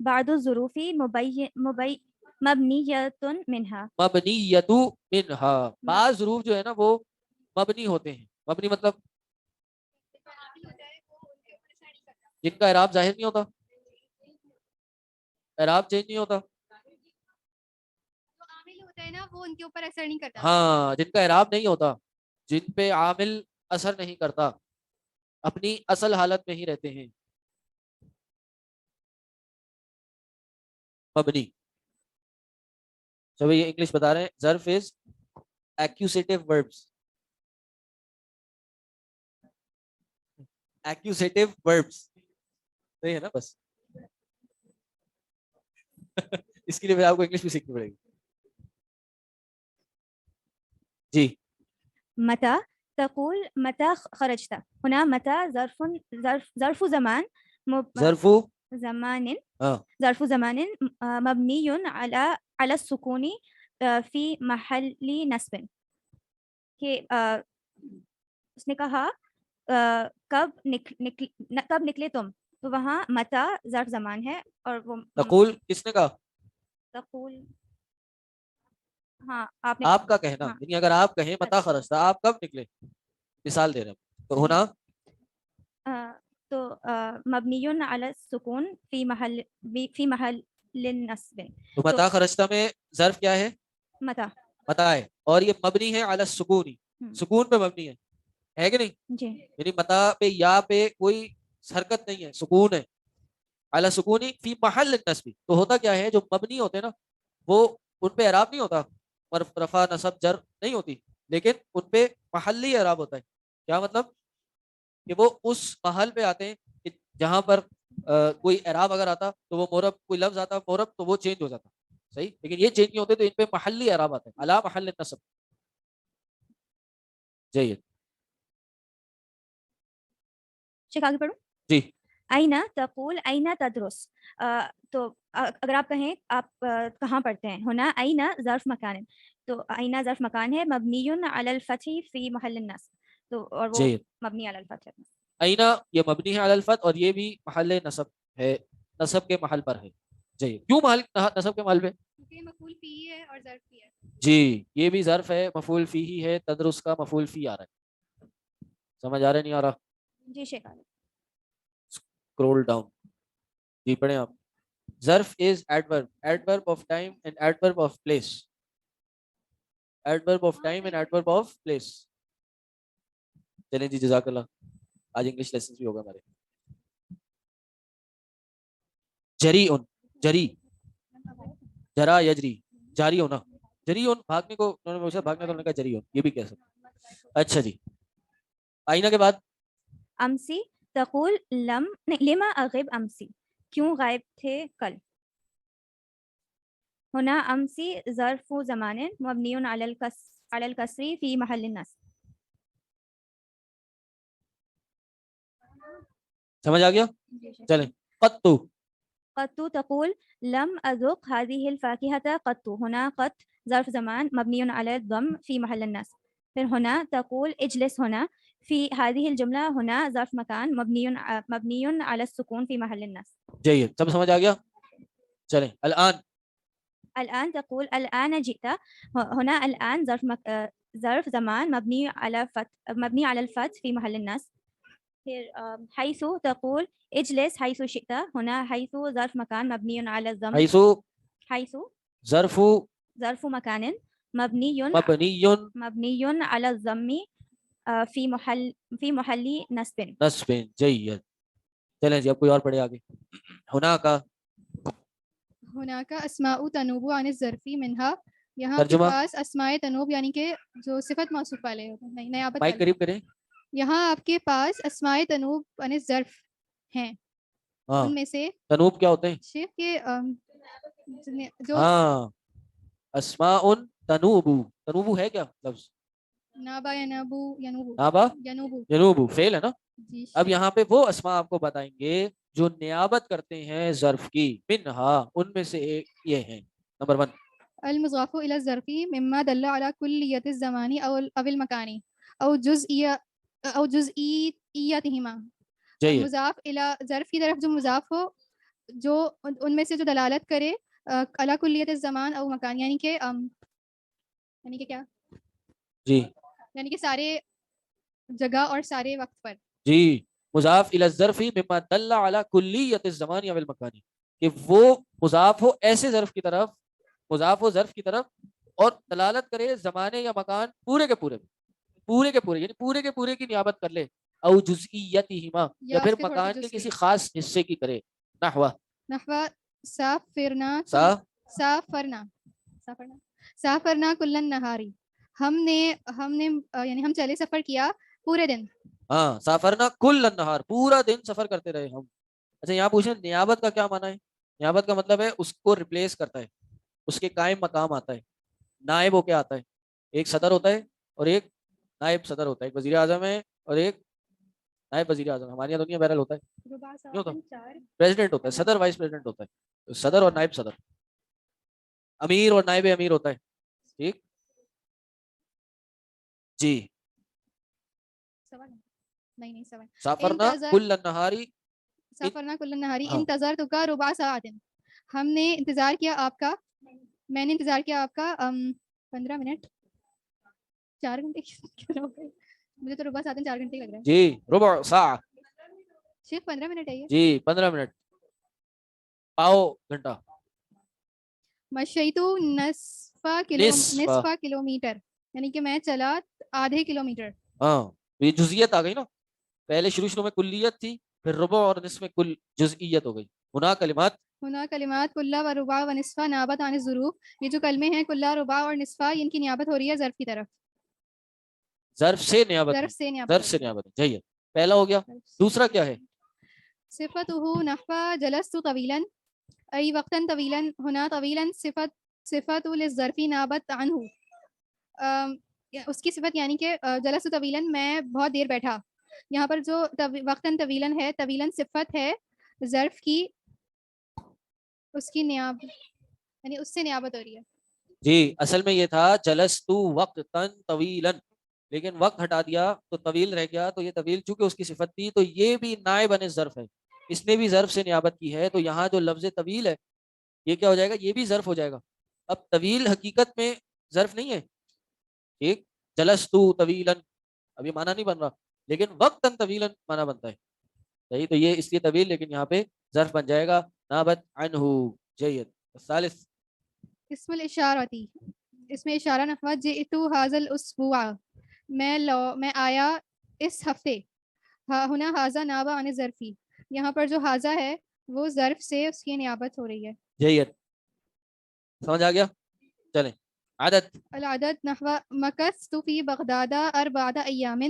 بعض الظروف مبنیۃ منها مبنیۃ منہا، بعض ظروف جو ہے نا وہ مبنی ہوتے ہیں. مبنی مطلب جن کا اعراب ظاہر نہیں ہوتا، اعراب چینج نہیں ہوتا. عامل ہوتا ہے نا وہ ان کے اوپر اثر نہیں کرتا. ہاں، جن کا اعراب نہیں ہوتا، جن پہ عامل اثر نہیں کرتا، اپنی اصل حالت میں ہی رہتے ہیں. مبنی. چلو یہ انگلش بتا رہے ہیں. ظرف از ایکوسیٹو وربس. ایکوسیٹو وربس نہیں ہے نا بس. اس کے لیے پھر آپ کو انگلش بھی سیکھنی پڑے گی. جی. متى تقول متى خرجت. هنا متى ظرف زمان ظرف زمان ظرف زمان مبني على السكون في محل نصب. کہ اس نے کہا کب نکلے تم، تو وہاں متا ظرف زمان ہے اور وہ تقول کس نے کہا؟ تقول ہاں آپ کا کہنا. یعنی اگر آپ کہیں متا خرجتا، آپ کب نکلے، مثال دے رہے ہیں. تو ہونا تو مبنی علی السکون فی محل نصب. تو متا خرجتا میں ظرف کیا ہے؟ متا ہے، اور یہ مبنی ہے علی السکون، سکون پہ مبنی ہے کہ نہیں؟ جی. یعنی متا پہ یا پہ کوئی حرکت نہیں ہے، سکون ہے. علی سکونی فی محل نصب. تو ہوتا کیا ہے، جو مبنی ہوتے ہیں نا وہ ان پہ اعراب نہیں ہوتا، رفع نصب جر نہیں ہوتی، لیکن ان پہ محلی اعراب ہوتا ہے. کیا مطلب؟ کہ وہ اس محل پہ آتے ہیں کہ جہاں پر کوئی اعراب اگر آتا تو وہ مورب، کوئی لفظ آتا مورب تو وہ چینج ہو جاتا. صحیح. لیکن یہ چینج نہیں ہوتے، تو ان پہ محلی اعراب آتا ہے، علی محل نصب. جی آگے پڑھوں. جی. اینا تقول اینا تدرس. تو اگر آپ کہیں آپ کہاں پڑھتے ہیں، ہونا اینا ظرف مکان. تو اینا ظرف مکان ہے مبنی علی الفتح فی محل النصب. تو اور وہ مبنی علی الفتح. اینا یہ مبنی ہے علی الفتح اور یہ بھی محل نصب ہے، نصب کے محل پر ہے. جی. کیوں محل نصب کے محل پہ؟ کیونکہ مفعول فیہ ہے اور ظرف بھی ہے. جی یہ بھی ظرف ہے، مفعول فیہ ہے، تدرس کا مفعول فی آ رہا ہے. سمجھ آ رہا ہے نہیں آ رہا؟ جی شیخ. Scroll down. جی پڑھیں آپ. ظرف is adverb, adverb of time and adverb of place. Adverb of time and adverb of place. چلیں جی، جزاک اللہ. آج انگلش لیسنز بھی ہوگا ہمارے. جری اون، جری، جرا یجری، جاری ہونا. جری اون بھاگنے کو انہوں نے پوچھا، بھاگنے کو انہوں نے کہا جری اون، یہ بھی کہہ سکتے. اچھا جی. آئینہ کے بعد امسی تقول لما اغب امسی. کیوں غائب تھے کل. ہونا امسی ظرف زمان مبنی علی الکسر فی محل النصب. سمجھ آ گیا؟ چلیں. قطو قط تقول لم أذق هذه الفاكهة قط. هنا قط ظرف زمان مبني على الضم في محل النصب. پھر هنا تقول اجلس. هنا في هذه الجملة هنا ظرف مكان مبني على السكون في محل النصب. جيد. سب سمجھ آ گیا؟ چلیں. الآن تقول الآن جئت. هنا الآن ظرف زمان مبني على الفتح في محل النصب. پھر حيث تقول اجلس حيث شئت. هنا حيث ظرف مكان مبني على الضم. حيث ظرف مكان مبني على الضم في محل نصب. جيد. چلیں جی، اب کوئی اور پڑھے آگے. ہناک اسماء تنوب عن الظرف منها. یہاں کے پاس اسماء تنوب یعنی کہ جو صفت موصوف والے ہوتے ہیں، نیابت مائک قریب کریں. یہاں آپ کے پاس اسماء تنوب عن الظرف ہیں. ان میں سے تنوب کیا ہوتے ہیں؟ شیخ کے جو اسماء تنوب. تنوب ہے کیا لفظ؟ نابا ینابو ینوبو. نابا ینوبو فعل ہے نا. اب جی. یہاں پہ وہ اسماء آپ کو بتائیں گے جو نیابت کرتے ہیں ظرف کی. منہا ان میں سے ایک یہ ہیں. نمبر 1 المضاف الى الظرف مما دل على كلية الزمان او المكان او جزئياتهما. مضاف الى ظرف کی طرف جو مضاف ہو جو ان میں سے جو دلالت کرے علی کلیت الزمان او مکان، یعنی کہ کیا، جی یعنی کہ سارے جگہ اور سارے وقت پر. جی مضاف الی الظرف مما دل علی کلیت الزمان یا المکان، کہ وہ مضاف ہو ایسے ظرف کی طرف، مضاف ہو ظرف کی طرف اور دلالت کرے زمانے یا مکان پورے کے پورے یعنی پورے کے پورے کی نیابت کر لے، او جزئیتہما یا پھر اس کے تھوڑا سا مکان کے جزئی. کسی خاص حصے کی کرے. نحو سافرنا سا سافرنا کلن نہاری، ہم نے یعنی ہم چلے سفر کیا پورے دن. ہاں سافرنا کل النہار، پورا دن سفر کرتے رہے ہم. اچھا یہاں پوچھیں نیابت کا کیا معنی ہے؟ نیابت کا مطلب ہے اس کو ریپلیس کرتا ہے، اس کے قائم مقام آتا ہے. نائب ہو کے آتا ہے، ایک صدر ہوتا ہے اور ایک نائب صدر ہوتا ہے، ایک وزیر اعظم ہے اور ایک نائب وزیر اعظم. ہمارے یہاں دنیا بہرحال ہوتا ہے، نہیں ہوتا، پریزیڈنٹ ہوتا ہے، صدر وائس پریزیڈنٹ ہوتا ہے، صدر اور نائب صدر، امیر اور نائب امیر ہوتا ہے. ٹھیک جی. نہیں سافرنا کل النہاری، سافرنا کلن نہاری ہاں. انتظرت کا ربع ساعت، ہم نے انتظار کیا آپ کا، میں نے انتظار کیا آپ کا 15 منٹ. 4 گھنٹے کیا ہو گئے؟ مجھے تو ربع ساعت 4 گھنٹے لگ رہا ہے. جی ربع ساعہ، شیخ 15 منٹ ہے یہ. جی 15 منٹ، پاؤ گھنٹہ. مشیتو نصف کلومیٹر، یعنی کہ میں چلا آدھے کلومیٹر. ہاں یہ جزئیت آ گئی نا، پہلے شروع میں کلیت تھی، پھر ربع اور نصف میں کل جزئیت ہو گئی. ہونا کلمات کلہ و ربع و نصفہ نیابت عن الظروف، یہ جو کلمے ہیں کلہ، ربع اور نصفہ، ان کی نیابت ہو رہی ہے ظرف کی طرف. ظرف سے نیابت ظرف سے نیابت ہے. جی پہلا ہو گیا. دوسرا کیا ہے؟ صفته نحو جلست طویلا ای وقتا طویلا، ہونا طویلا صفت للظرف نابت عنہ، اس کی صفت یعنی کہ جلست طویلا میں بہت دیر بیٹھا. یہاں پر جو وقتا طویلا ہے، طویلا صفت ہے ظرف کی، اس کی نیابت یعنی اس سے نیابت ہو رہی ہے. جی اصل میں یہ تھا جلستو وقتا طویلا، لیکن وقت ہٹا دیا تو طویل رہ گیا. تو یہ طویل چونکہ اس کی صفت تھی تو یہ بھی نائب عن ظرف ہے، اس نے بھی ظرف سے نیابت کی ہے. تو یہاں جو لفظ طویل ہے یہ کیا ہو جائے گا؟ یہ بھی ظرف ہو جائے گا. اب طویل حقیقت میں ظرف نہیں ہے، ٹھیک، جلستو طویلا اب یہ معنی نہیں بن رہا، لیکن وقتا طویلا معنی بنتا ہے. صحیح، تو یہ اس لیے طویل، لیکن یہاں پہ ظرف بن جائے گا نابت عنہ. جید. الثالث اسم الاشارتی، اس میں اشارہ نحو جئتو ھذا الاسبوع، میں آیا اس ہفتے. ہونا ھذا ناب عن الظرفی، یہاں پر جو ھذا ہے وہ ظرف سے اس کی نیابت ہو رہی ہے. جید سمجھ آ گیا. چلیں عدد. العدد نحو مکثت فی بغداد 4 ایام،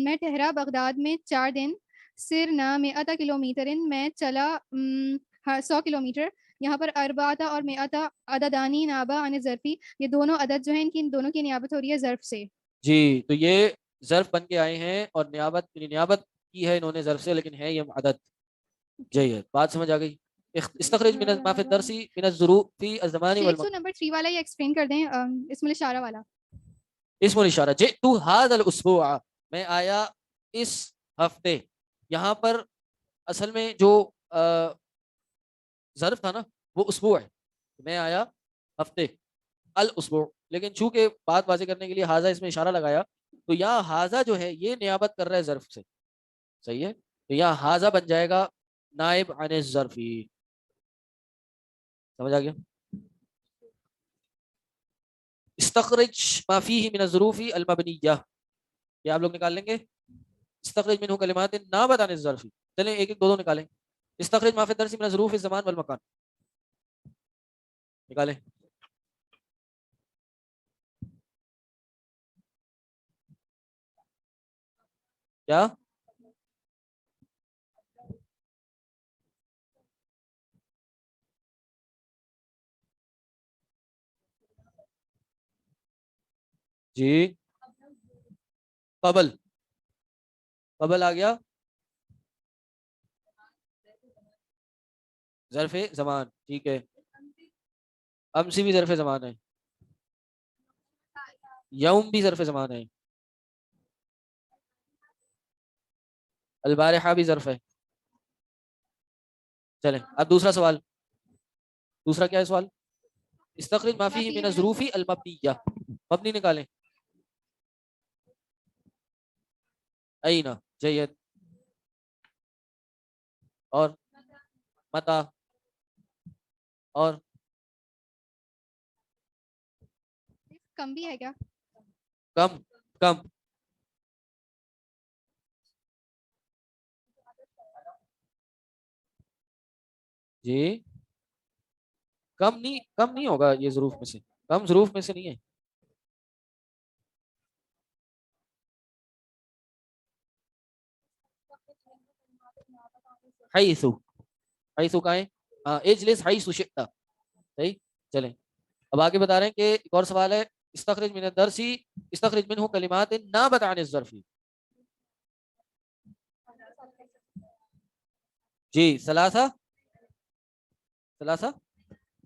میں ٹھہرا بغداد میں 4 دن. سرنا 100 کلومیٹر، میں چلا 100 کلومیٹر. یہاں پر 4 اور 100 عددانی نابا عن ظرفی، یہ دونوں عدد جو ہیں ان دونوں کی نیابت ہو رہی ہے ظرف سے. جی تو یہ ظرف بن کے آئے ہیں اور نیابت کی ہے انہوں نے ظرف سے، لیکن ہے یہ عدد. جی بات سمجھ آ گئی. استخرج من ما فی الدرس من الظروف فی الزمان شیخ والمکان. نمبر 3 والا یہ ایکسپلین کر دیں، اسم الاشارہ والا. اسم الاشارہ جئت ھذا الاسبوع، میں آیا اس ہفتے. یہاں پر اصل میں جو ظرف تھا نا وہ اسبوع ہے، میں آیا ہفتے الاسبوع، لیکن چونکہ بات واضح کرنے کے لیے ھذا اس میں اشارہ لگایا تو یہاں ھذا جو ہے یہ نیابت کر رہا ہے ظرف سے. صحیح ہے، تو یہاں ھذا بن جائے گا نائب عن الظرفی. سمجھ آ گیا. استخرج ما فیہ من الظروف المبنیہ، یہ آپ لوگ نکال لیں گے. استخرج منہ کلمات نابت عن الظرف. چلیں ایک ایک دو نکالیں. استخرج ما فی الدرس من الظروف الزمان والمکان، نکالیں. کیا جی قبل آ گیا ظرف زمان، ٹھیک ہے. امسی بھی ظرف زمان ہے، یوم بھی ظرف زمان ہے، البارحہ بھی ظرف ہے. چلیں اب دوسرا سوال. دوسرا کیا ہے سوال؟ استخرج ما فیہ من الظروف المبنیہ. مبنی نکالیں. این جید. اور متا. اور کم بھی ہے کیا؟ کم. کم جی کم نہیں ہوگا یہ ظروف میں سے. کم ظروف میں سے نہیں ہے. حیث. حیث کہاں ہے؟ ہاں اجلس حیث شئت. صحیح. چلیں اب آگے بتا رہے ہیں کہ ایک اور سوال ہے. استخرج من الدرس استخرج منه کلمات نابت عن الظرف. جی ثلاثہ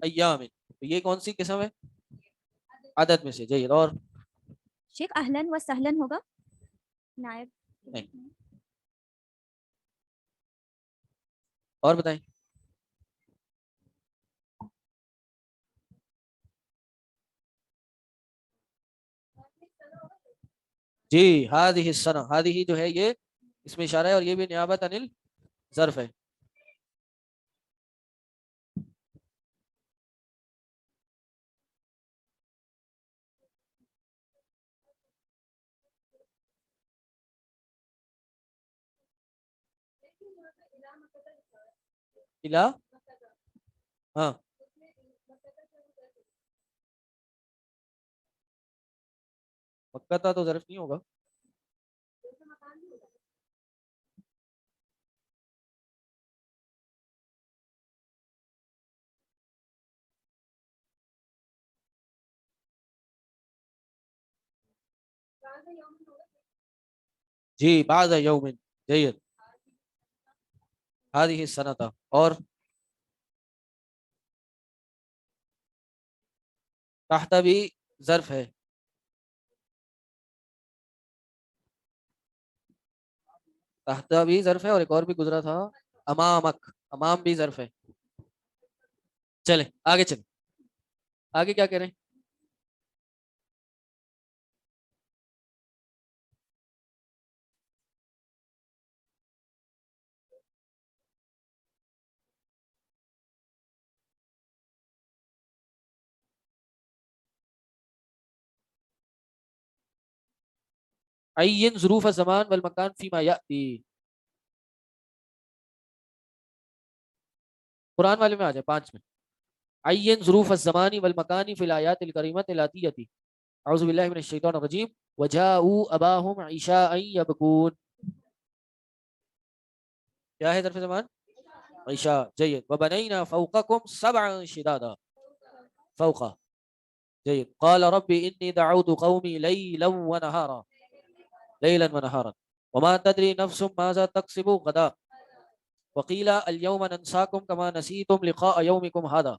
ایام. یہ کون سی قسم ہے؟ عدد میں سے. جی اور شیخ اہلن و سہلن ہوگا نائب. نہیں. اور بتائیں. جی ہادہ السنہ. ہادہ جو ہے یہ اس میں اشارہ ہے اور یہ بھی نیابت عن الظرف ہے. الہ ہاں مکہ تو ظرف نہیں ہوگا. جی بعد یوم. جید هذه السنة. اور تحت بھی ظرف ہے. تحت بھی ظرف ہے اور ایک اور بھی گزرا تھا امامک. امام بھی ظرف ہے. چلیں آگے چلیں. آگے کیا کہہ رہے ہیں؟ عین ظروف الزمان والمکان فیما یاتی. قرآن والے میں آ جائے 5 میں. عین ظروف الزمان والمکان فی الآیات الکریمۃ الاتیۃ. اعوذ باللہ من الشیطان الرجیم. وجاءوا اباہم عشاء یبکون. کیا ہے ظرف زمان؟ عشاء. جید. وبنینا فوقکم سبعا شدادا. فوقا. جید. قال رب انی دعوت قومی لیلا ونہارا. لیلا ونہارا. وما تدری نفس ماذا تکسب غدا. وقیل اليوم ننساکم کما نسیتم لقاء یومکم هذا.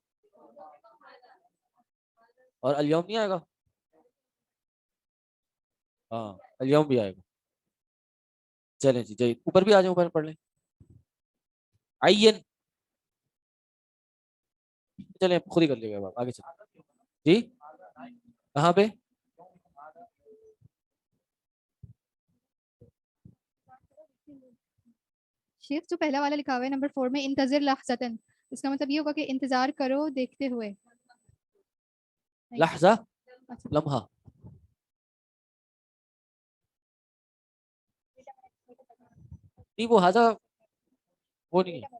اور اليوم نہیں آئے گا؟ ہاں اليوم بھی آئے گا. چلیں جی جی اوپر بھی آ جائیں. اوپر پڑھ لیں. عین. چلیں خود ہی کر لے گا آگے چلیں. جی کہاں پہ؟ شیخ جو پہلا والا لکھا ہوا ہے نمبر 4 میں انتظر لحظتن، اس کا مطلب یہ ہوگا کہ انتظار کرو دیکھتے ہوئے. لحظہ لمحہ. نہیں وہ ہاضا وہ نہیں ہے.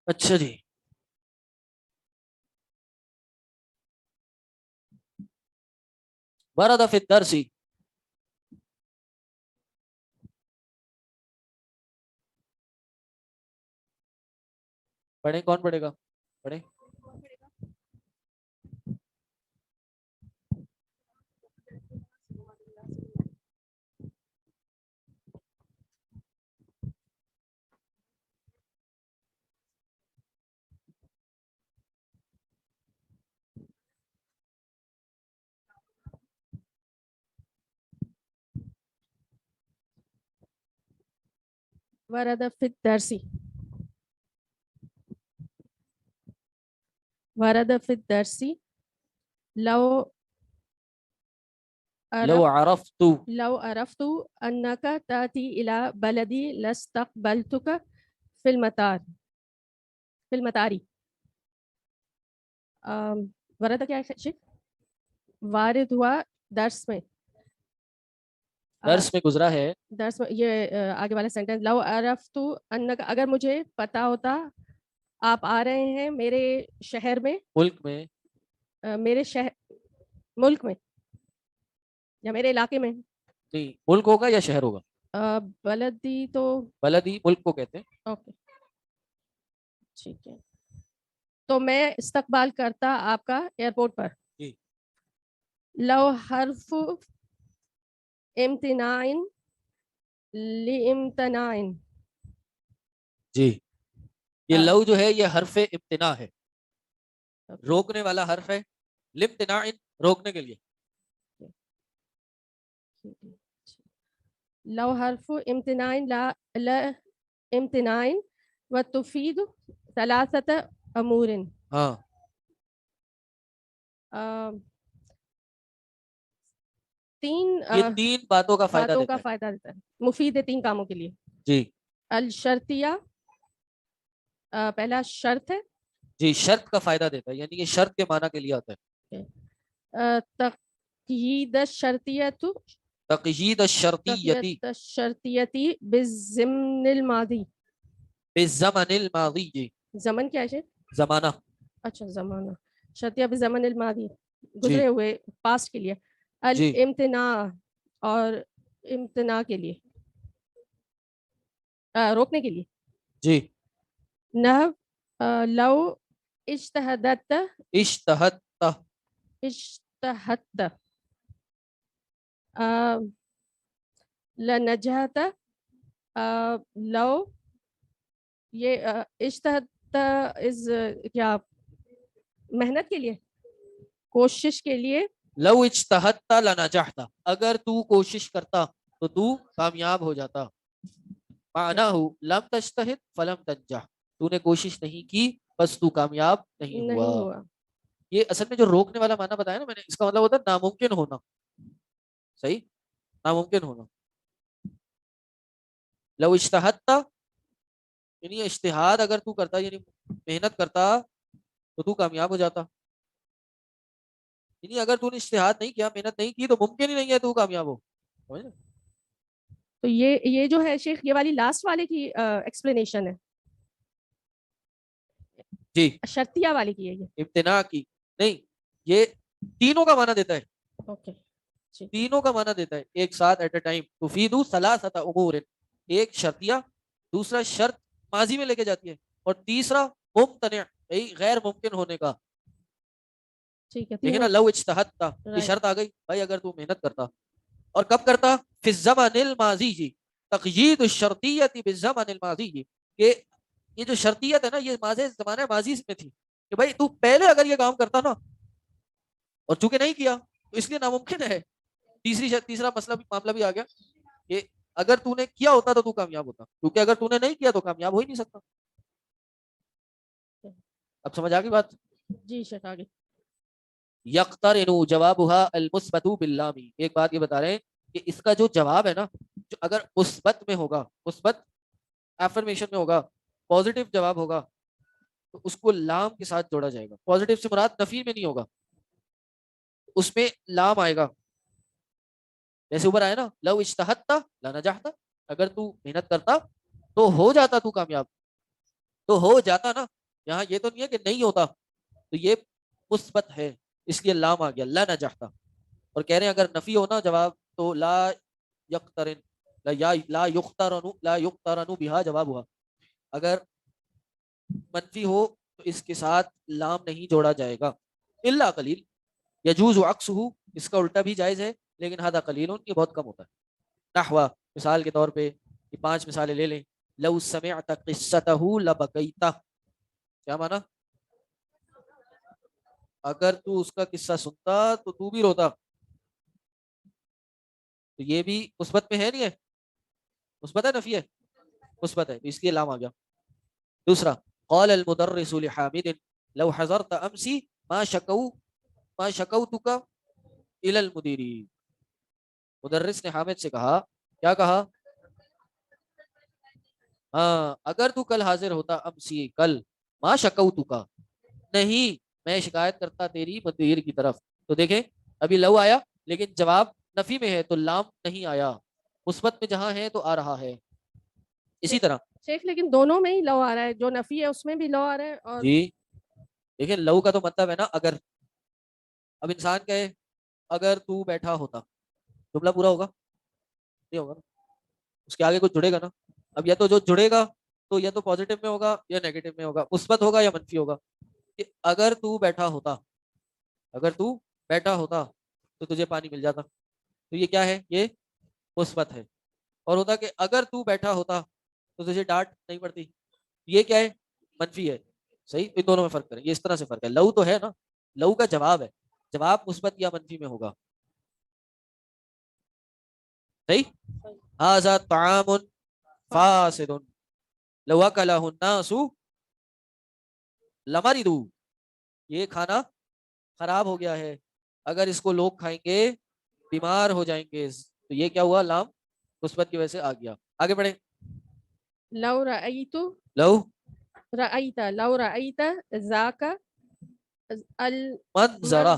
اچھا جی. ورد فی الدرس. پڑھیں کون پڑھے گا؟ پڑھیں. ورد فی الدرس. ورد في الدرس لو لو عرفت لو عرفت أنك تأتي إلى بلدي لاستقبلتك في المطار في المطار. ورد کیا ہے شیخ؟ وارد ہوا درس میں، درس میں گزرا ہے. درس میں یہ آگے والا سینٹینس لو عرفت انک، اگر مجھے پتا ہوتا آپ آ رہے ہیں میرے شہر میں، ملک میں، میرے شہر ملک میں یا میرے علاقے میں. نہیں، ملک ہوگا یا شہر ہوگا؟ بلدی تو بلدی ملک کو کہتے ہیں. اوکے ٹھیک ہے. تو میں استقبال کرتا آپ کا ایئرپورٹ پر. جی. لو حرف امتناع لامتناع. جی، یہ لو جو ہے یہ حرف امتناع ہے، روکنے والا حرف ہے. لامتناع روکنے کے لیے. لو حرف امتناع لا امتناع وتفيد ثلاثة امور. ہاں، یہ تین باتوں کا فائدہ دیتا ہے. مفید ہے تین کاموں کے لیے. جی. الشرطیہ، پہلا شرط ہے. جی، شرط کا فائدہ دیتا ہے، یعنی یہ شرط کے معنی کے لیے آتا ہے. تقیید الشرطیۃ، تقیید الشرطیتی، الشرطیتی بالضمن الماضی. بالزمن الماضی. جی، زمن کیا ہے؟ زمانہ. اچھا زمانہ. شرطیہ بالزمن الماضی، گزرے ہوئے پاسٹ کے لیے. الامتناع، اور امتناع کے لیے، روکنے کے لیے. جی. نحو لو اجتہدت، اجتہدت، اجتہدت لنجحت. لو یہ اجتہدت از کیا محنت کے لیے، کوشش کے لیے. لو اجتہدت لنجحت، اگر تو کوشش کرتا تو تو کامیاب ہو جاتا. معنی لم تجتہد فلم تنجح، تو نے کوشش نہیں کی بس تو کامیاب نہیں ہوا. یہ اصل میں جو روکنے والا معنی بتایا نا میں نے، اس کا مطلب ہوتا ہے ناممکن ہونا. صحیح، ناممکن ہونا. لو اجتہدت یعنی اجتہاد اگر تو کرتا، یعنی محنت کرتا تو تو کامیاب ہو جاتا. یعنی اگر تو نے اجتہاد نہیں کیا، محنت نہیں کی، تو ممکن ہی نہیں ہے تو کامیاب ہو. تو یہ جو ہے شیخ، یہ والی لاسٹ والے کی ایکسپلینیشن ہے. جی، شرطیہ والے کی ہے یہ، امتناع کی نہیں. یہ تینوں کا معنی دیتا ہے. اوکے، تینوں کا معنی دیتا ہے ایک ساتھ ایٹ اے ٹائم. تفید ثلاثۃ امور، ایک شرطیہ، دوسرا شرط ماضی میں لے کے جاتی ہے، اور تیسرا ممتنع غیر ممکن ہونے کا. دیکھیں نا، لو اجتہدت یہ شرط آ گئی بھائی، اگر تو محنت کرتا. اور کب کرتا؟ فی الزمن الماضی. جی، تقیید الشرطیت بالزمن الماضی. جی، کہ یہ جو شرطیت ہے نا، یہ ماضی زمانہ ماضی میں تھی کہ بھائی تو پہلے اگر یہ کام کرتا نا، اور چونکہ نہیں کیا تو اس لیے ناممکن ہے. تیسرا معاملہ بھی آ گیا کہ اگر تو نے کیا ہوتا تو کامیاب ہوتا، کیونکہ اگر تو نے نہیں کیا تو کامیاب ہو ہی نہیں سکتا. اب سمجھ آ گئی بات؟ جی شیخ آگے. یقترن جوابها المثبت باللام. ایک بات یہ بتا رہے ہیں کہ اس کا جو جواب ہے نا، جو اگر مثبت میں ہوگا، مثبت افرمیشن میں ہوگا، پازیٹیو جواب ہوگا، تو اس کو لام کے ساتھ جوڑا جائے گا. پازیٹیو سے مراد نفی میں نہیں ہوگا، اس میں لام آئے گا. جیسے اوپر آئے نا، لو اجتہدت لنجحت، اگر تو محنت کرتا تو ہو جاتا تو کامیاب. تو ہو جاتا نا، یہاں یہ تو نہیں ہے کہ نہیں ہوتا، تو یہ مثبت ہے اس لیے لام آ گیا لنجحت. اور کہہ رہے ہیں اگر نفی ہونا جواب تو لا یقترن، لا یقترن بہا جواب ہوا. اگر منفی ہو تو اس کے ساتھ لام نہیں جوڑا جائے گا. الا قلیل یجوز عکسہ، اس کا الٹا بھی جائز ہے، لیکن ھذا قلیل، یہ بہت کم ہوتا ہے. نحو، مثال کے طور پہ یہ 5 مثالیں لے لیں. لو سمعت قصتہ لبکیت، کیا مانا؟ اگر تو اس کا قصہ سنتا تو تو بھی روتا. تو یہ بھی مثبت میں ہے، نہیں ہے؟ مثبت ہے نفی ہے؟ مثبت ہے، اس لیے لام آ گیا. دوسرا، قال المدرس لحامد لو حضرت امسی ما شکوتک الی المدیری. مدرس نے حامد سے کہا، کیا کہا؟ ہاں اگر تو کل حاضر ہوتا، امسی کل، ما شکوتک نہیں میں شکایت کرتا تیری مدیر کی طرف. تو دیکھیں ابھی لو آیا لیکن جواب نفی میں ہے تو لام نہیں آیا، مثبت میں جہاں ہے تو آ رہا ہے. اسی طرح شیخ لیکن دونوں میں ہی لو آ رہا ہے، جو نفی ہے اس میں بھی لو آ رہا ہے اور جی دیکھیں لو کا تو مطلب ہے نا اگر. اب انسان کہے اگر تو بیٹھا ہوتا، جملہ پورا ہوگا نہیں ہوگا، اس کے آگے کچھ جڑے گا نا. اب یا تو جو جڑے گا تو یا تو پازیٹیو میں ہوگا یا نیگیٹو میں ہوگا، مثبت ہوگا یا منفی ہوگا. کہ اگر تو بیٹھا ہوتا، اگر تو بیٹھا ہوتا تو تجھے پانی مل جاتا، تو یہ کیا ہے؟ یہ مثبت ہے. اور ہوتا کہ اگر تو بیٹھا ہوتا تو تجھے ڈانٹ نہیں پڑتی، یہ کیا ہے؟ منفی ہے. صحیح، ان دونوں میں فرق کریں، یہ اس طرح سے فرق ہے. لو تو ہے نا، لو کا جواب ہے، جواب مثبت یا منفی میں ہوگا. صحیح. ھذا طعام فاسد لو اکلہ الناس لمرضوا، یہ کھانا خراب ہو گیا ہے، اگر اس کو لوگ کھائیں گے بیمار ہو جائیں گے. تو یہ کیا ہوا؟ لام مثبت کی وجہ سے آ گیا. آگے بڑھیں. لو رأیت لو رأیت لو رأیت ذاک منظرہ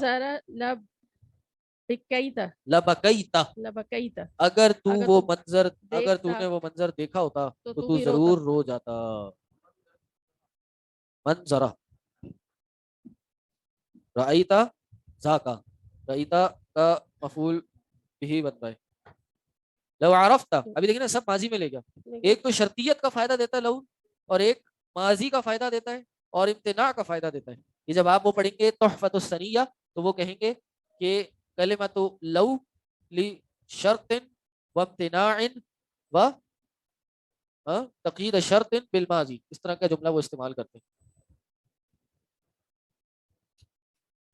لبکیت لبکیت، اگر تو وہ منظر، اگر تو دیکھتا نے وہ منظر دیکھا ہوتا تو تو تو تو بھی ضرور روتا. رو جاتا. منظرہ رأیتا ذاکا، رأیتا کا مفعول بھی بنتا ہے. لو عرفتا، ابھی دیکھیں نا سب ماضی میں لے گیا. ایک تو شرطیت کا فائدہ دیتا ہے لو، اور ایک ماضی کا فائدہ دیتا ہے اور امتناع کا فائدہ دیتا ہے. یہ جب آپ وہ پڑھیں گے تحفۃ الثنیہ تو وہ کہیں گے کہ کلمۃ لو لشرط و امتناع و تقیید شرط بالماضی، اس طرح کا جملہ وہ استعمال کرتے ہیں.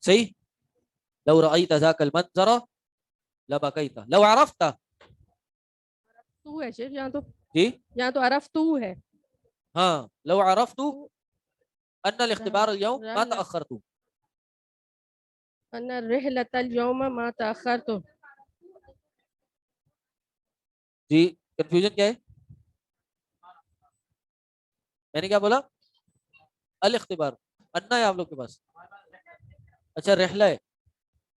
صحیح. لو رأیت ذاک المنظر لبکیت لو عرفت. تو ہے شیخ، یہاں تو جی یہاں تو عرف تو ہے. ہاں لو عرفت ان الاختبار اليوم ما تأخرت. ان الرحلۃ اليوم ما تأخرت. جی کنفیوژن کیا ہے؟ میں نے کیا بولا؟ الاختبار. انا ہے آپ لوگ کے پاس؟ اچھا رحلہ ہے.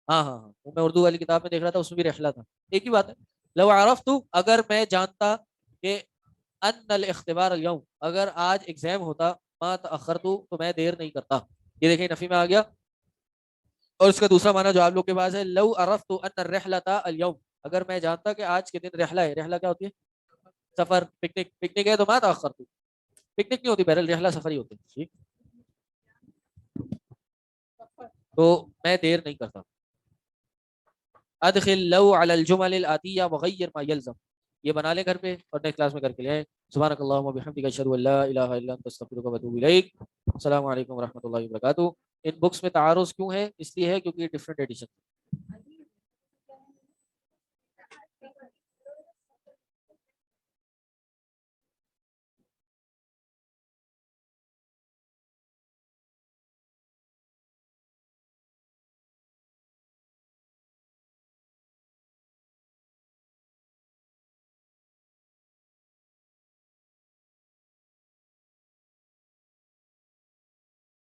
ہاں ہاں ہاں میں اردو والی کتاب میں دیکھ رہا تھا، اس میں بھی رحلہ تھا، ایک ہی بات ہے. لو عرفت، اگر میں جانتا کہ ان الاختبار اليوم، اگر آج ایگزام ہوتا، ما تأخرت تو میں دیر نہیں کرتا. یہ دیکھیں نفی میں آ گیا. اور اس کا دوسرا معنی جو آپ لوگ کے پاس ہے، لو عرفت ان الرحلۃ اليوم، اگر میں جانتا کہ آج کے دن رحلہ ہے. رحلہ کیا ہوتی ہے؟ سفر، پکنک. پکنک ہے تو ما تأخرت، پکنک نہیں ہوتی، بہرحال رحلہ سفر ہی ہوتی ہے. ٹھیک، تو میں دیر نہیں کرتا. ادخل لو علی الجمل الآتیہ وغیر ما یلزم، یہ بنا لیں گھر پہ اور نیکسٹ کلاس میں کر کے لے آئیں. سبحانک اللہم وبحمدک اشہد ان لا الہ الا انت استغفرک واتوب الیک. السلام علیکم ورحمۃ اللہ وبرکاتہ. ان بکس میں تعارض کیوں ہے؟ اس لیے ہے کیونکہ یہ ڈفرینٹ ایڈیشن